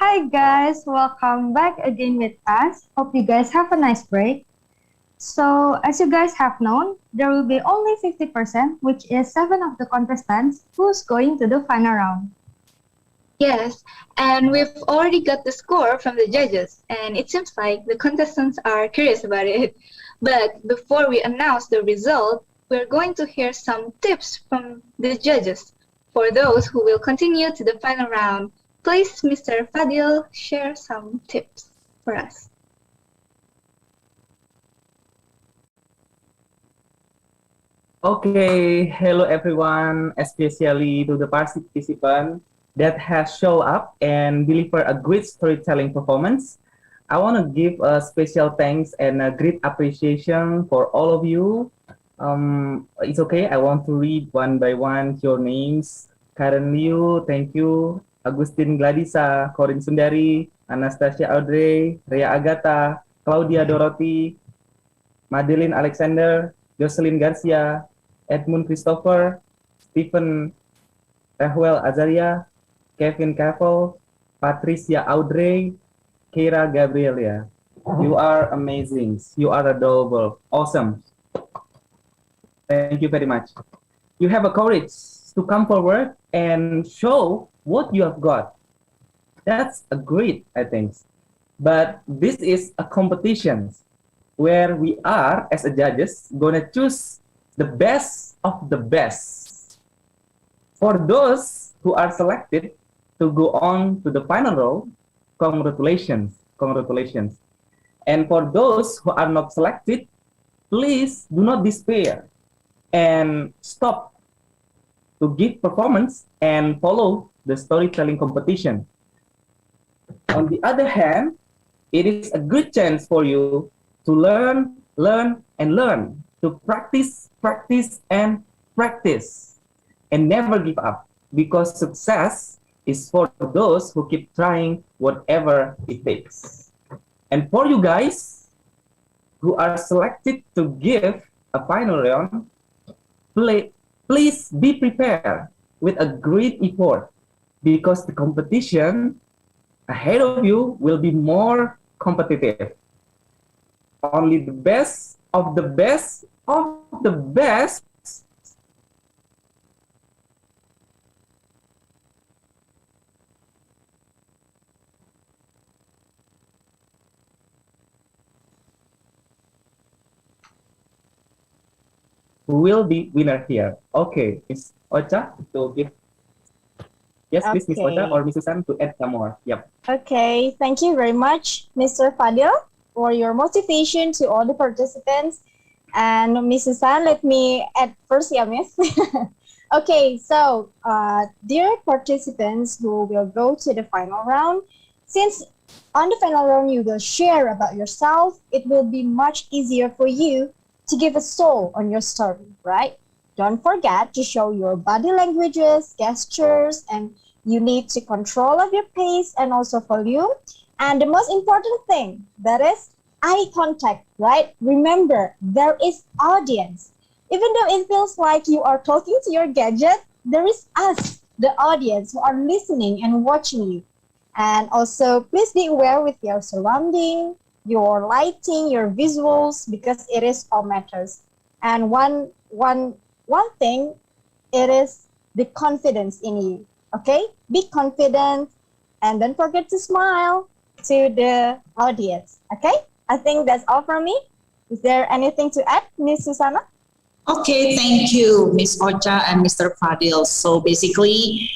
Hi guys, welcome back again with us. Hope you guys have a nice break. So, as you guys have known, there will be only 50%, which is 7 of the contestants who's going to the final round. Yes, and we've already got the score from the judges, and it seems like the contestants are curious about it. But before we announce the result, we're going to hear some tips from the judges. For those who will continue to the final round, please, Mr. Fadil, share some tips for us. Okay, hello everyone, especially to the participant that has shown up and delivered a great storytelling performance. I want to give a special thanks and a great appreciation for all of you. It's okay, I want to read one by one your names. Karen Liu, thank you. Agustin Gladisa, Corin Sundari, Anastasia Audrey, Rhea Agatha, Claudia Dorothy, Madeline Alexander, Jocelyn Garcia, Edmund Christopher, Stephen Rahuel Azaria, Kevin Cavill, Patricia Audrey, Kira Gabrielia. You are amazing. You are adorable. Awesome. Thank you very much. You have a courage to come forward and show what you have got. That's a great, I think. But this is a competition where we are, as a judges, gonna choose the best of the best. For those who are selected to go on to the final round, congratulations, congratulations. And for those who are not selected, please do not despair and stop to give performance and follow the storytelling competition. On the other hand, it is a good chance for you to learn, and learn, to practice, and practice, and never give up, because success is for those who keep trying whatever it takes. And for you guys who are selected to give a final round, please be prepared with a great effort, because the competition ahead of you will be more competitive. Only the best of the best of the best who will be winner here. Okay, Miss Ocha to give. Yes, please, Miss Ocha or Miss Susan to add some more. Yep. Okay, thank you very much, Mr. Fadil, for your motivation to all the participants. And Miss Susan, let me add first, yeah, Miss. Okay, so dear participants who will go to the final round, since on the final round you will share about yourself, it will be much easier for you to give a soul on your story, right? Don't forget to show your body languages, gestures, and you need to control of your pace and also volume. And the most important thing, that is eye contact, right? Remember, there is audience. Even though it feels like you are talking to your gadget, there is us, the audience, who are listening and watching you. And also, please be aware with your surrounding, your lighting, your visuals, because it is all matters. And one thing, it is the confidence in you. Okay, be confident and don't forget to smile to the audience. Okay, I think that's all from me. Is there anything to add, Miss Susanna? Okay, thank you, Miss Ocha and Mr. Fadil. So basically,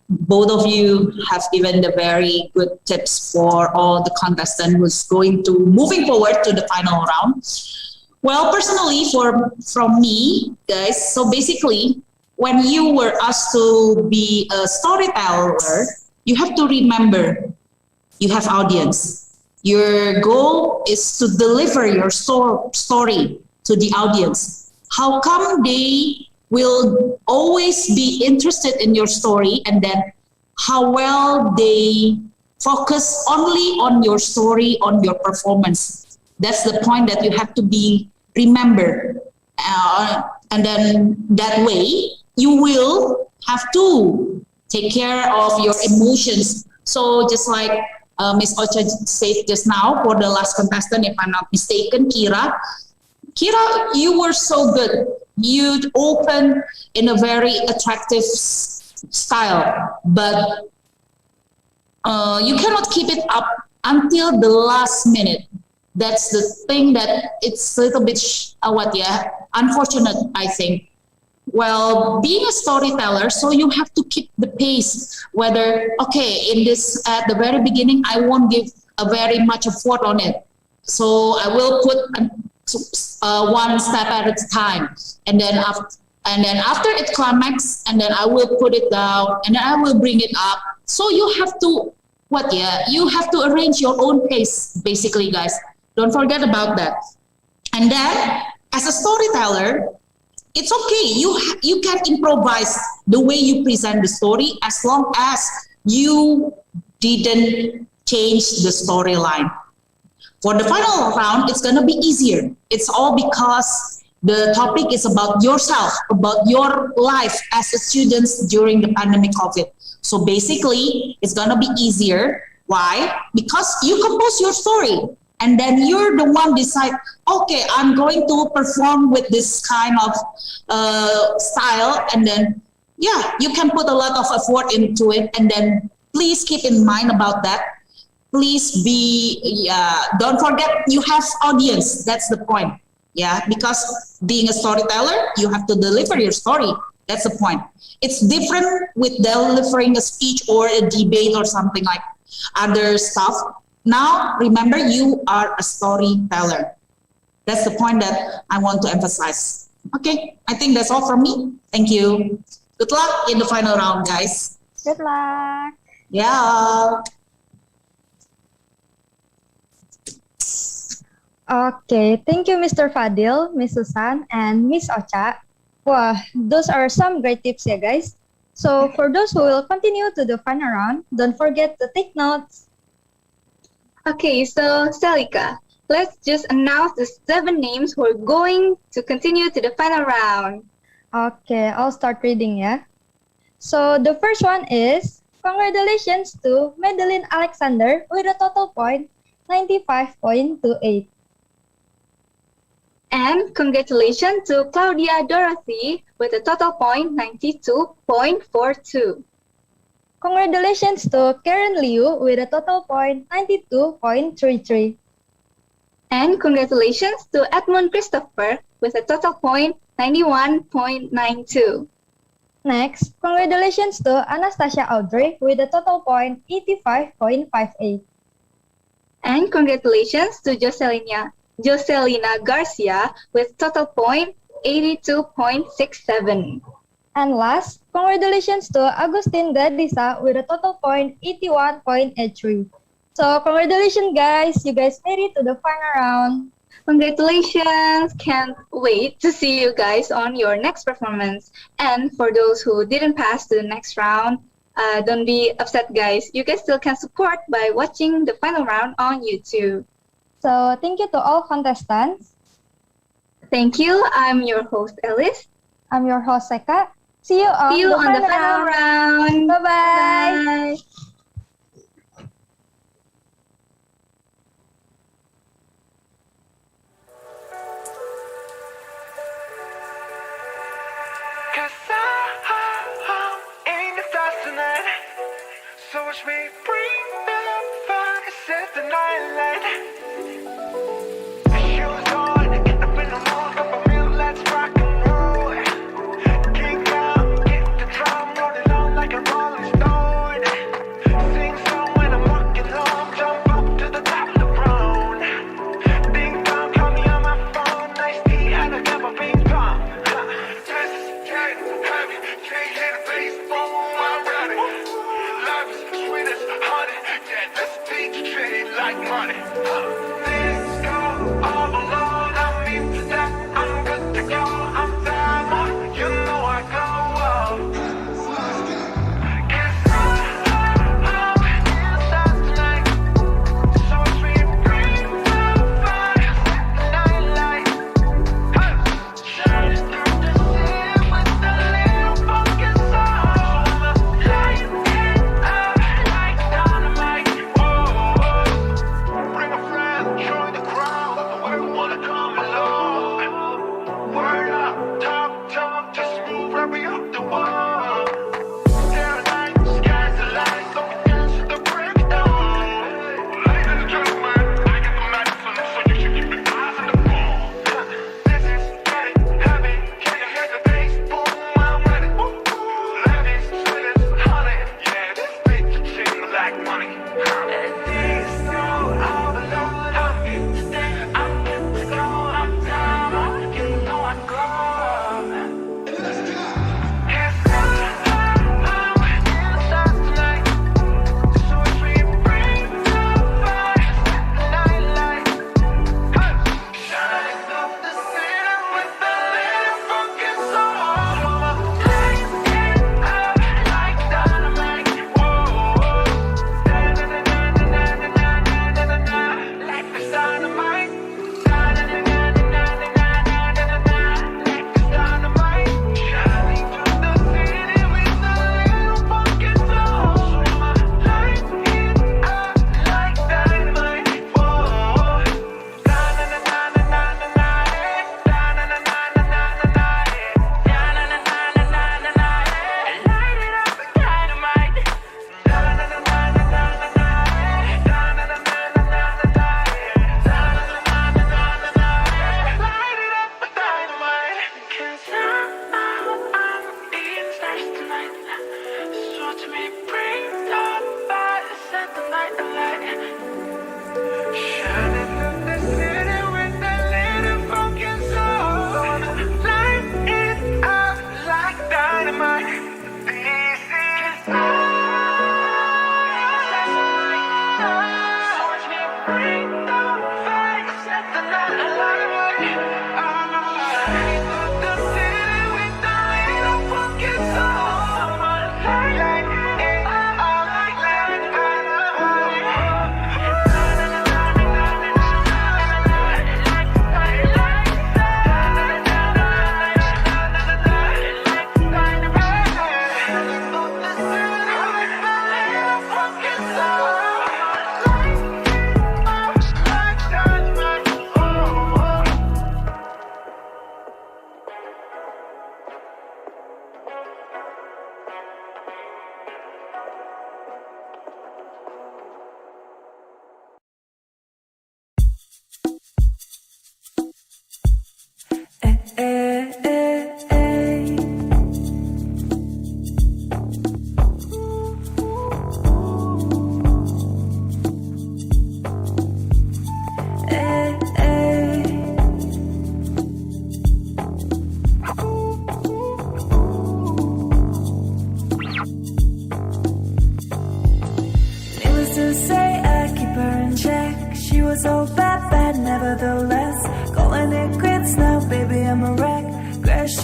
both of you have given the very good tips for all the contestants who's going to moving forward to the final round. Well, personally, from me, guys, so basically, when you were asked to be a storyteller, you have to remember you have audience. Your goal is to deliver your story to the audience. How come they will always be interested in your story, and then how well they focus only on your story, on your performance? That's the point that you have to be remember. And then that way, you will have to take care of your emotions. So just like Miss Ocha said just now, for the last contestant, if I'm not mistaken, Kira, you were so good. You opened in a very attractive style, but you cannot keep it up until the last minute. That's the thing that it's a little bit unfortunate, I think. Well, being a storyteller, so you have to keep the pace. Whether, okay, in this, at the very beginning, I won't give a very much effort on it. So I will put one step at a time. And then after it climax, and then I will put it down, and then I will bring it up. So you have to, you have to arrange your own pace, basically, guys. Don't forget about that. And then, as a storyteller, it's okay. You can improvise the way you present the story, as long as you didn't change the storyline. For the final round, it's gonna be easier. It's all because The topic is about yourself, about your life as a student during the pandemic COVID. So basically, it's gonna be easier. Why? Because you compose your story, and then you're the one decide. Okay, I'm going to perform with this kind of style, and then yeah, you can put a lot of effort into it, and then please keep in mind about that. Please be, don't forget you have audience. That's the point. Yeah, because being a storyteller, you have to deliver your story. That's the point. It's different with delivering a speech or a debate or something like other stuff. Now, remember, you are a storyteller. That's the point that I want to emphasize. Okay, I think that's all from me. Thank you. Good luck in the final round, guys. Good luck. Yeah. Okay, thank you, Mr. Fadil, Miss Susan, and Miss Ocha. Wah, those are some great tips, yeah, guys. So for those who will continue to the final round, don't forget to take notes. Okay, so Salika, let's just announce the 7 names who are going to continue to the final round. Okay, I'll start reading, yeah. So the first one is, congratulations to Madeline Alexander with a total point 95.28. And congratulations to Claudia Dorothy with a total point 92.42. Congratulations to Karen Liu with a total point 92.33. And congratulations to Edmund Christopher with a total point 91.92. Next, congratulations to Anastasia Audrey with a total point 85.58. And congratulations to Jocelina Garcia with total point 82.67. And last, congratulations to Agustin Gadisa with a total point 81.83. So congratulations, guys. You guys made it to the final round. Congratulations. Can't wait to see you guys on your next performance. And for those who didn't pass to the next round, don't be upset, guys. You guys still can support by watching the final round on YouTube. So thank you to all contestants. Thank you. I'm your host, Alice. I'm your host, Seka. See you on the final round. Bye-bye. Bye. So watch me bring the fun and set the night light. Shoes on, get up in the mood, cup of milk, let's rock and roll. Kick out, get the drum, roll it on like a rolling stone. Sing song when I'm walking home, jump up to the top of the ground. Ding dong, call me on my phone, nice tea and a cup of ping pong. This is getting heavy, can't hit a bass, boom, I'm ready. Life is sweet as honey.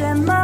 and my